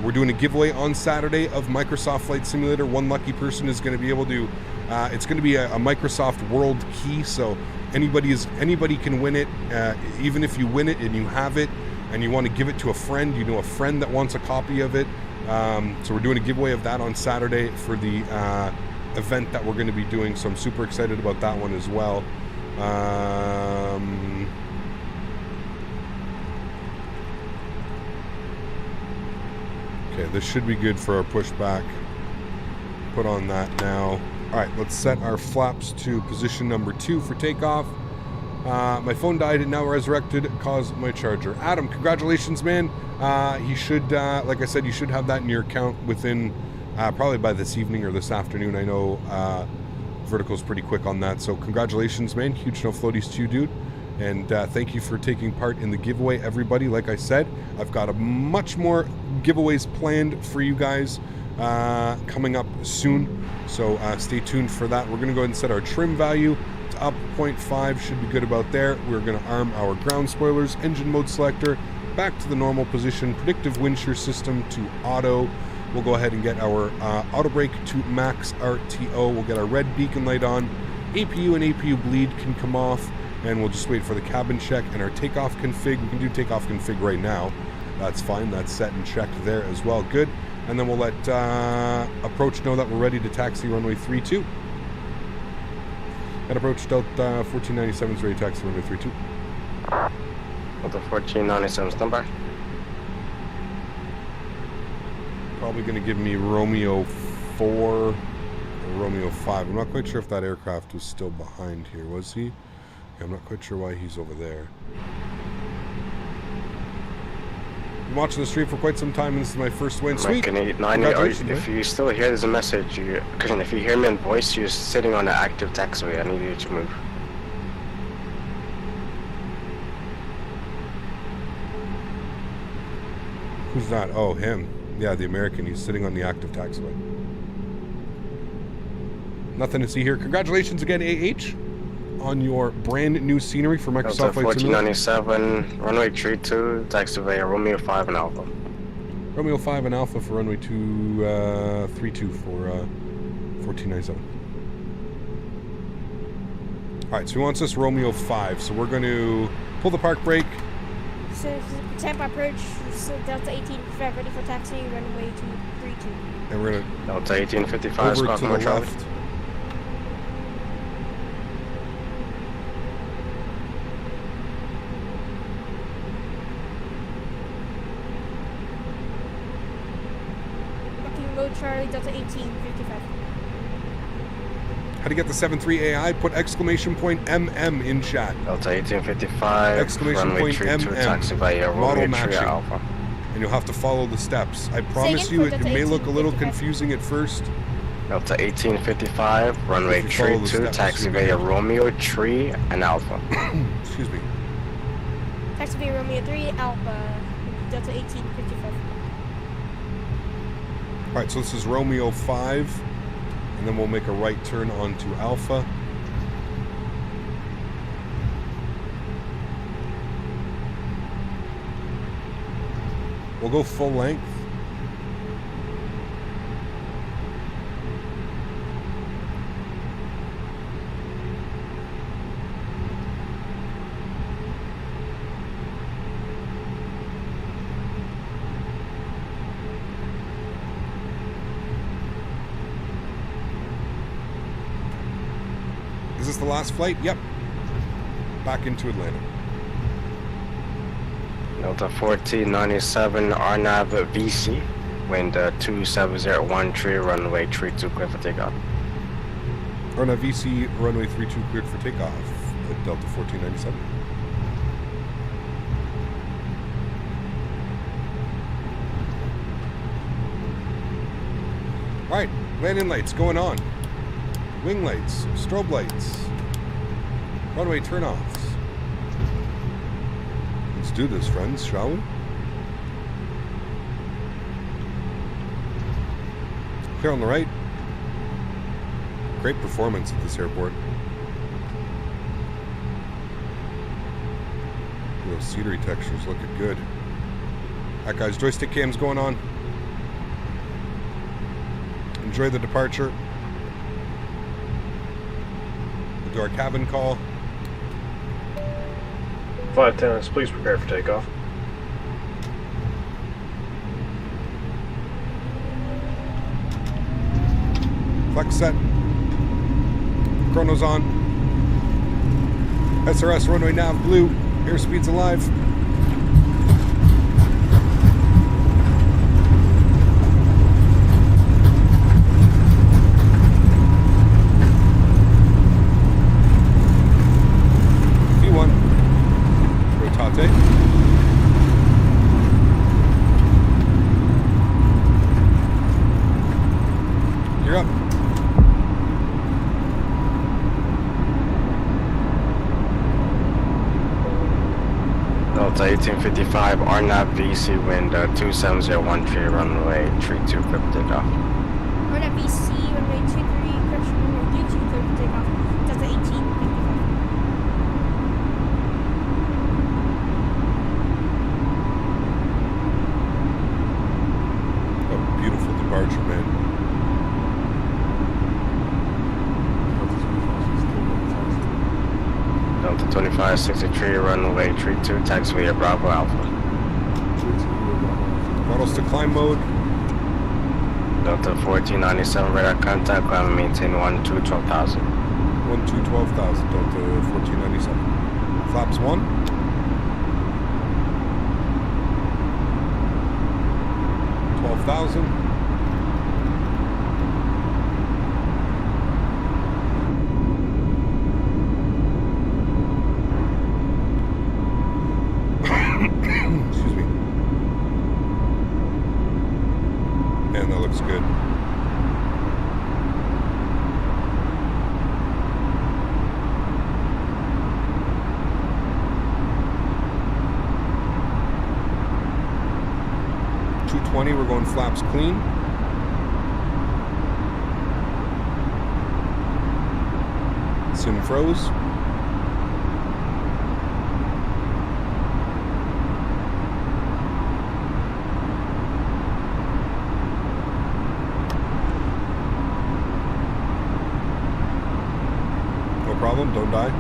we're doing a giveaway on Saturday of Microsoft Flight Simulator. One lucky person is going to be able to, it's going to be a Microsoft World Key. So anybody can win it. Even if you win it and you have it and you want to give it to a friend, you know a friend that wants a copy of it. So we're doing a giveaway of that on Saturday for the event that we're going to be doing. So I'm super excited about that one as well. Okay, this should be good for our pushback. Put on that now. All right, let's set our flaps to position number 2 for takeoff. My phone died and now resurrected, caused my charger. Adam, congratulations, man. You should, like I said, you should have that in your account within probably by this evening or this afternoon. I know Vertical's pretty quick on that, so congratulations, man. Huge no floaties to you, dude. And thank you for taking part in the giveaway, everybody. Like I said, I've got a much more giveaways planned for you guys coming up soon. So stay tuned for that. We're going to go ahead and set our trim value to up 0.5. Should be good about there. We're going to arm our ground spoilers, engine mode selector back to the normal position, predictive wind shear system to auto. We'll go ahead and get our auto brake to max RTO. We'll get our red beacon light on. APU and APU bleed can come off. And we'll just wait for the cabin check and our takeoff config. We can do takeoff config right now. That's fine. That's set and checked there as well. Good. And then we'll let approach know that we're ready to taxi runway 32. And approach Delta 1497 is ready to taxi runway 32. Delta 1497 standby. Probably going to give me Romeo 4 or Romeo 5. I'm not quite sure if that aircraft was still behind here. Was he? I'm not quite sure why he's over there. Been watching the stream for quite some time, and this is my first win. Sweet. If you still hear this message, if you hear me in voice, you're sitting on an active taxiway. I need you to move. Who's that? Oh, him. Yeah, the American. He's sitting on the active taxiway. Nothing to see here. Congratulations again, on your brand new scenery for Microsoft Flight Simulator. 1497, runway 32, taxiway Romeo 5 and Alpha. Romeo 5 and Alpha for runway 32 for 1497. Alright, so he wants us Romeo 5, so we're going to pull the park brake, So Tampa approach, so Delta 1855 ready for taxi, runway 232. And we're gonna Delta 1855, over squawk to the number Charlie. left. Looking low Charlie, Delta 1855. How to get the 73 AI? Put exclamation point MM in chat. Delta 1855, Exclamation runway point 32, MM. taxi via Model Romeo matching. 3 Alpha. And you'll have to follow the steps. I promise again, you, for it Delta may look a little 1855. confusing at first. Delta 1855, runway If you follow the 32, steps, taxi you'll be via good. Romeo 3 and Alpha. Excuse me. Taxi via Romeo 3, Alpha, Delta 1855. Alright, so this is Romeo 5. And then we'll make a right turn onto Alpha. We'll go full length. Is this the last flight? Yep. Back into Atlanta. Delta 1497, RNAV VC, wind 27013, runway 32, clear for takeoff. Or on VC runway 32 cleared for takeoff at Delta 1497. Alright, landing lights going on. Wing lights, strobe lights, runway turnoffs. Let's do this, friends, shall we? Clear on the right. Great performance at this airport. Those scenery textures looking good. Alright guys, joystick cam's going on. Enjoy the departure. We'll do our cabin call. Flight attendants, please prepare for takeoff. Flex set. Chrono's on. SRS runway nav blue. Airspeed's alive. V1. Rotate. You're up. Delta 1855, RNAV VC, wind 27013, runway 32, clear for takeoff. RNAV VC, runway 23, correction, runway 32, clear for takeoff. Delta 1855. A beautiful departure, man. Delta 2563, runway 32, taxi via Bravo Alpha. Throttles to climb mode. Delta 1497, radar contact, climb and maintain 12,000. 12,000, Delta 1497. Flaps 1. $12,000. Excuse me. Man, that looks good. We're going flaps clean. Sim froze. No problem, don't die.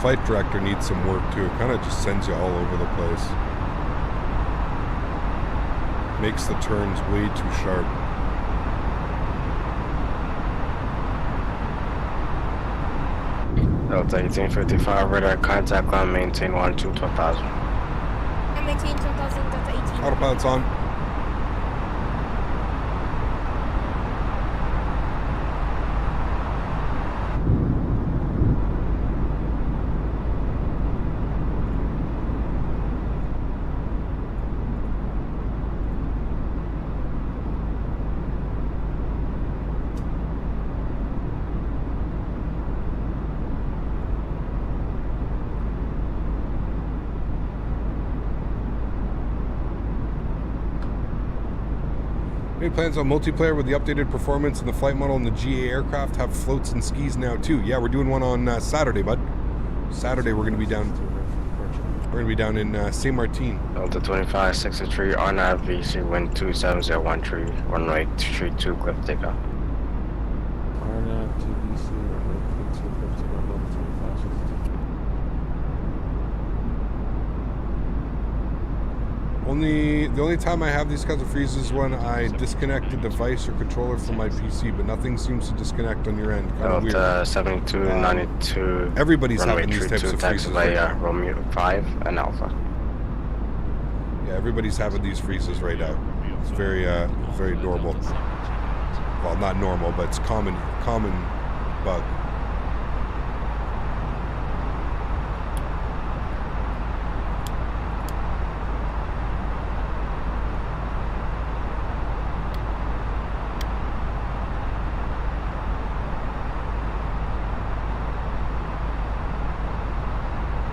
flight director needs some work too. It kind of just sends you all over the place. Makes the turns way too sharp. Delta 1855, radar contact line, maintain 12,000. And maintain 12,000, Delta 18. Autopilot's on. Any plans on multiplayer with the updated performance and the flight model and the GA aircraft have floats and skis now too? Yeah, we're doing one on Saturday, bud. Saturday we're going to be down. We're going to be down in Saint Martin. Delta 2563, RNAV VC, wind 27013, runway 32, cliff takeoff. RNAV TVC, runway 32, cliff takeoff, Delta 2563. The only time I have these kinds of freezes is when I disconnect the device or controller from my PC, but nothing seems to disconnect on your end. Kind of weird. Delta 7292. Everybody's runway having these types of freezes by right now. Romeo 5 and Alpha. Yeah, everybody's having these freezes right now. It's very normal. Well, not normal, but it's common bug.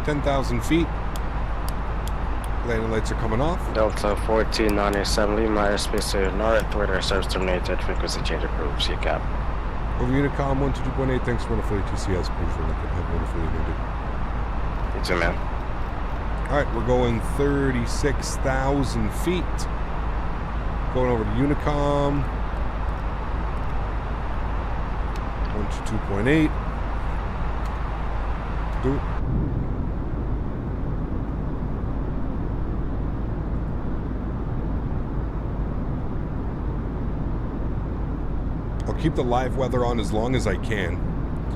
$10,000 feet. Landing lights are coming off. Delta 14987, leave my airspace to north, radar service terminated, frequency change approved, CCAP. Over Unicom 122.8, thanks for an affiliate TCS. Please for looking at what affiliate ended. You too, man. Alright, we're going 36,000 feet. Going over to Unicom 122.8. Do it. I'll keep the live weather on as long as I can.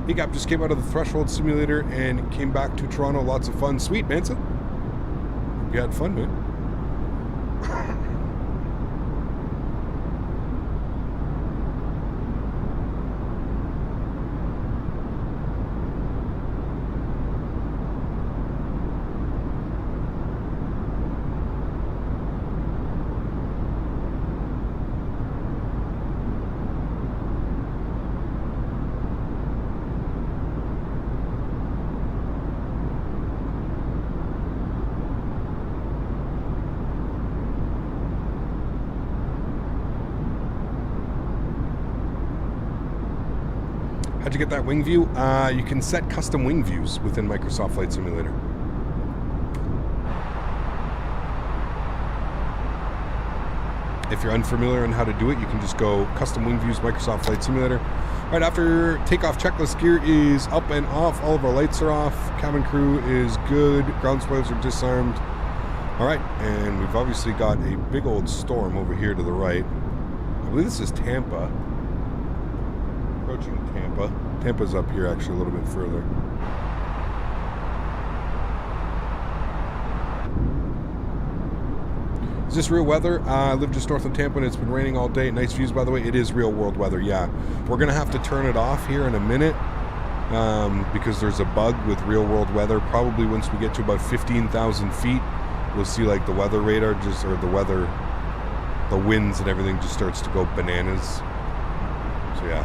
Hey, Gap just came out of the Threshold Simulator and came back to Toronto. Lots of fun. Sweet, Mentha. Hope you had fun, man. How'd you get that wing view? You can set custom wing views within Microsoft Flight Simulator. If you're unfamiliar on how to do it, you can just go custom wing views, Microsoft Flight Simulator. All right, after takeoff checklist, gear is up and off. All of our lights are off. Cabin crew is good. Ground spoilers are disarmed. All right, and we've obviously got a big old storm over here to the right. I believe this is Tampa. Approaching Tampa. Tampa's up here actually a little bit further. Is this real weather? I live just north of Tampa and it's been raining all day. Nice views, by the way. It is real world weather, yeah. We're going to have to turn it off here in a minute because there's a bug with real world weather. Probably once we get to about 15,000 feet, we'll see like the weather radar just, or the weather, the winds and everything just starts to go bananas. So yeah.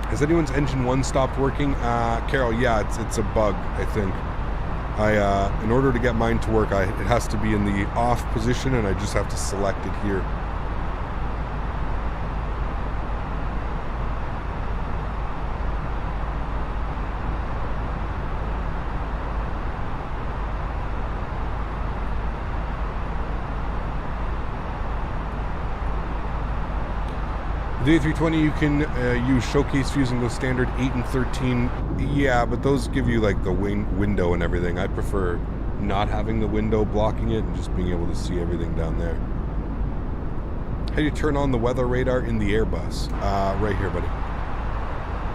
Has anyone's engine 1 stopped working? Carol, yeah, it's a bug, I think. In order to get mine to work, it has to be in the off position, and I just have to select it here. The A320 you can use showcase views and go standard 8 and 13. Yeah, but those give you like the window and everything. I prefer not having the window blocking it and just being able to see everything down there. How do you turn on the weather radar in the Airbus? Right here, buddy.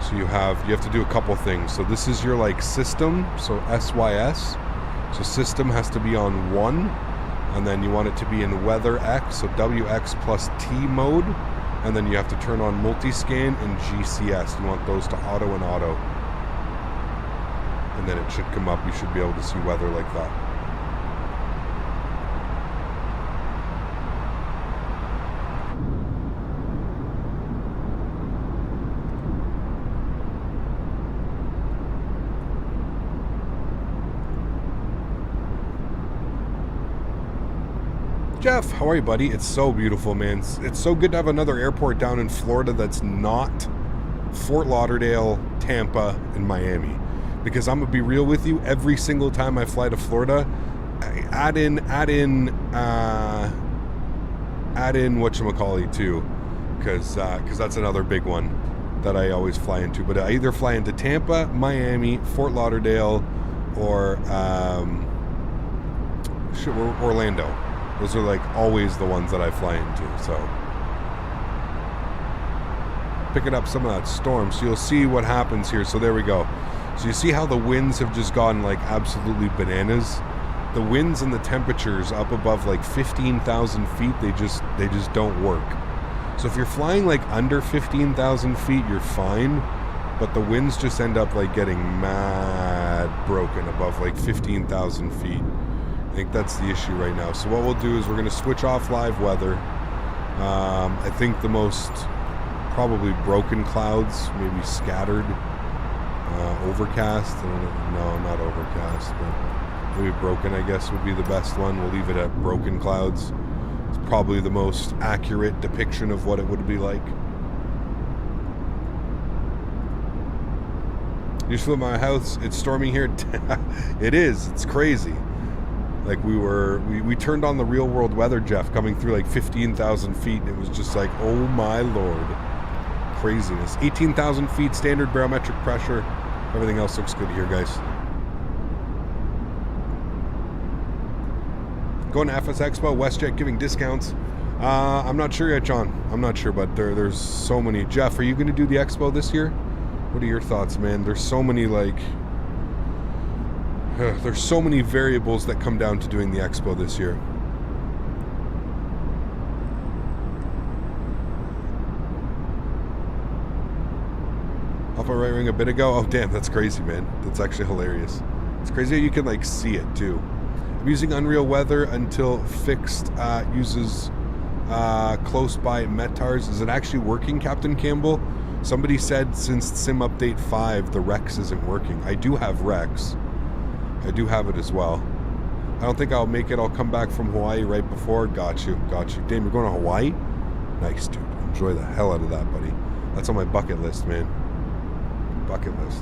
So you have to do a couple things. So this is your like system, so SYS. So system has to be on 1, and then you want it to be in weather X, so WX plus T mode, and then you have to turn on multi-scan and GCS. You want those to auto and auto. And then it should come up. You should be able to see weather like that. Jeff, how are you, buddy? It's so beautiful, man. It's so good to have another airport down in Florida that's not Fort Lauderdale, Tampa, and Miami. Because I'm gonna be real with you, every single time I fly to Florida, add in whatchamacallit too, because that's another big one that I always fly into. But I either fly into Tampa, Miami, Fort Lauderdale, or Orlando. Those are like always the ones that I fly into. So picking up some of that storm, so you'll see what happens here. So there we go. So you see how the winds have just gone like absolutely bananas. The winds and the temperatures up above like 15,000 feet, they just don't work. So if you're flying like under 15,000 feet, you're fine, but the winds just end up like getting mad broken above like 15,000 feet. I think that's the issue right now. So what we'll do is we're going to switch off live weather. I think the most probably broken clouds, maybe scattered, overcast. No, not overcast, but maybe broken, I guess, would be the best one. We'll leave it at broken clouds. It's probably the most accurate depiction of what it would be like. You flew at my house. It's storming here. It is. It's crazy. Like we turned on the real world weather, Jeff, coming through like 15,000 feet. And it was just like, oh my Lord. Craziness. 18,000 feet, standard barometric pressure. Everything else looks good here, guys. Going to FS Expo, WestJet giving discounts. I'm not sure yet, John. I'm not sure, but there's so many. Jeff, are you going to do the expo this year? What are your thoughts, man? There's so many, like... there's so many variables that come down to doing the expo this year. Off my right wing a bit ago. Oh, damn, that's crazy, man. That's actually hilarious. It's crazy how you can, like, see it, too. I'm using Unreal Weather until fixed uses close by Metars. Is it actually working, Captain Campbell? Somebody said since Sim Update 5, the Rex isn't working. I do have Rex. I do have it as well. I don't think I'll make it. I'll come back from Hawaii right before. Got you. Damn, you're going to Hawaii? Nice, dude. Enjoy the hell out of that, buddy. That's on my bucket list, man. Bucket list.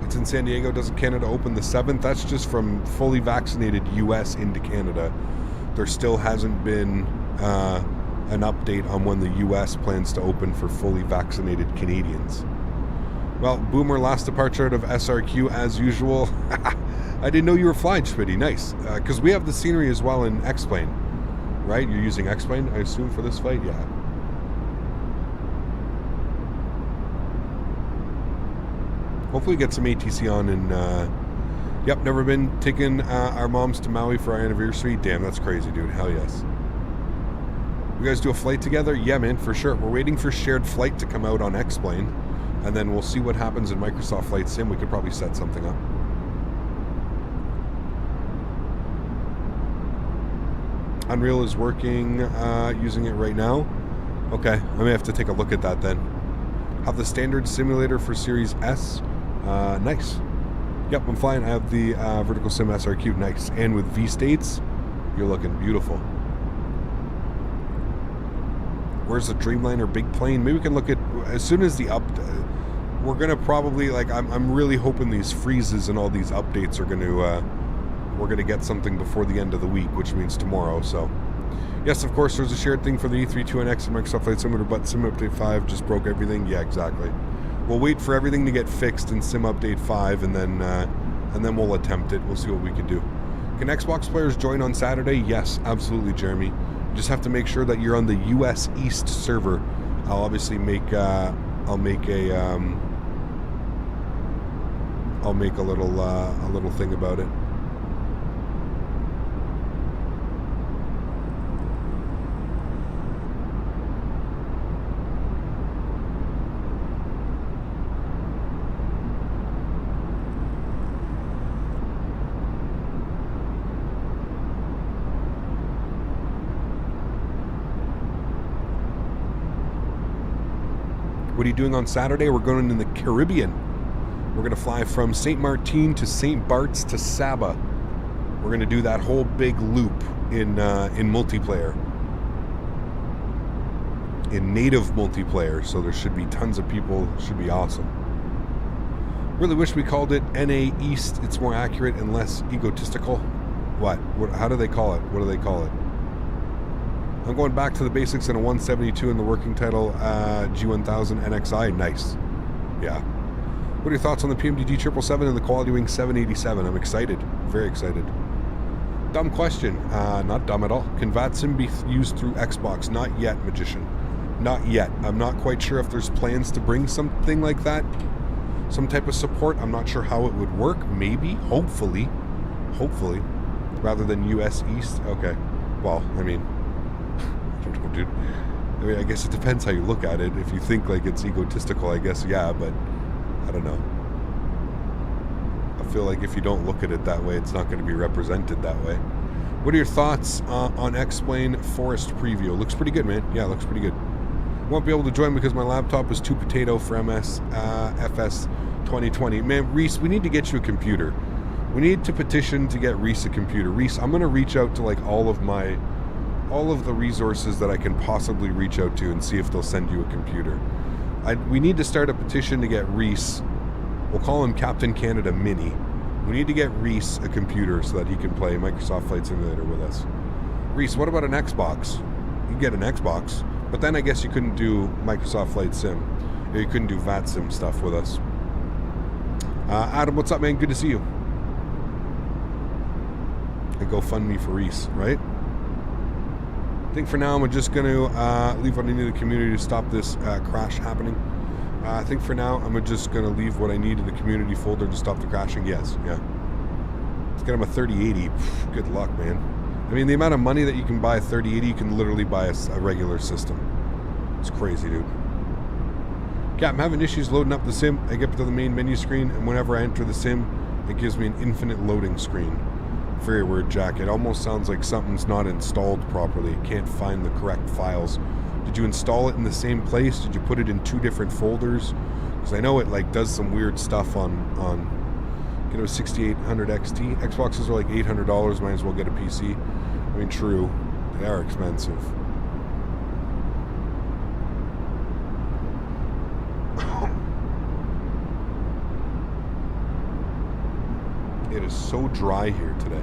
It's in San Diego. Doesn't Canada open the 7th? That's just from fully vaccinated US into Canada. There still hasn't been an update on when the US plans to open for fully vaccinated Canadians. Well, Boomer, last departure out of SRQ as usual. I didn't know you were flying, Smitty. Nice. Because we have the scenery as well in X-Plane. Right? You're using X-Plane, I assume, for this flight? Yeah. Hopefully get some ATC on and, yep, never been taking our moms to Maui for our anniversary. Damn, that's crazy, dude. Hell yes. You guys do a flight together? Yeah, man, for sure. We're waiting for shared flight to come out on X-Plane, and then we'll see what happens in Microsoft Flight Sim. We could probably set something up. Unreal is working, using it right now. Okay, I may have to take a look at that then. Have the standard simulator for Series S. Nice. Yep, I'm flying. I have the Vertical Sim SRQ. Nice. And with V-States, you're looking beautiful. Where's the Dreamliner big plane? Maybe we can look at, as soon as the we're going to probably, like, I'm really hoping these freezes and all these updates are going to we're going to get something before the end of the week, which means tomorrow. So, yes, of course, there's a shared thing for the A32NX and Microsoft Flight Simulator, but Sim Update 5 just broke everything. Yeah, exactly. We'll wait for everything to get fixed in Sim Update 5, and then we'll attempt it. We'll see what we can do. Can Xbox players join on Saturday? Yes, absolutely, Jeremy. You just have to make sure that you're on the US East server. I'll obviously make a little thing about it. What are you doing on Saturday? We're going in the Caribbean. We're going to fly from St. Martin to St. Bart's to Saba. We're going to do that whole big loop in multiplayer. In native multiplayer, so there should be tons of people. Should be awesome. Really wish we called it NA East. It's more accurate and less egotistical. What? How do they call it? What do they call it? I'm going back to the basics in a 172 in the working title G1000 NXI. Nice. Yeah. What are your thoughts on the PMDG 777 and the Quality Wing 787? I'm excited. Very excited. Dumb question. Not dumb at all. Can VATSIM be used through Xbox? Not yet, Magician. Not yet. I'm not quite sure if there's plans to bring something like that. Some type of support. I'm not sure how it would work. Maybe. Hopefully. Hopefully. Rather than US East. Okay. Well, I mean... dude. I mean, I guess it depends how you look at it. If you think like it's egotistical, I guess, yeah, but I don't know. I feel like if you don't look at it that way, it's not going to be represented that way. What are your thoughts on X-Plane Forest Preview? Looks pretty good, man. Yeah, looks pretty good. Won't be able to join because my laptop is too potato for MSFS 2020. Man, Reese, we need to get you a computer. We need to petition to get Reese a computer. Reese, I'm going to reach out to like all of the resources that I can possibly reach out to and see if they'll send you a computer. We need to start a petition to get Reese, we'll call him Captain Canada Mini. We need to get Reese a computer so that he can play Microsoft Flight Simulator with us. Reese, what about an Xbox? You can get an Xbox, but then I guess you couldn't do Microsoft Flight Sim. You couldn't do VATSIM stuff with us. Adam, what's up, man? Good to see you. And GoFundMe for Reese, right? I think for now I'm just going to leave what I need in the community to stop this crash happening. I think for now I'm just going to leave what I need in the community folder to stop the crashing. Yes, yeah. Let's get him a 3080. Good luck, man. I mean, the amount of money that you can buy a 3080, you can literally buy a regular system. It's crazy, dude. Yeah, I'm having issues loading up the sim. I get to the main menu screen, and whenever I enter the sim, it gives me an infinite loading screen. Very weird, Jack. It almost sounds like something's not installed properly. It can't find the correct files. Did you install it in the same place? Did you put it in two different folders? Because I know it like does some weird stuff on get a 6800 XT. Xboxes are like $800. Might as well get a PC. I mean, true. They are expensive. It is so dry here today.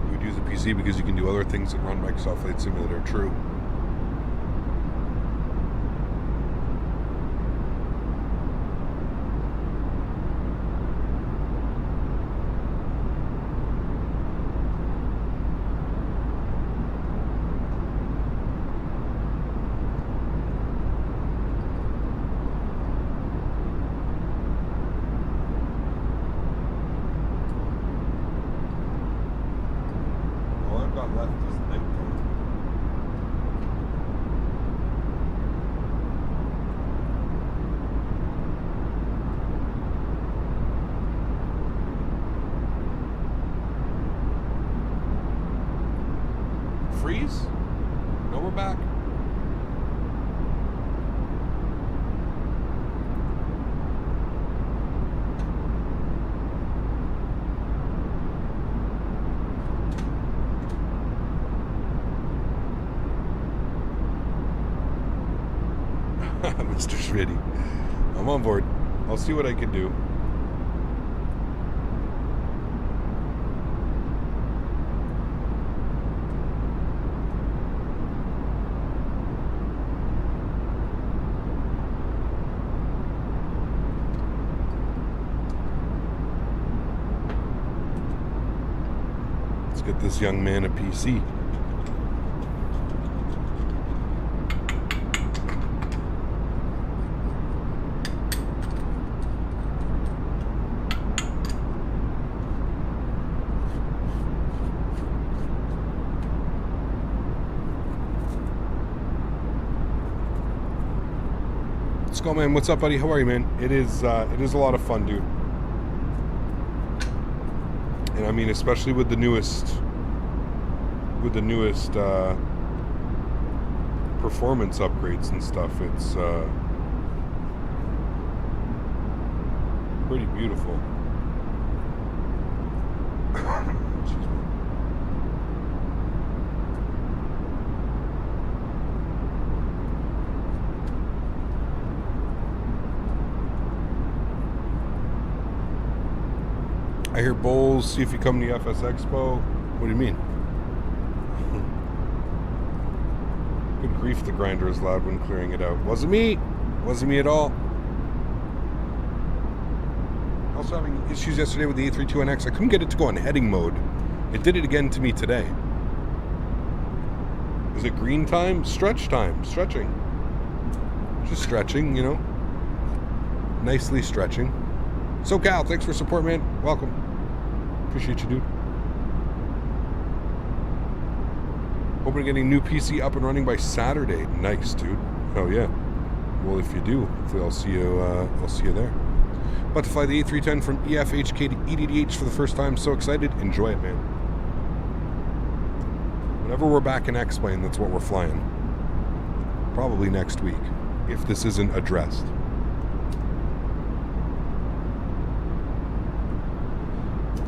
You would use a PC because you can do other things that run Microsoft Flight Simulator. True. Mr. Smitty. I'm on board. I'll see what I can do. Let's get this young man a PC. Skull Man, what's up, buddy? How are you, man? It is a lot of fun, dude. And I mean, especially with the newest performance upgrades and stuff, it's pretty beautiful. Excuse me. I hear Bowles, see if you come to the FS Expo. What do you mean? Good grief, the grinder is loud when clearing it out. Wasn't me. Wasn't me at all. Also having issues yesterday with the A32NX. I couldn't get it to go on heading mode. It did it again to me today. Is it green time? Stretch time. Stretching. Just stretching, you know. Nicely stretching. So Cal, thanks for support, man. Welcome. Appreciate you, dude. Hoping to getting new PC up and running by Saturday. Nice, dude. Oh yeah. Well, if you do, hopefully I'll see you there. About to fly the A310 from EFHK to EDDH for the first time. So excited. Enjoy it, man. Whenever we're back in X-Plane, that's what we're flying. Probably next week, if this isn't addressed.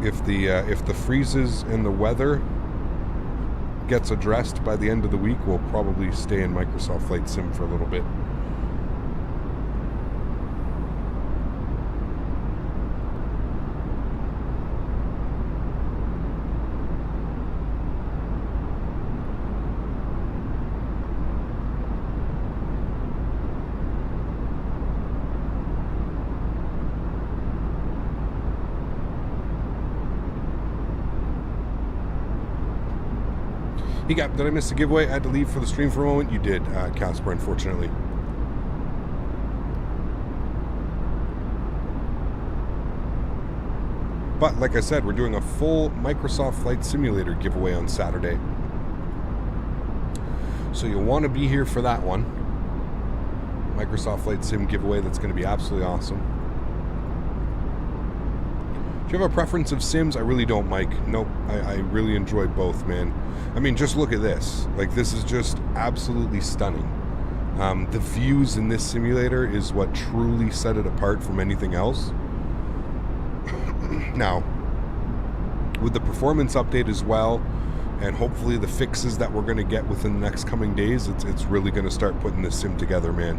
If the freezes and the weather gets addressed by the end of the week, we'll probably stay in Microsoft Flight Sim for a little bit. Did I miss the giveaway? I had to leave for the stream for a moment. You did, Casper, unfortunately. But like I said, we're doing a full Microsoft Flight Simulator giveaway on Saturday. So you'll want to be here for that one. Microsoft Flight Sim giveaway. That's going to be absolutely awesome. Do you have a preference of sims? I really don't, Mike. Nope. I really enjoy both, man. I mean, just look at this. Like, this is just absolutely stunning. The views in this simulator is what truly set it apart from anything else. Now, with the performance update as well, and hopefully the fixes that we're going to get within the next coming days, it's really going to start putting this sim together, man.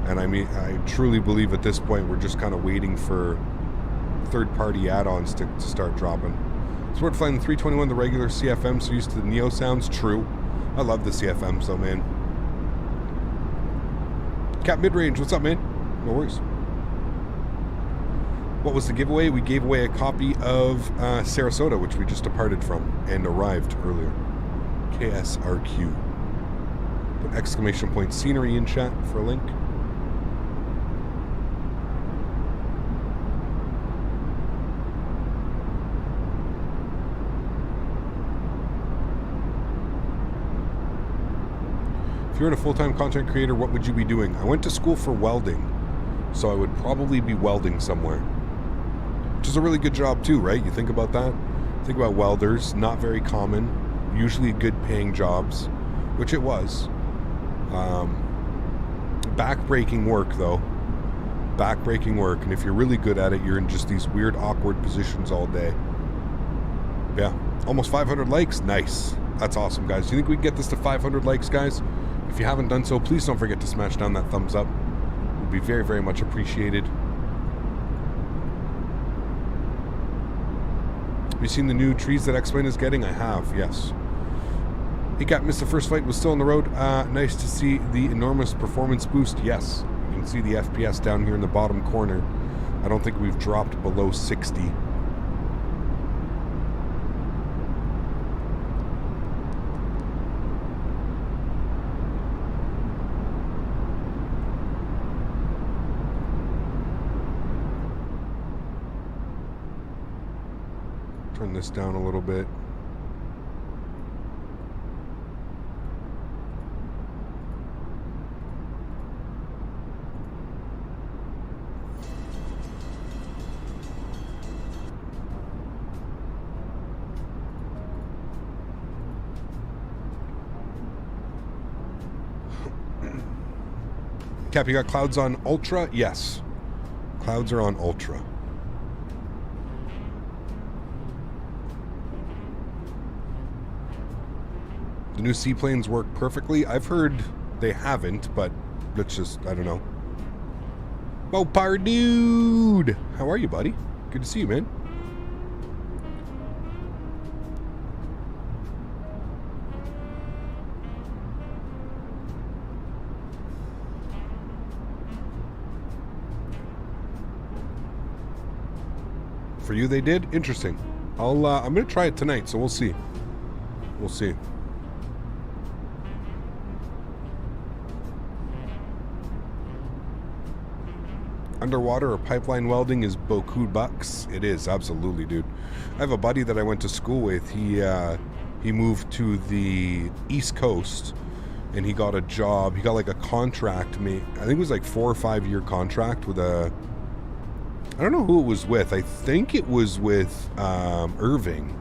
And I mean, I truly believe at this point we're just kind of waiting for third-party add-ons to start dropping. So we're flying the 321, the regular CFM, so used to the Neo sounds. True. I love the CFMs though, man. Cap Midrange, what's up, man? No worries. What was the giveaway? We gave away a copy of Sarasota, which we just departed from and arrived earlier. KSRQ. Put exclamation point scenery in chat for a link. If you're a full-time content creator, what would you be doing? I went to school for welding, so I would probably be welding somewhere. Which is a really good job too, right? You think about that? Think about welders, not very common, usually good paying jobs, which it was. Back-breaking work though. Back-breaking work, and if you're really good at it, you're in just these weird, awkward positions all day. Yeah, almost 500 likes, nice. That's awesome, guys. Do you think we can get this to 500 likes, guys? If you haven't done so, please don't forget to smash down that thumbs up. It would be very, very much appreciated. Have you seen the new trees that X-Plane is getting? I have, yes. Hey, Cap, missed the first fight, was still on the road. Nice to see the enormous performance boost. Yes, you can see the FPS down here in the bottom corner. I don't think we've dropped below 60. Turn this down a little bit. Cap, you got clouds on Ultra? Yes. Clouds are on Ultra. The new seaplanes work perfectly. I've heard they haven't, but let's just, I don't know. Mopar dude! How are you, buddy? Good to see you, man. For you, they did? Interesting. I'm gonna try it tonight, so we'll see. We'll see. Underwater or pipeline welding is beaucoup bucks. It is, absolutely, dude. I have a buddy that I went to school with. He moved to the East Coast, and he got a job. He got like a contract. I think it was like 4 or 5 year contract with a. I don't know who it was with. I think it was with Irving,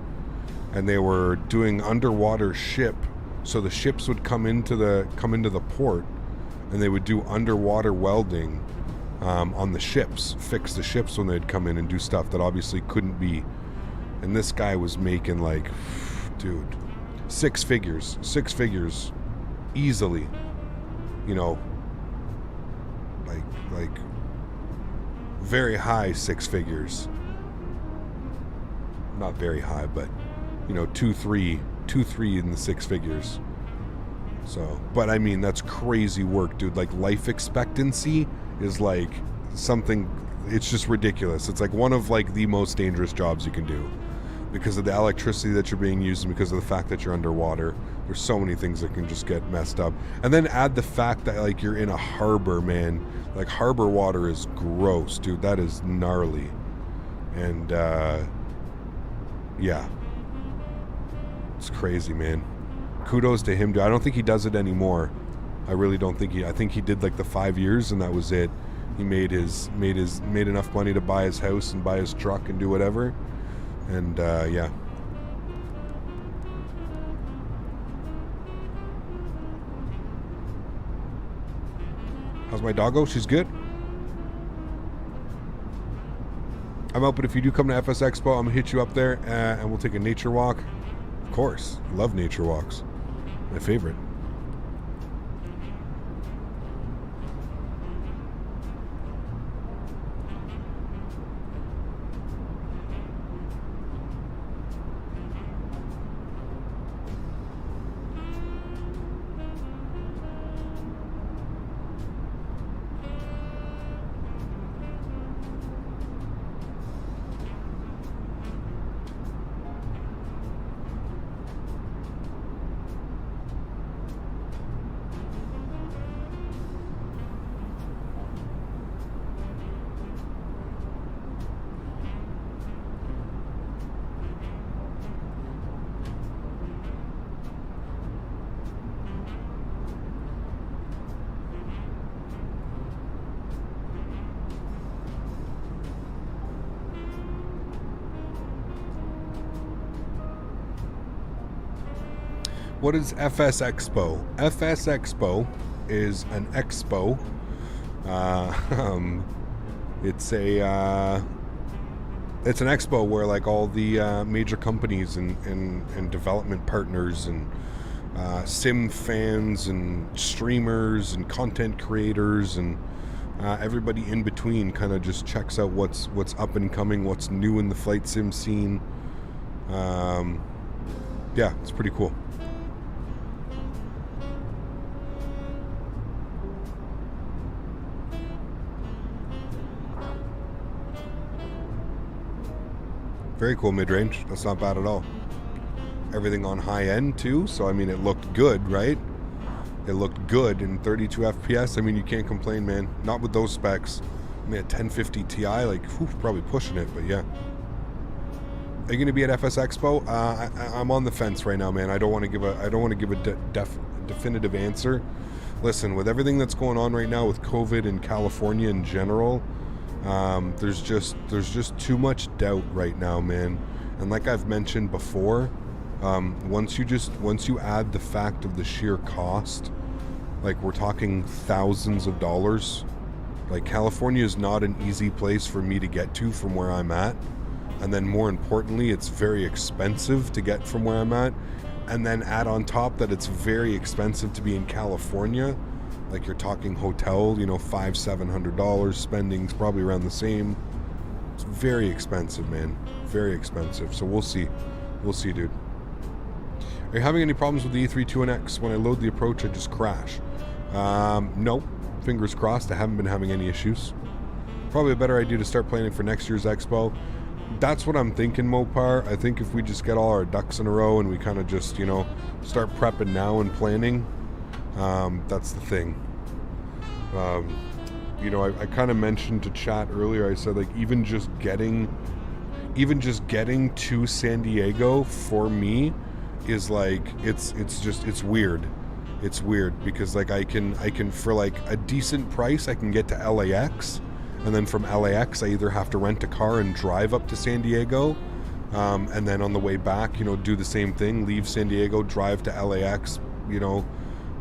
and they were doing underwater ship. So the ships would come into the port, and they would do underwater welding on the ships, fix the ships when they'd come in and do stuff that obviously couldn't be. And this guy was making like, dude, six figures easily. You know, like very high 6 figures. Not very high, but you know, 2-3 in the 6 figures. So, but I mean, that's crazy work, dude. Like life expectancy is like something, it's just ridiculous. It's like one of like the most dangerous jobs you can do because of the electricity that you're being used and because of the fact that you're underwater. There's so many things that can just get messed up. And then add the fact that like you're in a harbor, man. Like harbor water is gross, dude. That is gnarly. And yeah, it's crazy, man. Kudos to him, dude. I don't think he does it anymore. I really don't think I think he did like the 5 years and that was it. He made enough money to buy his house and buy his truck and do whatever. And yeah. How's my doggo? She's good. I'm out, but if you do come to FS Expo, I'm gonna hit you up there and we'll take a nature walk. Of course, love nature walks. My favorite. What is FS Expo? FS Expo is an expo. It's an expo where like all the major companies and development partners and sim fans and streamers and content creators and everybody in between kind of just checks out what's up and coming, what's new in the flight sim scene. Yeah, it's pretty cool. Very cool mid-range. That's not bad at all. Everything on high end too, so I mean it looked good, right? It looked good in 32 FPS. I mean, you can't complain, man. Not with those specs. I mean, at 1050 Ti, like, whew, probably pushing it, but yeah. Are you going to be at FS Expo? I'm on the fence right now, man. I don't want to give a definitive answer. Listen, with everything that's going on right now with COVID in California in general, there's just too much doubt right now, man. And like I've mentioned before, once you add the fact of the sheer cost, like we're talking thousands of dollars. Like California is not an easy place for me to get to from where I'm at. And then more importantly, it's very expensive to get from where I'm at. And then add on top that it's very expensive to be in California. Like you're talking hotel, $500-700, spending's probably around the same. It's very expensive, man. Very expensive. So we'll see. We'll see, dude. Are you having any problems with the A32NX? When I load the approach, I just crash. No. Fingers crossed. I haven't been having any issues. Probably a better idea to start planning for next year's expo. That's what I'm thinking, Mopar. I think if we just get all our ducks in a row and we kind of just, start prepping now and planning, that's the thing. I kind of mentioned to chat earlier, I said, like, even just getting to San Diego for me is like, it's weird. It's weird because like I can for like a decent price I can get to LAX, and then from LAX I either have to rent a car and drive up to San Diego, and then on the way back, do the same thing, leave San Diego, drive to LAX,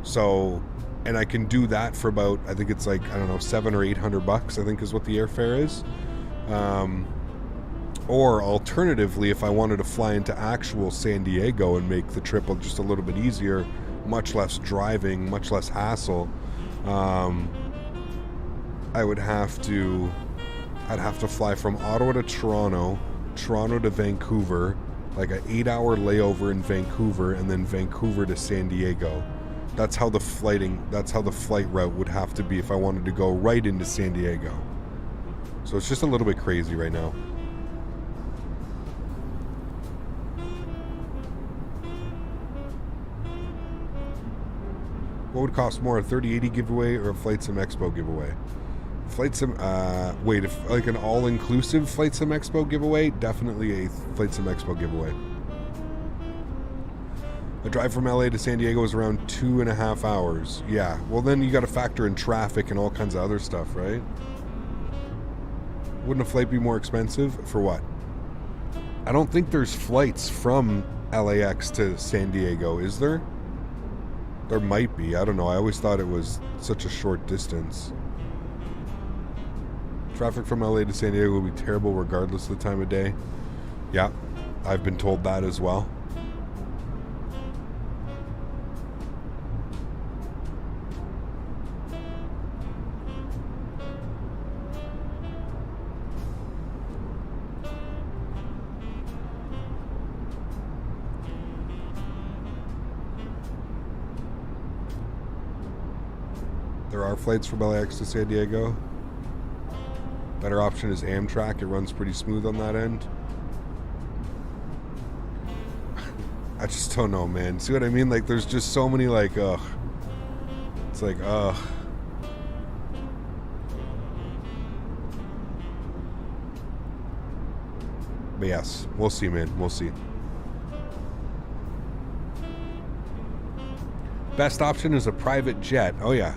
so, and I can do that for about, I think it's like, I don't know, $700 or $800 I think is what the airfare is. Or alternatively, if I wanted to fly into actual San Diego and make the trip just a little bit easier, much less driving, much less hassle, I'd have to fly from Ottawa to Toronto to Vancouver, like an 8-hour layover in Vancouver, and then Vancouver to San Diego. That's how the flight route would have to be if I wanted to go right into San Diego. So it's just a little bit crazy right now. What would cost more, a 3080 giveaway or a Flight Sim Expo giveaway? Flight Sim, if like an all-inclusive Flight Sim Expo giveaway, definitely a Flight Sim Expo giveaway. A drive from LA to San Diego is around 2.5 hours. Yeah, well then you got to factor in traffic and all kinds of other stuff, right? Wouldn't a flight be more expensive? For what? I don't think there's flights from LAX to San Diego, is there? There might be. I don't know. I always thought it was such a short distance. Traffic from LA to San Diego will be terrible regardless of the time of day. Yeah, I've been told that as well. There are flights from LAX to San Diego. Better option is Amtrak. It runs pretty smooth on that end. I just don't know, man. See what I mean? Like, there's just so many, like, ugh. It's like, ugh. But yes, we'll see, man. We'll see. Best option is a private jet. Oh, yeah.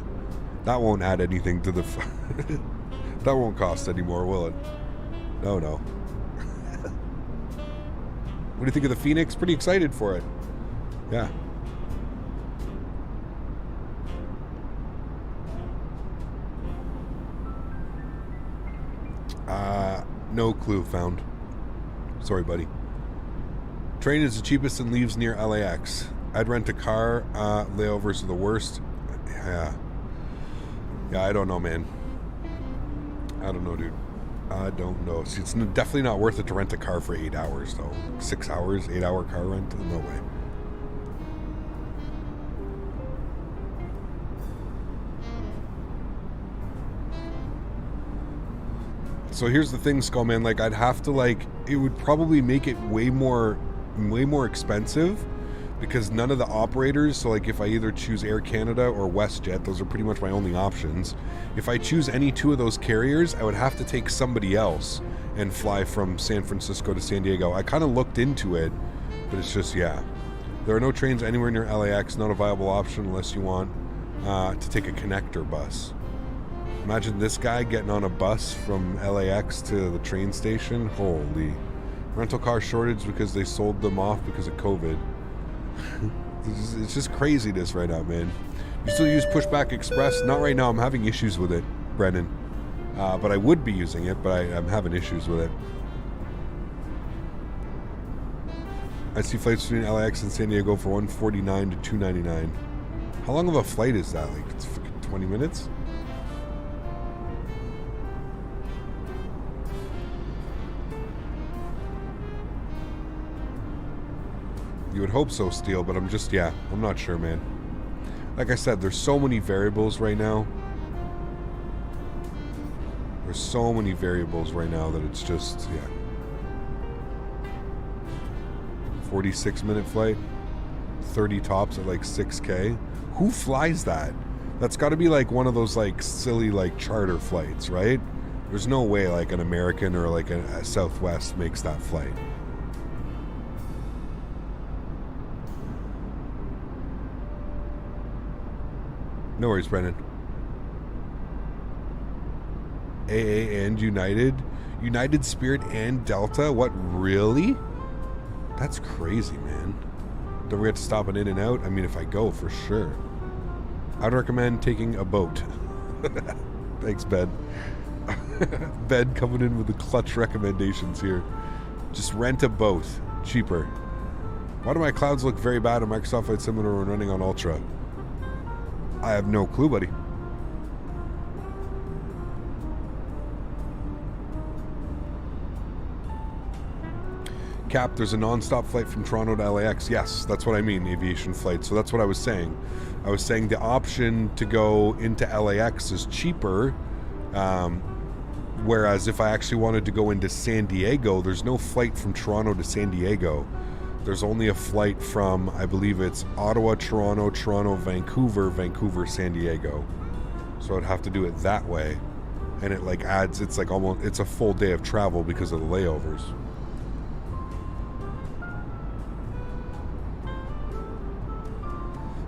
That won't add anything to the... That won't cost any more, will it? No. What do you think of the Phoenix? Pretty excited for it. Yeah. No clue found. Sorry, buddy. Train is the cheapest and leaves near LAX. I'd rent a car. Layovers are the worst. Yeah. Yeah, I don't know, man. I don't know, dude. I don't know. See, it's definitely not worth it to rent a car for 8 hours, though. 6 hours, 8-hour car rent? No way. So here's the thing, Skullman. Like, I'd have to, like, it would probably make it way more expensive, because none of the operators, so like if I either choose Air Canada or WestJet, those are pretty much my only options. If I choose any two of those carriers, I would have to take somebody else and fly from San Francisco to San Diego. I kind of looked into it, but it's just, yeah. There are no trains anywhere near LAX, not a viable option unless you want to take a connector bus. Imagine this guy getting on a bus from LAX to the train station. Holy. Rental car shortage because they sold them off because of COVID. It's just craziness right now, man. You still use Pushback Express? Not right now. I'm having issues with it, Brennan. But I would be using it, but I'm having issues with it. I see flights between LAX and San Diego for $149 to $299. How long of a flight is that? Like, it's 20 minutes? You would hope so, Steel, but I'm just, yeah, I'm not sure, man. Like I said, there's so many variables right now. There's so many variables right now that it's just, yeah. 46-minute flight. 30 tops at like 6K. Who flies that? That's got to be like one of those like silly like charter flights, right? There's no way like an American or like a Southwest makes that flight. No worries, Brennan. AA and United? United, Spirit, and Delta? What, really? That's crazy, man. Don't forget to stop an in and out. I mean, if I go, for sure. I'd recommend taking a boat. Thanks, Ben. Ben coming in with the clutch recommendations here. Just rent a boat. Cheaper. Why do my clouds look very bad on Microsoft Flight Simulator when running on Ultra? I have no clue, buddy. Cap, there's a non-stop flight from Toronto to LAX. Yes, that's what I mean, aviation flight. So that's what I was saying. I was saying the option to go into LAX is cheaper, whereas if I actually wanted to go into San Diego, there's no flight from Toronto to San Diego. There's only a flight from, I believe it's Ottawa, Toronto, Toronto, Vancouver, Vancouver, San Diego. So I'd have to do it that way. And it like adds, it's like almost, it's a full day of travel because of the layovers.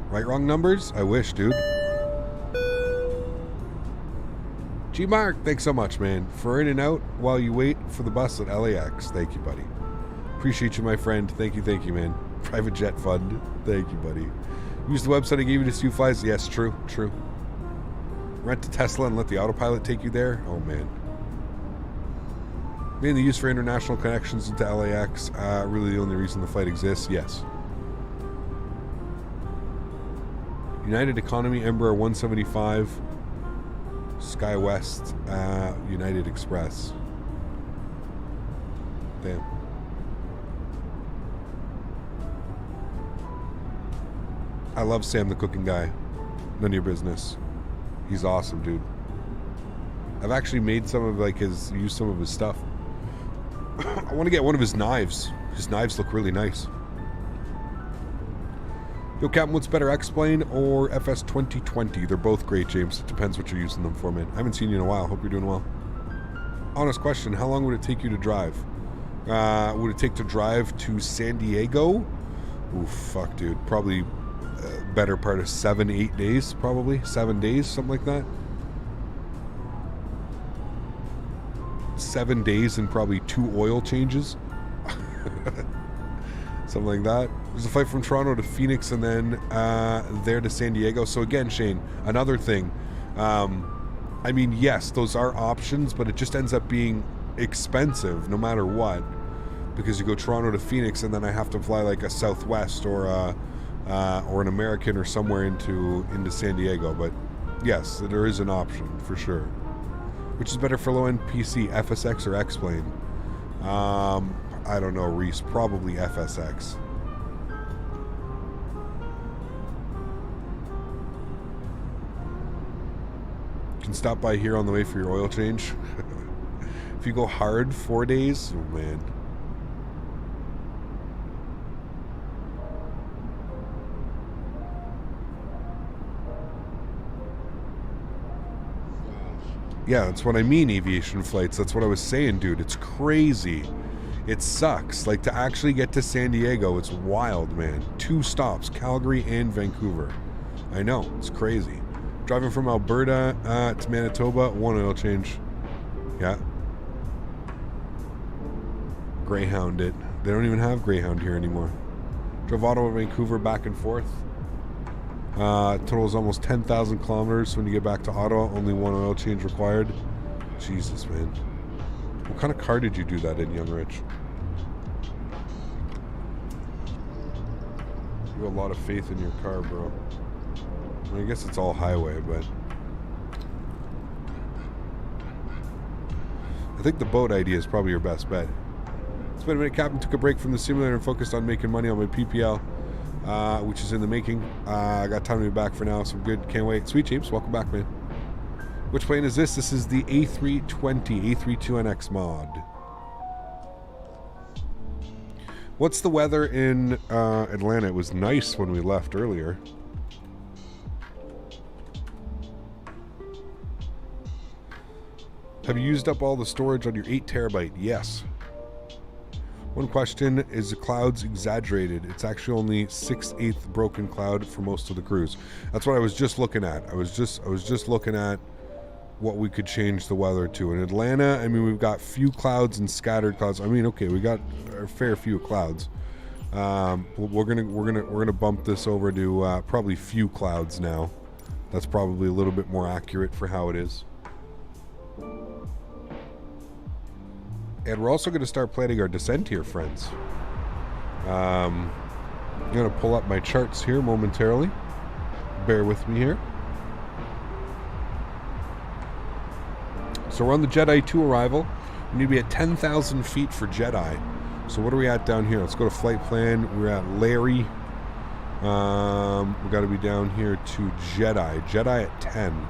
Right, wrong numbers? I wish, dude. G-Mark, thanks so much, man. For in and out while you wait for the bus at LAX. Thank you, buddy. Appreciate you, my friend. Thank you, man. Private jet fund. Thank you, buddy. Use the website I gave you to see who flies. Yes, true. Rent a Tesla and let the autopilot take you there. Oh, man. Mainly used for international connections into LAX. Really the only reason the flight exists. Yes. United Economy, Embraer 175. SkyWest, United Express. Damn. I love Sam the cooking guy. None of your business. He's awesome, dude. I've actually made some of like used some of his stuff. I want to get one of his knives. His knives look really nice. Yo, Captain, what's better, X-Plane or FS 2020? They're both great, James. It depends what you're using them for, man. I haven't seen you in a while. Hope you're doing well. Honest question, how long would it take you to drive? Would it take to drive to San Diego? Ooh, fuck, dude. Probably better part of 7-8 days, probably. 7 days, something like that. 7 days and probably 2 oil changes. Something like that. There's a flight from Toronto to Phoenix and then there to San Diego. So again, Shane, another thing. I mean, yes, those are options, but it just ends up being expensive no matter what. Because you go Toronto to Phoenix and then I have to fly like a Southwest or or an American or somewhere into San Diego. But yes, there is an option for sure. Which is better for low-end PC, FSX or X-Plane? I don't know, Reese. Probably FSX. You can stop by here on the way for your oil change. If you go hard 4 days, oh man. Yeah, that's what I mean, aviation flights. That's what I was saying, dude. It's crazy. It sucks. Like, to actually get to San Diego, it's wild, man. 2 stops, Calgary and Vancouver. I know, it's crazy. Driving from Alberta to Manitoba, 1 oil change. Yeah. Greyhound it. They don't even have Greyhound here anymore. Drove Ottawa, Vancouver, back and forth. Total is almost 10,000 kilometers when you get back to Ottawa. Only 1 oil change required. Jesus, man. What kind of car did you do that in, Young Rich? You have a lot of faith in your car, bro. I mean, I guess it's all highway, but I think the boat idea is probably your best bet. It's been a minute, Captain. Took a break from the simulator and focused on making money on my PPL, which is in the making. I got time to be back for now, so I'm good. Can't wait. Sweet Japes, welcome back, man. Which plane is this? This is the A320, A32NX mod. What's the weather in Atlanta? It was nice when we left earlier. Have you used up all the storage on your 8 terabyte? Yes. One question, is the clouds exaggerated? It's actually only 6/8 broken cloud for most of the cruise. That's what I was just looking at. I was just looking at what we could change the weather to. In Atlanta, I mean, we've got few clouds and scattered clouds. I mean, okay, we got a fair few clouds. We're gonna bump this over to probably few clouds now. That's probably a little bit more accurate for how it is. And we're also going to start planning our descent here, friends. I'm going to pull up my charts here momentarily. Bear with me here. So we're on the Jedi 2 arrival. We need to be at 10,000 feet for Jedi. So what are we at down here? Let's go to flight plan. We're at Larry. We got to be down here to Jedi. Jedi at 10.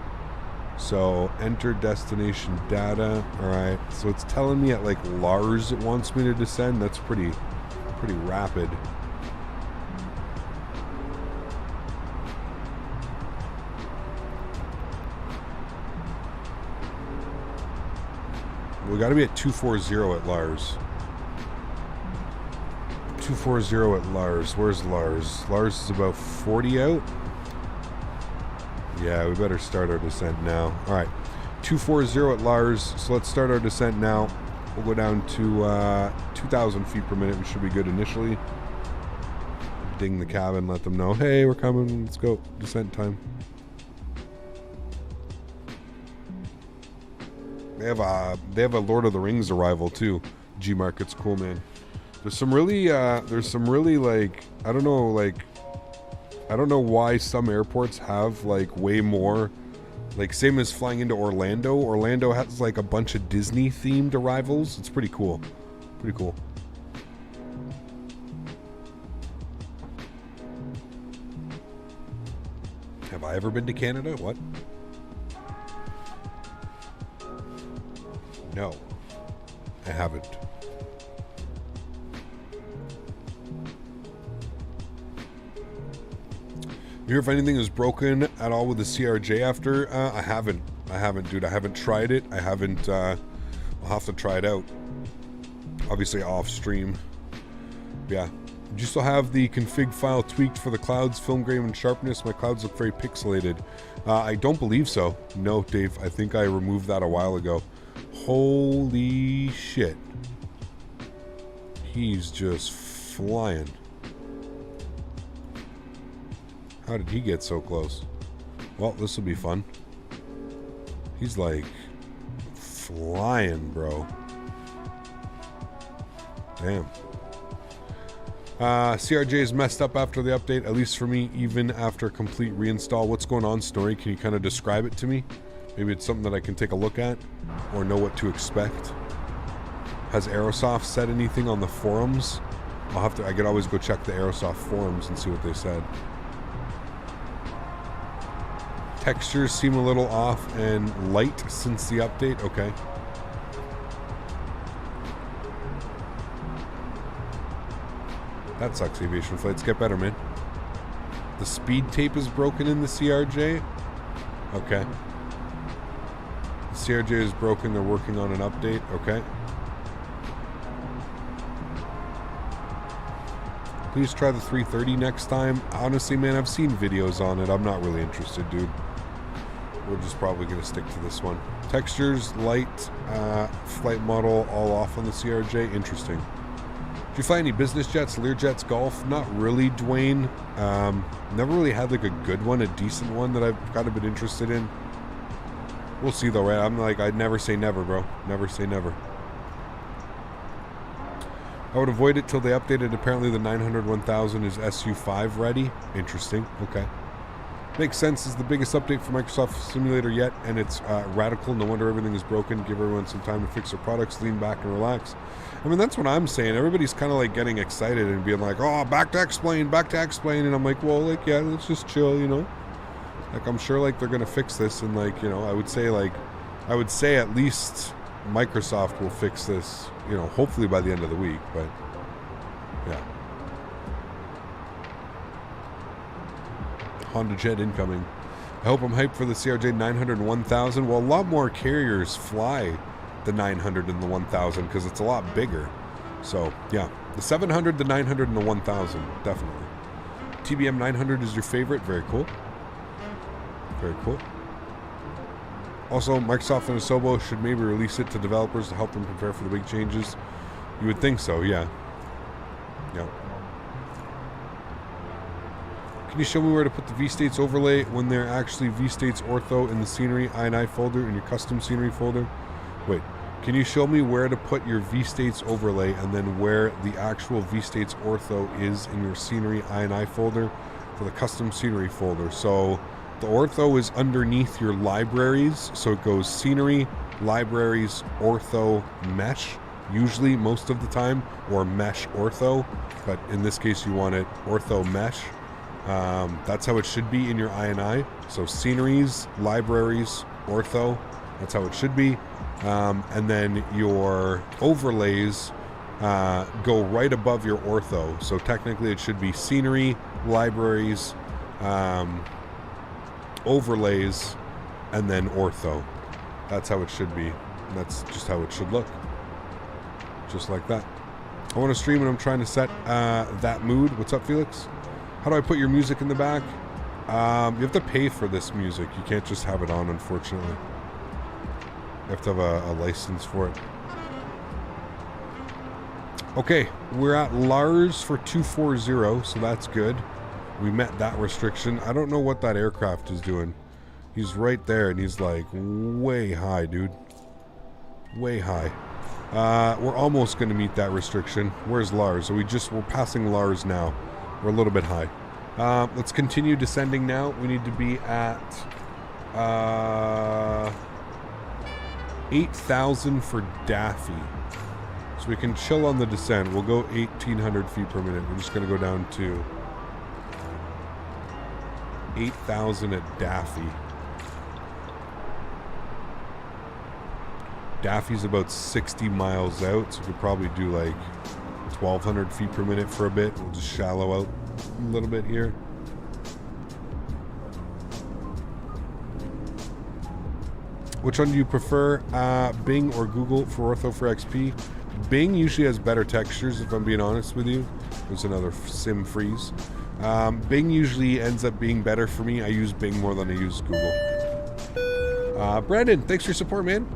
So enter destination data. All right. So it's telling me at like Lars it wants me to descend. That's pretty rapid. We got to be at 240 at Lars. 240 at Lars. Where's Lars? Lars is about 40 out. Yeah, we better start our descent now. All right, 240 at Lars. So let's start our descent now. We'll go down to 2,000 feet per minute. We should be good initially. Ding the cabin, let them know, hey, we're coming. Let's go. Descent time. They have a Lord of the Rings arrival too. G Market's cool, man. There's some really like I don't know why some airports have like way more, like same as flying into Orlando. Orlando has like a bunch of Disney themed arrivals. It's pretty cool. Pretty cool. Have I ever been to Canada? What? No, I haven't. You hear if anything is broken at all with the CRJ after? I haven't, dude. I haven't tried it. I haven't, I'll have to try it out. Obviously off stream. Yeah. Do you still have the config file tweaked for the clouds, film grain, and sharpness? My clouds look very pixelated. I don't believe so. No, Dave. I think I removed that a while ago. Holy shit. He's just flying. How did he get so close? Well, this will be fun. He's like flying, bro. Damn. CRJ is messed up after the update, at least for me, even after complete reinstall. What's going on, Story? Can you kind of describe it to me? Maybe it's something that I can take a look at or know what to expect. Has Aerosoft said anything on the forums? I could always go check the Aerosoft forums and see what they said. Textures seem a little off and light since the update. Okay. That sucks, aviation flights. Get better, man. The speed tape is broken in the CRJ. Okay. The CRJ is broken. They're working on an update. Okay. Please try the 330 next time. Honestly, man, I've seen videos on it. I'm not really interested, dude. We're just probably going to stick to this one. Textures, light, flight model, all off on the CRJ. Interesting. Do you fly any business jets, Learjets, Golf? Not really, Dwayne. Never really had like a good one, a decent one that I've kind of been interested in. We'll see though, right? I'm like, I'd never say never, bro. Never say never. I would avoid it till they updated. Apparently the 900-1000 is SU5 ready. Interesting. Okay. Makes sense. It's the biggest update for Microsoft Simulator yet, and it's radical. No wonder everything is broken. Give everyone some time to fix their products, lean back and relax. I mean, that's what I'm saying. Everybody's kind of like getting excited and being like, oh, back to explain. And I'm like, well, like, yeah, let's just chill, you know? Like, I'm sure, like, they're going to fix this, and, like, you know, I would say at least Microsoft will fix this, you know, hopefully by the end of the week, but, yeah. Honda Jet incoming. I hope I'm hyped for the CRJ 900 and 1000. Well, a lot more carriers fly the 900 and the 1000 because it's a lot bigger. So, yeah. The 700, the 900, and the 1000. Definitely. TBM 900 is your favorite. Very cool. Very cool. Also, Microsoft and Asobo should maybe release it to developers to help them prepare for the big changes. You would think so, yeah. Yeah. Can you show me where to put the VStates overlay when they're actually VStates ortho in the scenery I&I folder in your custom scenery folder? Wait, can you show me where to put your VStates overlay and then where the actual VStates ortho is in your scenery I&I folder for the custom scenery folder? So the ortho is underneath your libraries. So it goes scenery, libraries, ortho, mesh, usually most of the time, or mesh ortho. But in this case, you want it ortho mesh. That's how it should be in your I&I. So sceneries, libraries, ortho, that's how it should be. And then your overlays go right above your ortho. So technically it should be scenery, libraries, overlays, and then ortho. That's how it should be. And that's just how it should look. Just like that. I want to stream and I'm trying to set that mood. What's up, Felix? How do I put your music in the back? You have to pay for this music. You can't just have it on, unfortunately. You have to have a license for it. Okay, we're at Lars for 240, so that's good. We met that restriction. I don't know what that aircraft is doing. He's right there, and he's like way high, dude. Way high. We're almost going to meet that restriction. Where's Lars? We're passing Lars now. We're a little bit high. Let's continue descending now. We need to be at 8,000 for Daffy. So we can chill on the descent. We'll go 1,800 feet per minute. We're just going to go down to 8,000 at Daffy. Daffy's about 60 miles out, so we could probably do like 1,200 feet per minute for a bit. We'll just shallow out a little bit here. Which one do you prefer, Bing or Google for Ortho for XP? Bing usually has better textures, if I'm being honest with you. There's another sim freeze. Bing usually ends up being better for me. I use Bing more than I use Google. Brandon, thanks for your support, man.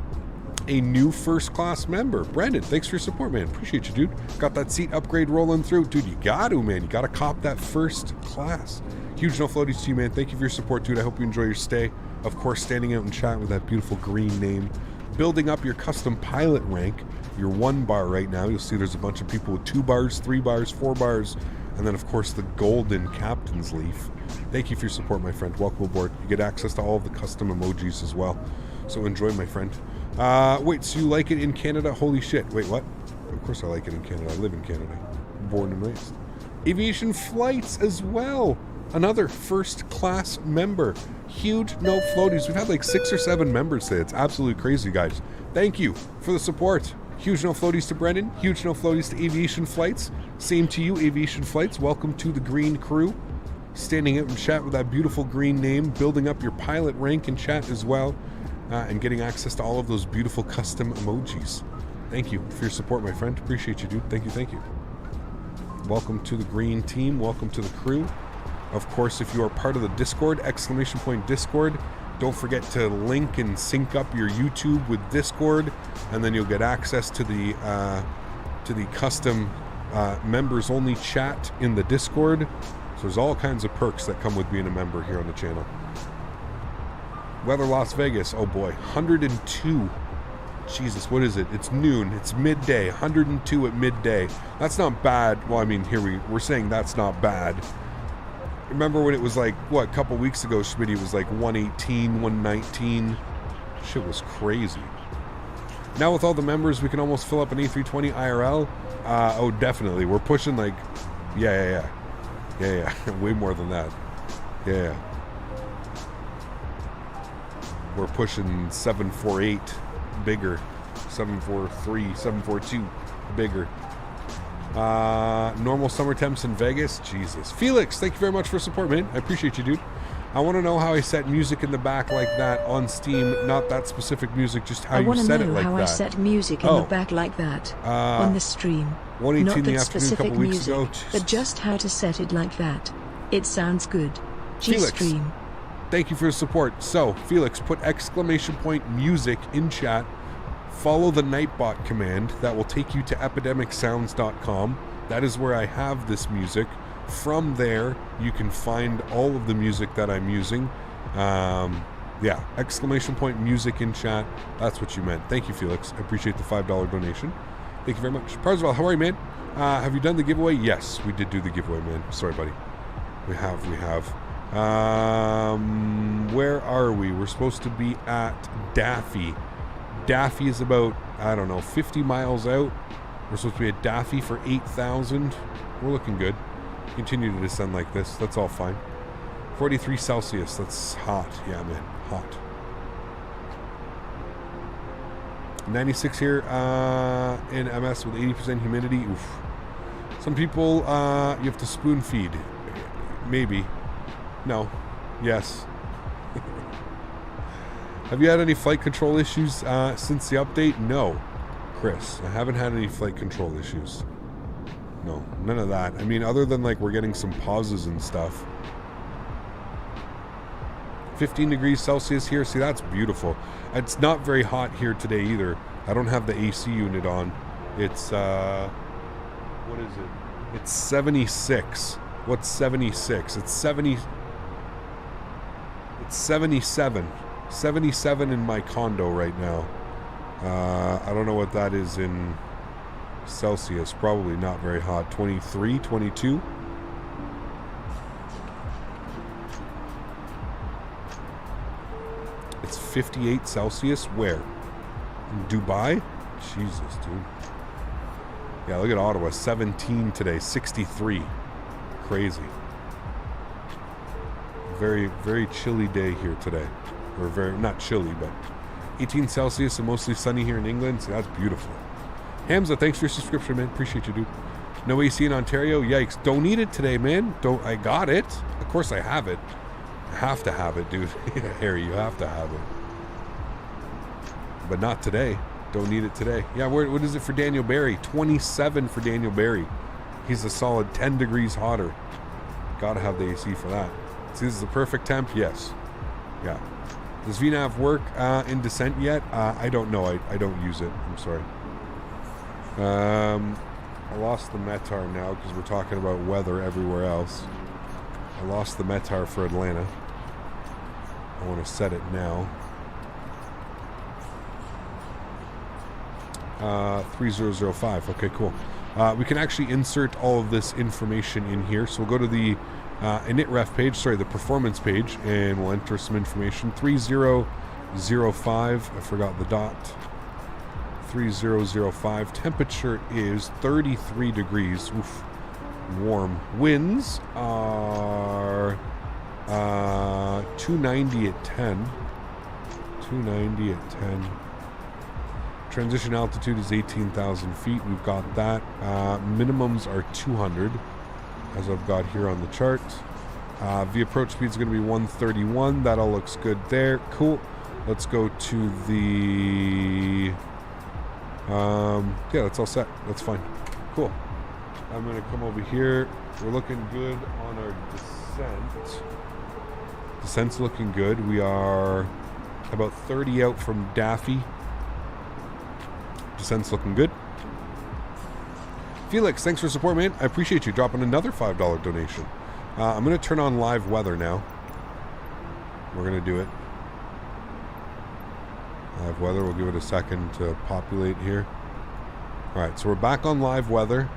A new first class member. Brandon, thanks for your support, man. Appreciate you, dude. Got that seat upgrade rolling through. Dude, you got to, man. You got to cop that first class. Huge no floaties to you, man. Thank you for your support, dude. I hope you enjoy your stay. Of course, standing out in chat with that beautiful green name. building up your custom pilot rank. Your 1 bar right now. You'll see there's a bunch of people with 2 bars, 3 bars, 4 bars, and then of course the golden captain's leaf. Thank you for your support, my friend. Welcome aboard. You get access to all of the custom emojis as well. So enjoy, my friend. Wait, so you like it in Canada? Holy shit. Wait, what? Of course I like it in Canada. I live in Canada. Born and raised. Aviation Flights as well. Another first class member. Huge no floaties. We've had like 6 or 7 members today. It's absolutely crazy, guys. Thank you for the support. Huge no floaties to Brendan. Huge no floaties to Aviation Flights. Same to you, Aviation Flights. Welcome to the green crew. Standing out in chat with that beautiful green name. Building up your pilot rank in chat as well. And getting access to all of those beautiful custom emojis. Thank you for your support, my friend. Appreciate you, dude. Thank you, thank you. Welcome to the green team. Welcome to the crew. Of course, if you are part of the Discord, !Discord, don't forget to link and sync up your YouTube with Discord, and then you'll get access to the custom members-only chat in the Discord. So there's all kinds of perks that come with being a member here on the channel. Weather Las Vegas, oh boy, 102. Jesus, what is it? It's noon. It's midday. 102 at midday. That's not bad. Well, I mean, here we're saying that's not bad. Remember when it was like, what, a couple weeks ago, Smitty was like 118, 119. Shit was crazy. Now with all the members, we can almost fill up an A320 IRL. Oh, definitely. We're pushing like, yeah. Way more than that. Yeah. We're pushing 748 bigger. 743, 742 bigger. Normal summer temps in Vegas. Jesus. Felix, thank you very much for support, man. I appreciate you, dude. I want to know how I set music in the back like that on Steam. Not that specific music, just how you set it like that. I want to know how I set music in the back like that on the stream. 1:18 Not in the that afternoon a specific couple weeks music, ago. but just how to set it like that. It sounds good. Felix, G-stream. thank you for your support. So, Felix, put !music in chat. Follow the Nightbot command. That will take you to epidemicsounds.com. That is where I have this music. From there, you can find all of the music that I'm using. Yeah, !music in chat. That's what you meant. Thank you, Felix. I appreciate the $5 donation. Thank you very much. Parzival, how are you, man? Have you done the giveaway? Yes, we did do the giveaway, man. Sorry, buddy. We have. Where are we? We're supposed to be at Daffy. Daffy is about, I don't know, 50 miles out. We're supposed to be at Daffy for 8,000. We're looking good. Continue to descend like this. That's all fine. 43 Celsius. That's hot. Yeah, man. Hot. 96 here in MS with 80% humidity. Oof. Some people, you have to spoon feed. Maybe. No. Yes. Have you had any flight control issues since the update? No, Chris. I haven't had any flight control issues. No, none of that. I mean, other than like we're getting some pauses and stuff. 15 degrees Celsius here. See, that's beautiful. It's not very hot here today either. I don't have the AC unit on. It's, what is it? It's 76. What's 76? It's 70. It's 77. 77 in my condo right now. I don't know what that is in Celsius. Probably not very hot. 23, 22. It's 58 Celsius. Where? In Dubai? Jesus, dude. Yeah, look at Ottawa. 17 today. 63. Crazy. Very, very chilly day here today. Or very, not chilly, but 18 Celsius and mostly sunny here in England. So that's beautiful. Hamza, thanks for your subscription, man. Appreciate you, dude. No AC in Ontario. Yikes. Don't need it today, man. I got it. Of course I have it. I have to have it, dude. Harry, you have to have it. But not today. Don't need it today. Yeah, what is it for Daniel Barry? 27 for Daniel Barry. He's a solid 10 degrees hotter. Gotta have the AC for that. See, this is the perfect temp? Yes. Yeah. Does VNAV work in Descent yet? I don't know. I don't use it. I'm sorry. I lost the METAR now because we're talking about weather everywhere else. I lost the METAR for Atlanta. I want to set it now. 3005. Okay, cool. We can actually insert all of this information in here. So we'll go to the init-ref page, sorry, the performance page, and we'll enter some information. 3005, I forgot the dot. 3005. Temperature is 33 degrees. Oof. Warm. Winds are 290 at 10. 290 at 10. Transition altitude is 18,000 feet. We've got that. Minimums are 200, as I've got here on the chart. The approach speed is going to be 131. That all looks good there. Cool. Let's go to the... yeah, that's all set. That's fine. Cool. I'm going to come over here. We're looking good on our descent. Descent's looking good. We are about 30 out from Daffy. Descent's looking good. Felix, thanks for support, man. I appreciate you dropping another $5 donation. I'm going to turn on live weather now. We're going to do it. Live weather, we'll give it a second to populate here. Alright, so we're back on live weather.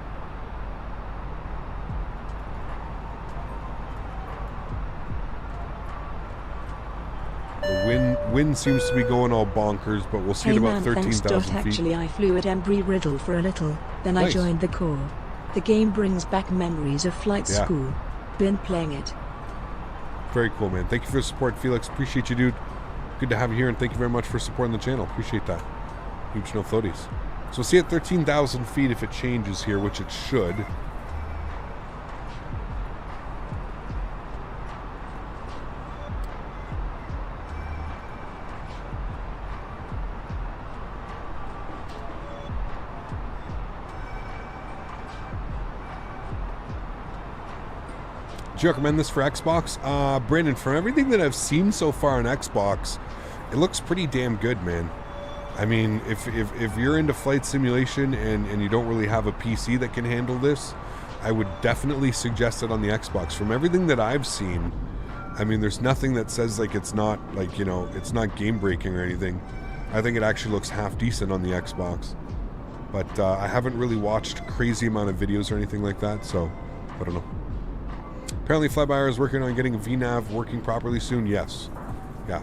The wind seems to be going all bonkers, but we'll see at about 13,000 feet. Actually, I flew at Embry-Riddle for a little, then I joined the Corps. The game brings back memories of flight school. Been playing it. Very cool, man. Thank you for the support, Felix. Appreciate you, dude. Good to have you here, and thank you very much for supporting the channel. Appreciate that. Huge no floaties. So we'll see at 13,000 feet if it changes here, which it should. Do you recommend this for Xbox? Brandon, from everything that I've seen so far on Xbox, it looks pretty damn good, man. I mean, if you're into flight simulation and you don't really have a PC that can handle this, I would definitely suggest it on the Xbox. From everything that I've seen, I mean, there's nothing that says like it's not, like, you know, it's not game breaking or anything. I think it actually looks half decent on the Xbox. But I haven't really watched a crazy amount of videos or anything like that, so I don't know. Apparently Flybuyer is working on getting a VNav working properly soon. Yes. Yeah.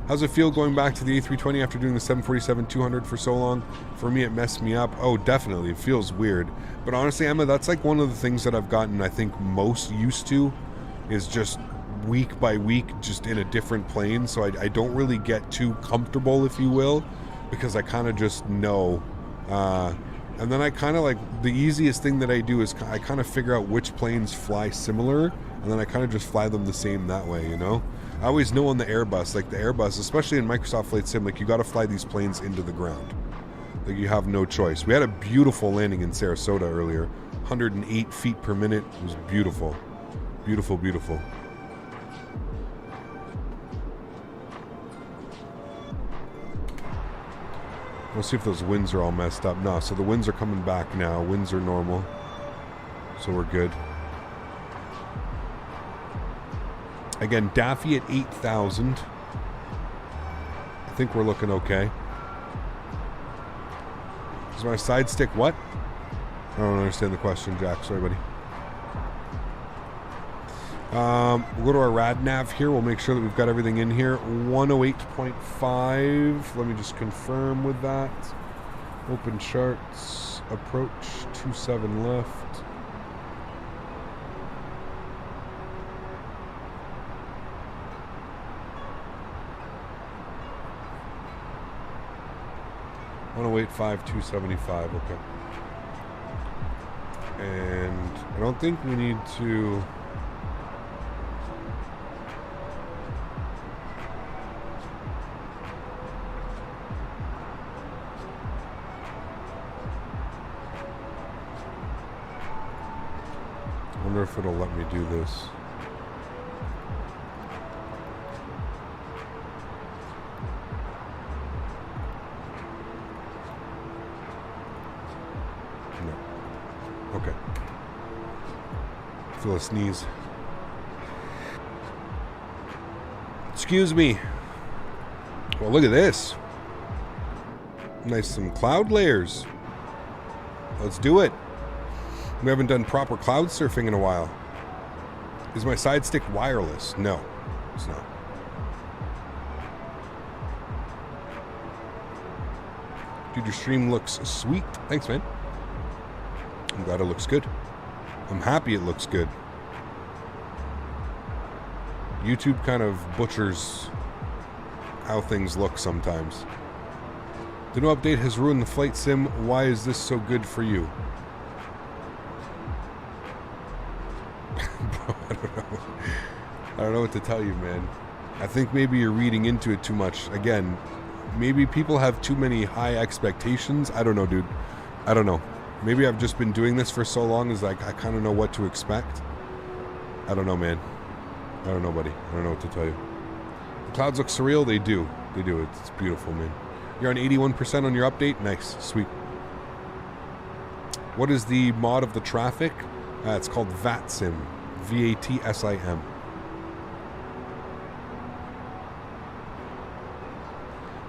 How's it feel going back to the A320 after doing the 747-200 for so long? For me, it messed me up. Oh, definitely. It feels weird. But honestly, Emma, that's like one of the things that I've gotten, I think, most used to, is just week by week, just in a different plane. So I don't really get too comfortable, if you will, because I kind of just know. And then I kind of like, the easiest thing that I do is I kind of figure out which planes fly similar, and then I kind of just fly them the same that way, you know? I always know on the Airbus, like the Airbus, especially in Microsoft Flight Sim, like you got to fly these planes into the ground. Like you have no choice. We had a beautiful landing in Sarasota earlier, 108 feet per minute. It was beautiful. Beautiful, beautiful. We'll see if those winds are all messed up. No, so the winds are coming back now. Winds are normal. So we're good. Again, Daffy at 8,000. I think we're looking okay. Is my side stick what? I don't understand the question, Jack. Sorry, buddy. We'll go to our rad nav here. We'll make sure that we've got everything in here. 108.5. Let me just confirm with that. Open charts. Approach. 27 left. .085, 275. Okay. And I don't think we need to. I wonder if it'll let me do this. No. Okay. Feel a sneeze. Excuse me. Well, look at this. Nice, some cloud layers. Let's do it. We haven't done proper cloud surfing in a while. Is my side stick wireless? No, it's not. Dude, your stream looks sweet. Thanks, man. I'm glad it looks good. I'm happy it looks good. YouTube kind of butchers how things look sometimes. The new update has ruined the flight sim. Why is this so good for you? Bro, I don't know. I don't know what to tell you, man. I think maybe you're reading into it too much. Again, maybe people have too many high expectations. I don't know, dude. I don't know. Maybe I've just been doing this for so long, is like I kind of know what to expect. I don't know, man. I don't know, buddy. I don't know what to tell you. The clouds look surreal. They do. They do. It's beautiful, man. You're on 81% on your update. Nice. Sweet. What is the mod of the traffic? It's called VATSIM. VATSIM.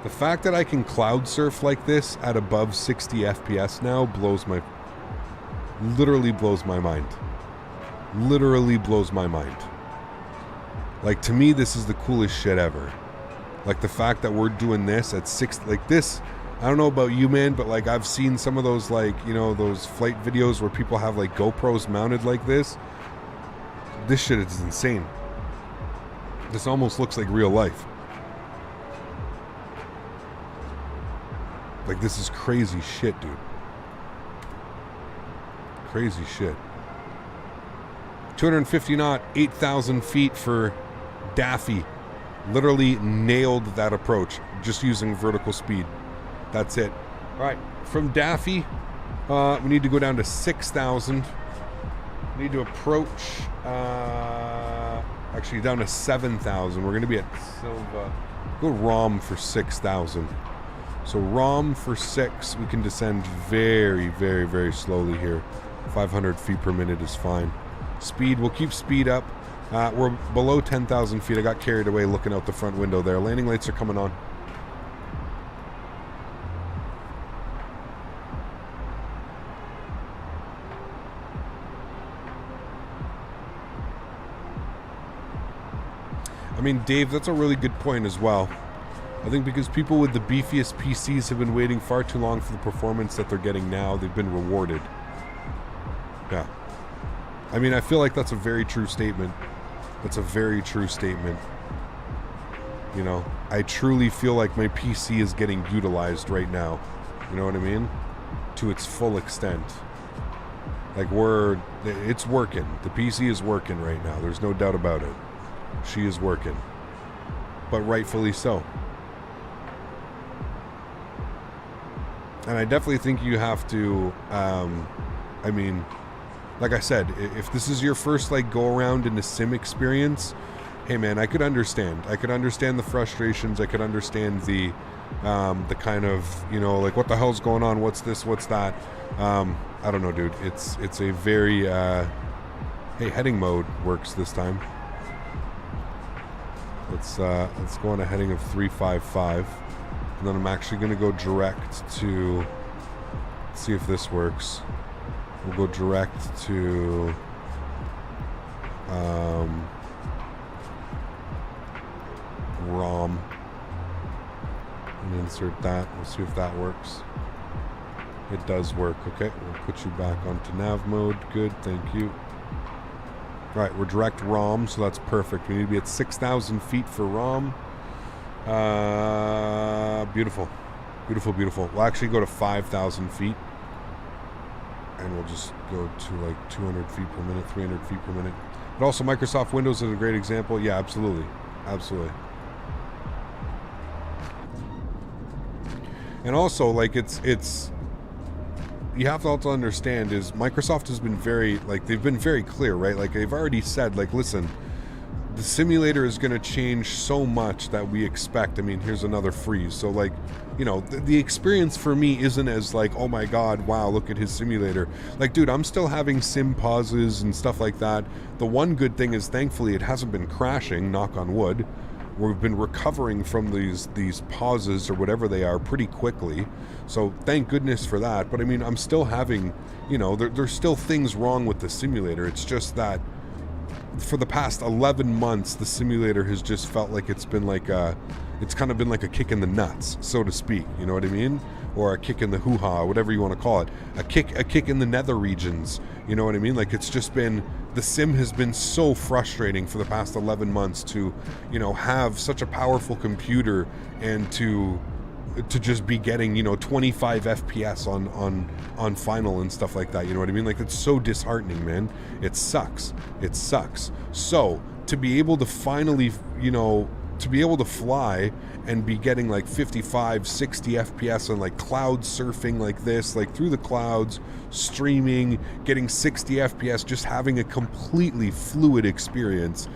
The fact that I can cloud surf like this at above 60 FPS now literally blows my mind. Literally blows my mind. Like, to me, this is the coolest shit ever. Like, the fact that we're doing this at 60, like this, I don't know about you, man, but like I've seen some of those, like, you know, those flight videos where people have like GoPros mounted like this. This shit is insane. This almost looks like real life. Like, this is crazy shit, dude. Crazy shit. 250 knot, 8,000 feet for Daffy. Literally nailed that approach just using vertical speed. That's it. All right, from Daffy, we need to go down to 6,000. We need to approach, actually down to 7,000. We're going to be at Silva. Go ROM for 6,000. So ROM for 6, we can descend very, very, very slowly here. 500 feet per minute is fine. Speed, we'll keep speed up. We're below 10,000 feet. I got carried away looking out the front window there. Landing lights are coming on. I mean, Dave, that's a really good point as well. I think because people with the beefiest PCs have been waiting far too long for the performance that they're getting now, they've been rewarded. Yeah. I mean, I feel like that's a very true statement. That's a very true statement. You know, I truly feel like my PC is getting utilized right now. You know what I mean? To its full extent. Like, it's working. The PC is working right now. There's no doubt about it. She is working. But rightfully so. And I definitely think you have to, I mean, like I said, if this is your first, like, go-around in the sim experience, hey, man, I could understand. I could understand the frustrations. I could understand the kind of, you know, like, what the hell's going on? What's this? What's that? I don't know, dude. It's a very, hey, heading mode works this time. Let's go on a heading of 355. And then I'm actually going to go direct to, see if this works. We'll go direct to ROM and insert that. We'll see if that works. It does work. Okay, we'll put you back onto nav mode. Good, thank you. All right, we're direct ROM, so that's perfect. We need to be at 6,000 feet for ROM. Beautiful. Beautiful, beautiful. We'll actually go to 5,000 feet. And we'll just go to like 200 feet per minute, 300 feet per minute. But also Microsoft Windows is a great example. Yeah, absolutely. Absolutely. And also, like, it's you have to also understand is Microsoft has been very, like, they've been very clear, right? Like, they've already said, like, listen, the simulator is going to change so much that we expect. I mean, here's another freeze. So, like, you know, the experience for me isn't as like, oh my god, wow, look at his simulator. Like, dude, I'm still having sim pauses and stuff like that. The one good thing is, thankfully, it hasn't been crashing, knock on wood, we've been recovering from these pauses or whatever they are pretty quickly. So thank goodness for that. But I mean, I'm still having, you know, there's still things wrong with the simulator. It's just that for the past 11 months, the simulator has just felt like it's been like it's kind of been like a kick in the nuts, so to speak. You know what I mean? Or a kick in the hoo-ha, whatever you want to call it. A kick in the nether regions. You know what I mean? Like, it's just been, the sim has been so frustrating for the past 11 months to, you know, have such a powerful computer and to just be getting, you know, 25 FPS on final and stuff like that. You know what I mean? Like, it's so disheartening, man. It sucks. It sucks. So to be able to finally, you know, to be able to fly and be getting like 55, 60 FPS on like cloud surfing like this, like through the clouds, streaming, getting 60 FPS, just having a completely fluid experience.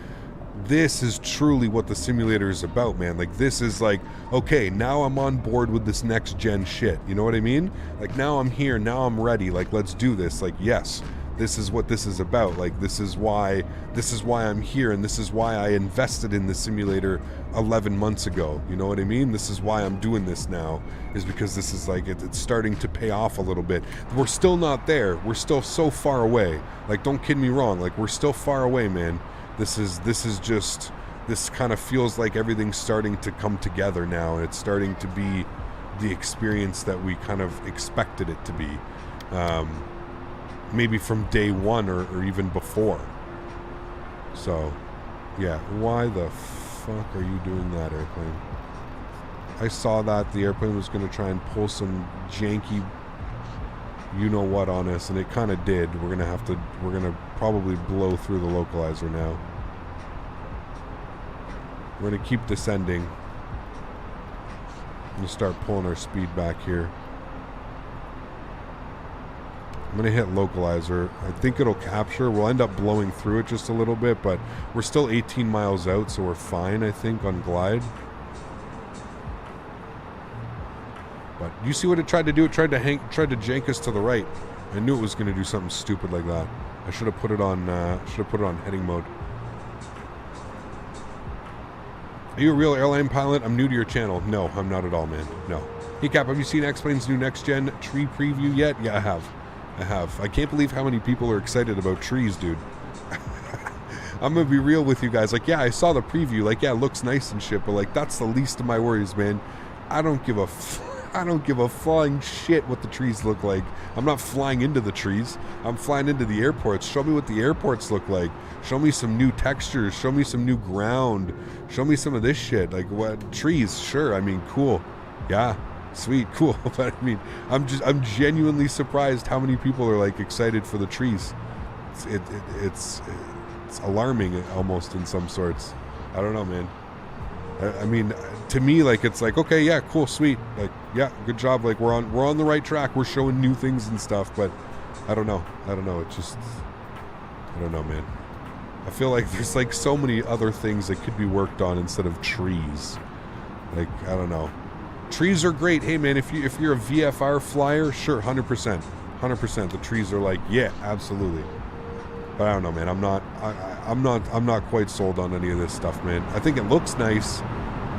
This is truly what the simulator is about, man. Like, this is like, okay, now I'm on board with this next gen shit. You know what I mean? Like, now I'm here, now I'm ready. Like, let's do this. Like, yes, this is what this is about. Like, this is why I'm here, and this is why I invested in the simulator 11 months ago. You know what I mean? This is why I'm doing this now, is because this is like, it's starting to pay off a little bit. We're still not there. We're still so far away. Like, don't kid me wrong. Like, we're still far away, man. This is just, this kind of feels like everything's starting to come together now, and it's starting to be the experience that we kind of expected it to be. Maybe from day one or even before. So, yeah, why the fuck are you doing that, airplane? I saw that the airplane was going to try and pull some janky you-know-what on us, and it kind of did. We're going to probably blow through the localizer now. We're going to keep descending. I'm going to start pulling our speed back here. I'm going to hit localizer. I think it'll capture. We'll end up blowing through it just a little bit, but we're still 18 miles out, so we're fine, I think, on glide. But you see what it tried to do? It tried to jank us to the right. I knew it was going to do something stupid like that. I should have put it on heading mode. Are you a real airline pilot? I'm new to your channel. No, I'm not at all, man. No. Hey Cap, have you seen X-Plane's new next gen tree preview yet? Yeah, I have. I can't believe how many people are excited about trees, dude. I'm gonna be real with you guys. Like, yeah, I saw the preview. Like, yeah, it looks nice and shit, but like, that's the least of my worries, man. I don't give a flying shit what the trees look like. I'm not flying into the trees. I'm flying into the airports. Show me what the airports look like. Show me some new textures. Show me some new ground. Show me some of this shit. Like, what? Trees, sure. I mean, cool. Yeah. Sweet, cool. But I mean, I'm genuinely surprised how many people are like excited for the trees. It's alarming almost in some sorts. I don't know, man. I mean, to me, like, it's like, okay, yeah, cool, sweet, like, yeah, good job. Like, we're on the right track. We're showing new things and stuff. But I don't know. It just, I don't know, man. I feel like there's like so many other things that could be worked on instead of trees. Like, I don't know. Trees are great. Hey man, if you're a VFR flyer, sure, 100%. The trees are like, yeah, absolutely. But I don't know, man. I'm not quite sold on any of this stuff, man. I think it looks nice,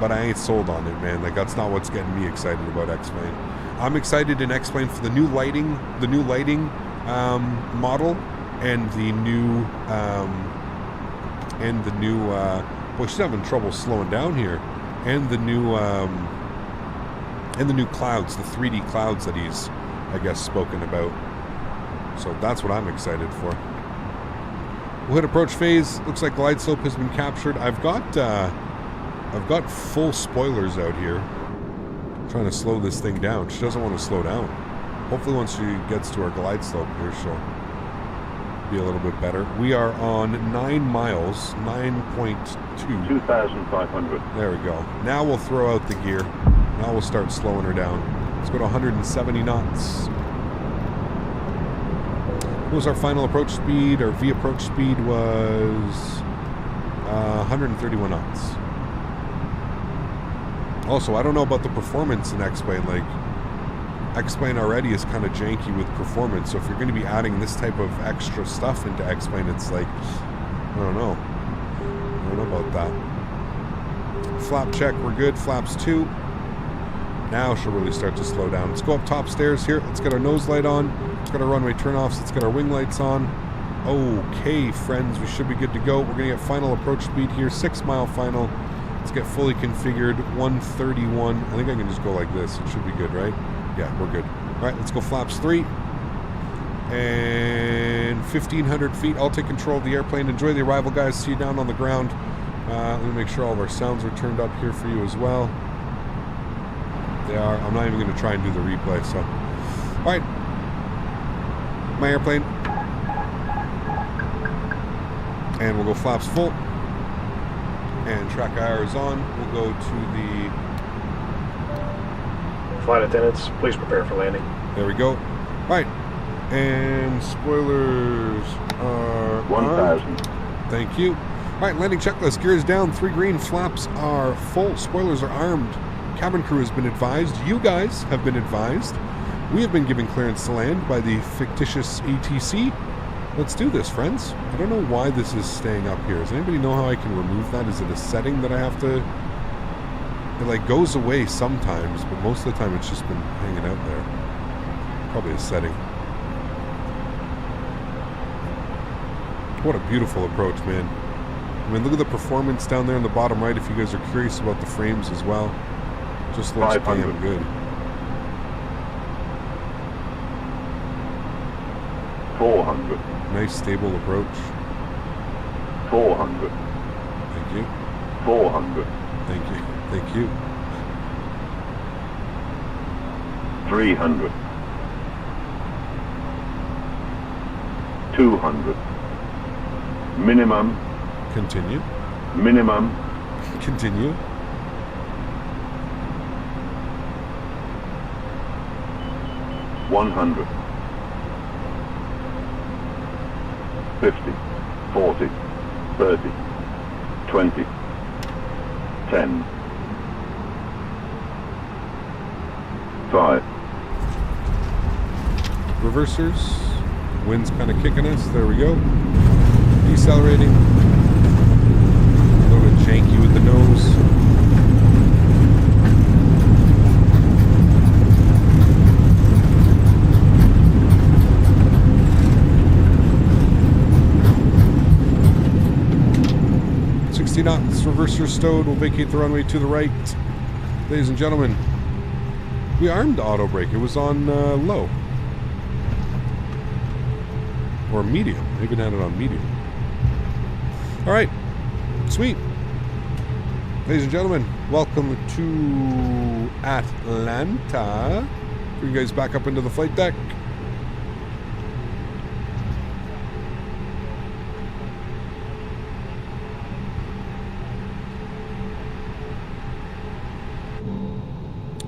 but I ain't sold on it, man. Like, that's not what's getting me excited about X-Plane. I'm excited in X-Plane for the new lighting model, and the new boy, she's having trouble slowing down here, and the new clouds, the 3D clouds that he's, I guess, spoken about. So that's what I'm excited for. We'll hit approach phase. Looks like glide slope has been captured. I've got full spoilers out here. I'm trying to slow this thing down. She doesn't want to slow down. Hopefully once she gets to our glide slope here, she'll be a little bit better. We are on 9 miles, 9.2. 2,500. There we go. Now we'll throw out the gear. Now we'll start slowing her down. Let's go to 170 knots. What was our final approach speed? Our V approach speed was 131 knots. Also, I don't know about the performance in X-Plane. Like, X-Plane already is kind of janky with performance, so if you're going to be adding this type of extra stuff into X-Plane, it's like, I don't know about that. flap check. We're good. Flaps 2. Now she'll really start to slow down. Let's go up top stairs here. Let's get our nose light on. Let's get our runway turnoffs. Let's get our wing lights on. Okay, friends, we should be good to go. We're going to get final approach speed here. 6 mile final. Let's get fully configured. 131. I think I can just go like this. It should be good, right? Yeah, we're good. All right, let's go flaps 3. And 1,500 feet. I'll take control of the airplane. Enjoy the arrival, guys. See you down on the ground. Let me make sure all of our sounds are turned up here for you as well. They are. I'm not even going to try and do the replay. So, all right. My airplane. And we'll go flaps full. And track IR is on. We'll go to the... Flight attendants, please prepare for landing. There we go. All right. And spoilers are 1,000. Thank you. All right, landing checklist. Gears down. 3 green. Flaps are full. Spoilers are armed. Cabin crew has been advised. You guys have been advised. We have been given clearance to land by the fictitious ATC. Let's do this, friends. I don't know why this is staying up here. Does anybody know how I can remove that? Is it a setting that I have to... It like goes away sometimes, but most of the time it's just been hanging out there. Probably a setting. What a beautiful approach, man. I mean, look at the performance down there in the bottom right if you guys are curious about the frames as well. Just looks damn good. 400. Nice stable approach. 400. Thank you. 400. Thank you. Thank you. 300. 200. Minimum. Continue. Minimum. Continue. 100. 50, 40, 30, 20, 10, 5. Reversers. Wind's kind of kicking us. There we go. Decelerating. A little bit janky with the nose. Knots, reverser stowed. We'll vacate the runway to the right. Ladies and gentlemen, we armed the auto brake. It was on low. Or medium. I even had it on medium. Alright. Sweet. Ladies and gentlemen, welcome to Atlanta. Bring you guys back up into the flight deck.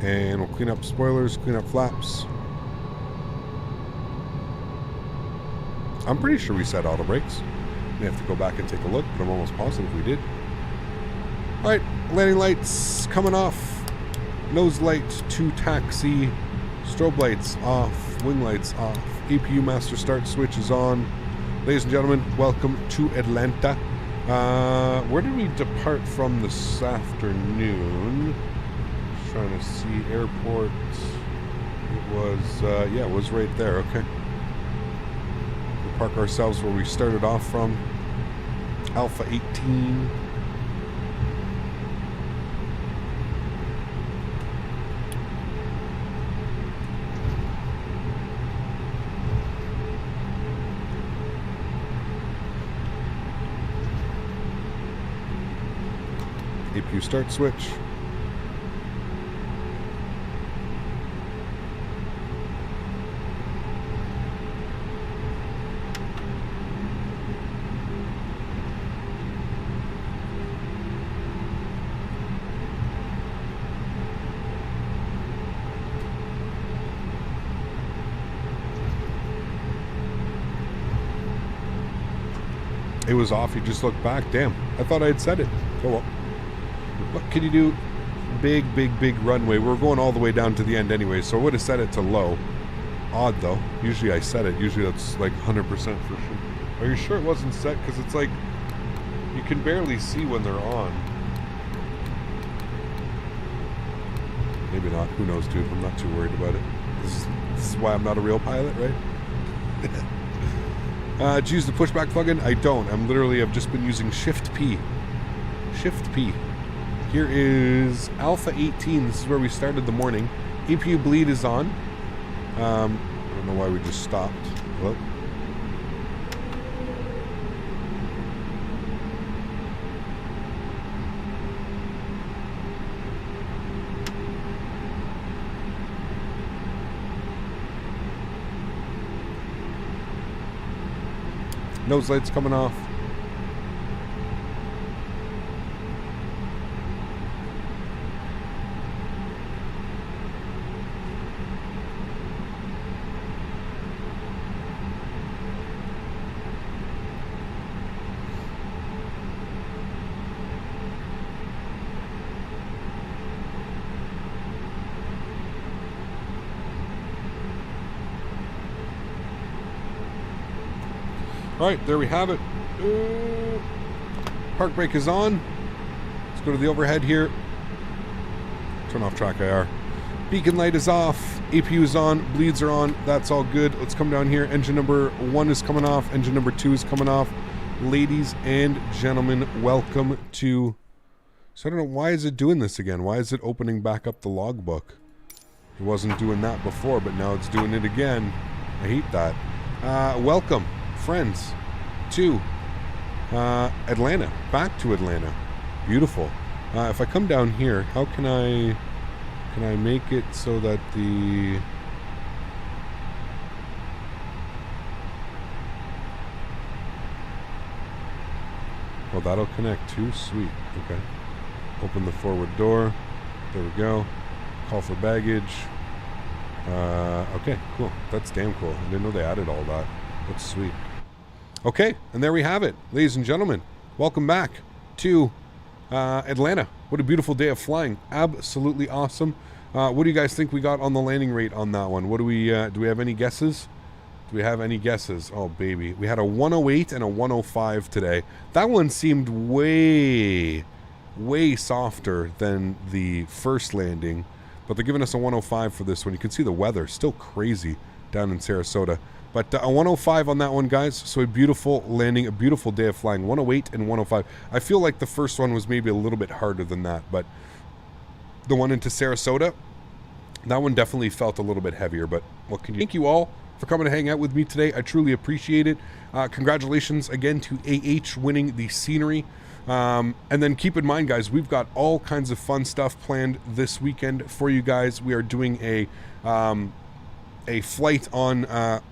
And we'll clean up spoilers, clean up flaps. I'm pretty sure we set auto brakes. We have to go back and take a look, but I'm almost positive we did. Alright, landing lights coming off. Nose light to taxi. Strobe lights off. Wing lights off. APU master start switch is on. Ladies and gentlemen, welcome to Atlanta. Where did we depart from this afternoon? Trying to see airport. It was yeah, it was right there. Okay, we'll park ourselves where we started off from. Alpha 18. APU start switch. It was off. You just looked back. Damn. I thought I had said it. Oh well. What can you do? Big runway. We're going all the way down to the end anyway, so I would have set it to low. Odd though. Usually I set it. Usually that's like 100% for sure. Are you sure it wasn't set? Because it's like you can barely see when they're on. Maybe not. Who knows, dude? I'm not too worried about it. This is why I'm not a real pilot, right? Do you use the pushback plugin? I don't. I've just been using Shift P. Shift P. Here is Alpha 18. This is where we started the morning. APU bleed is on. I don't know why we just stopped. Well, nose lights coming off. All right, there we have it. Park brake is on. Let's go to the overhead here. Turn off track IR. Beacon light is off. APU is on. Bleeds are on. That's all good. Let's come down here. Engine number 1 is coming off. Engine number 2 is coming off. Ladies and gentlemen, welcome to... So I don't know, why is it doing this again? Why is it opening back up the logbook? It wasn't doing that before, but now it's doing it again. I hate that. Welcome, friends, to Atlanta. Back to Atlanta. Beautiful. If I come down here, how can I make it so that the... Oh, that'll connect too? Sweet. Okay. Open the forward door. There we go. Call for baggage. Okay, cool. That's damn cool. I didn't know they added all that. That's sweet. Okay, and there we have it. Ladies and gentlemen, welcome back to Atlanta. What a beautiful day of flying. Absolutely awesome. What do you guys think we got on the landing rate on that one? What do we have any guesses? Do we have any guesses? Oh, baby. We had a 108 and a 105 today. That one seemed way softer than the first landing, but they're giving us a 105 for this one. You can see the weather still crazy down in Sarasota. But a 105 on that one, guys. So a beautiful landing, a beautiful day of flying. 108 and 105. I feel like the first one was maybe a little bit harder than that, but the one into Sarasota, that one definitely felt a little bit heavier. But what can you... Thank you all for coming to hang out with me today. I truly appreciate it. Congratulations again to AH winning the scenery. And then keep in mind, guys, we've got all kinds of fun stuff planned this weekend for you guys. We are doing a flight on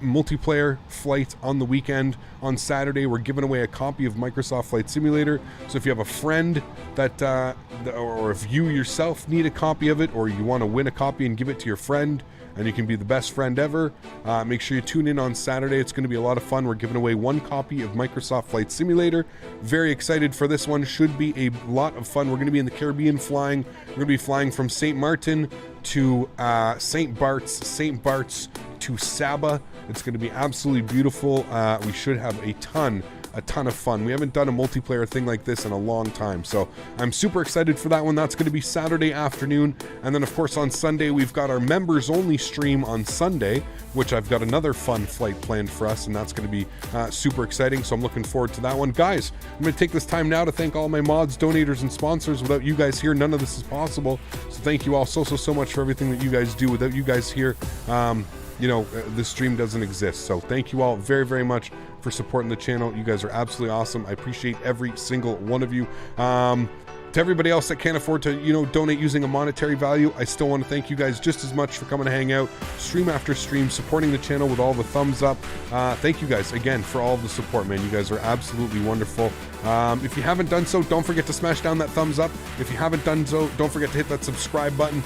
multiplayer flight on the weekend. On Saturday, we're giving away a copy of Microsoft Flight Simulator. So if you have a friend that or if you yourself need a copy of it, or you want to win a copy and give it to your friend, and you can be the best friend ever, make sure you tune in on Saturday. It's going to be a lot of fun. We're giving away one copy of Microsoft Flight Simulator. Very excited for this one. Should be a lot of fun. We're going to be in the Caribbean flying. We're going to be flying from St. Martin to St. Bart's to Saba. It's going to be absolutely beautiful. We should have a ton of fun. We haven't done a multiplayer thing like this in a long time, so I'm super excited for that one. That's going to be Saturday afternoon, and then of course on Sunday we've got our members only stream on Sunday, which I've got another fun flight planned for us, and that's going to be super exciting, so I'm looking forward to that one. Guys, I'm going to take this time now to thank all my mods, donators, and sponsors. Without you guys here, none of this is possible, so thank you all so much for everything that you guys do. Without you guys here, you know, this stream doesn't exist. So thank you all very much for supporting the channel. You guys are absolutely awesome. I appreciate every single one of you. To everybody else that can't afford to, you know, donate using a monetary value, I still want to thank you guys just as much for coming to hang out, stream after stream, supporting the channel with all the thumbs up. Thank you guys again for all the support, man. You guys are absolutely wonderful. If you haven't done so, don't forget to smash down that thumbs up. If you haven't done so, don't forget to hit that subscribe button.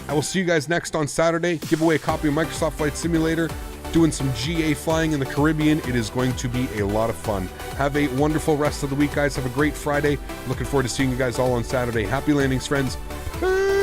I will see you guys next on Saturday. Give away a copy of Microsoft Flight Simulator, doing some GA flying in the Caribbean. It is going to be a lot of fun. Have a wonderful rest of the week, guys. Have a great Friday. Looking forward to seeing you guys all on Saturday. Happy landings, friends. Bye.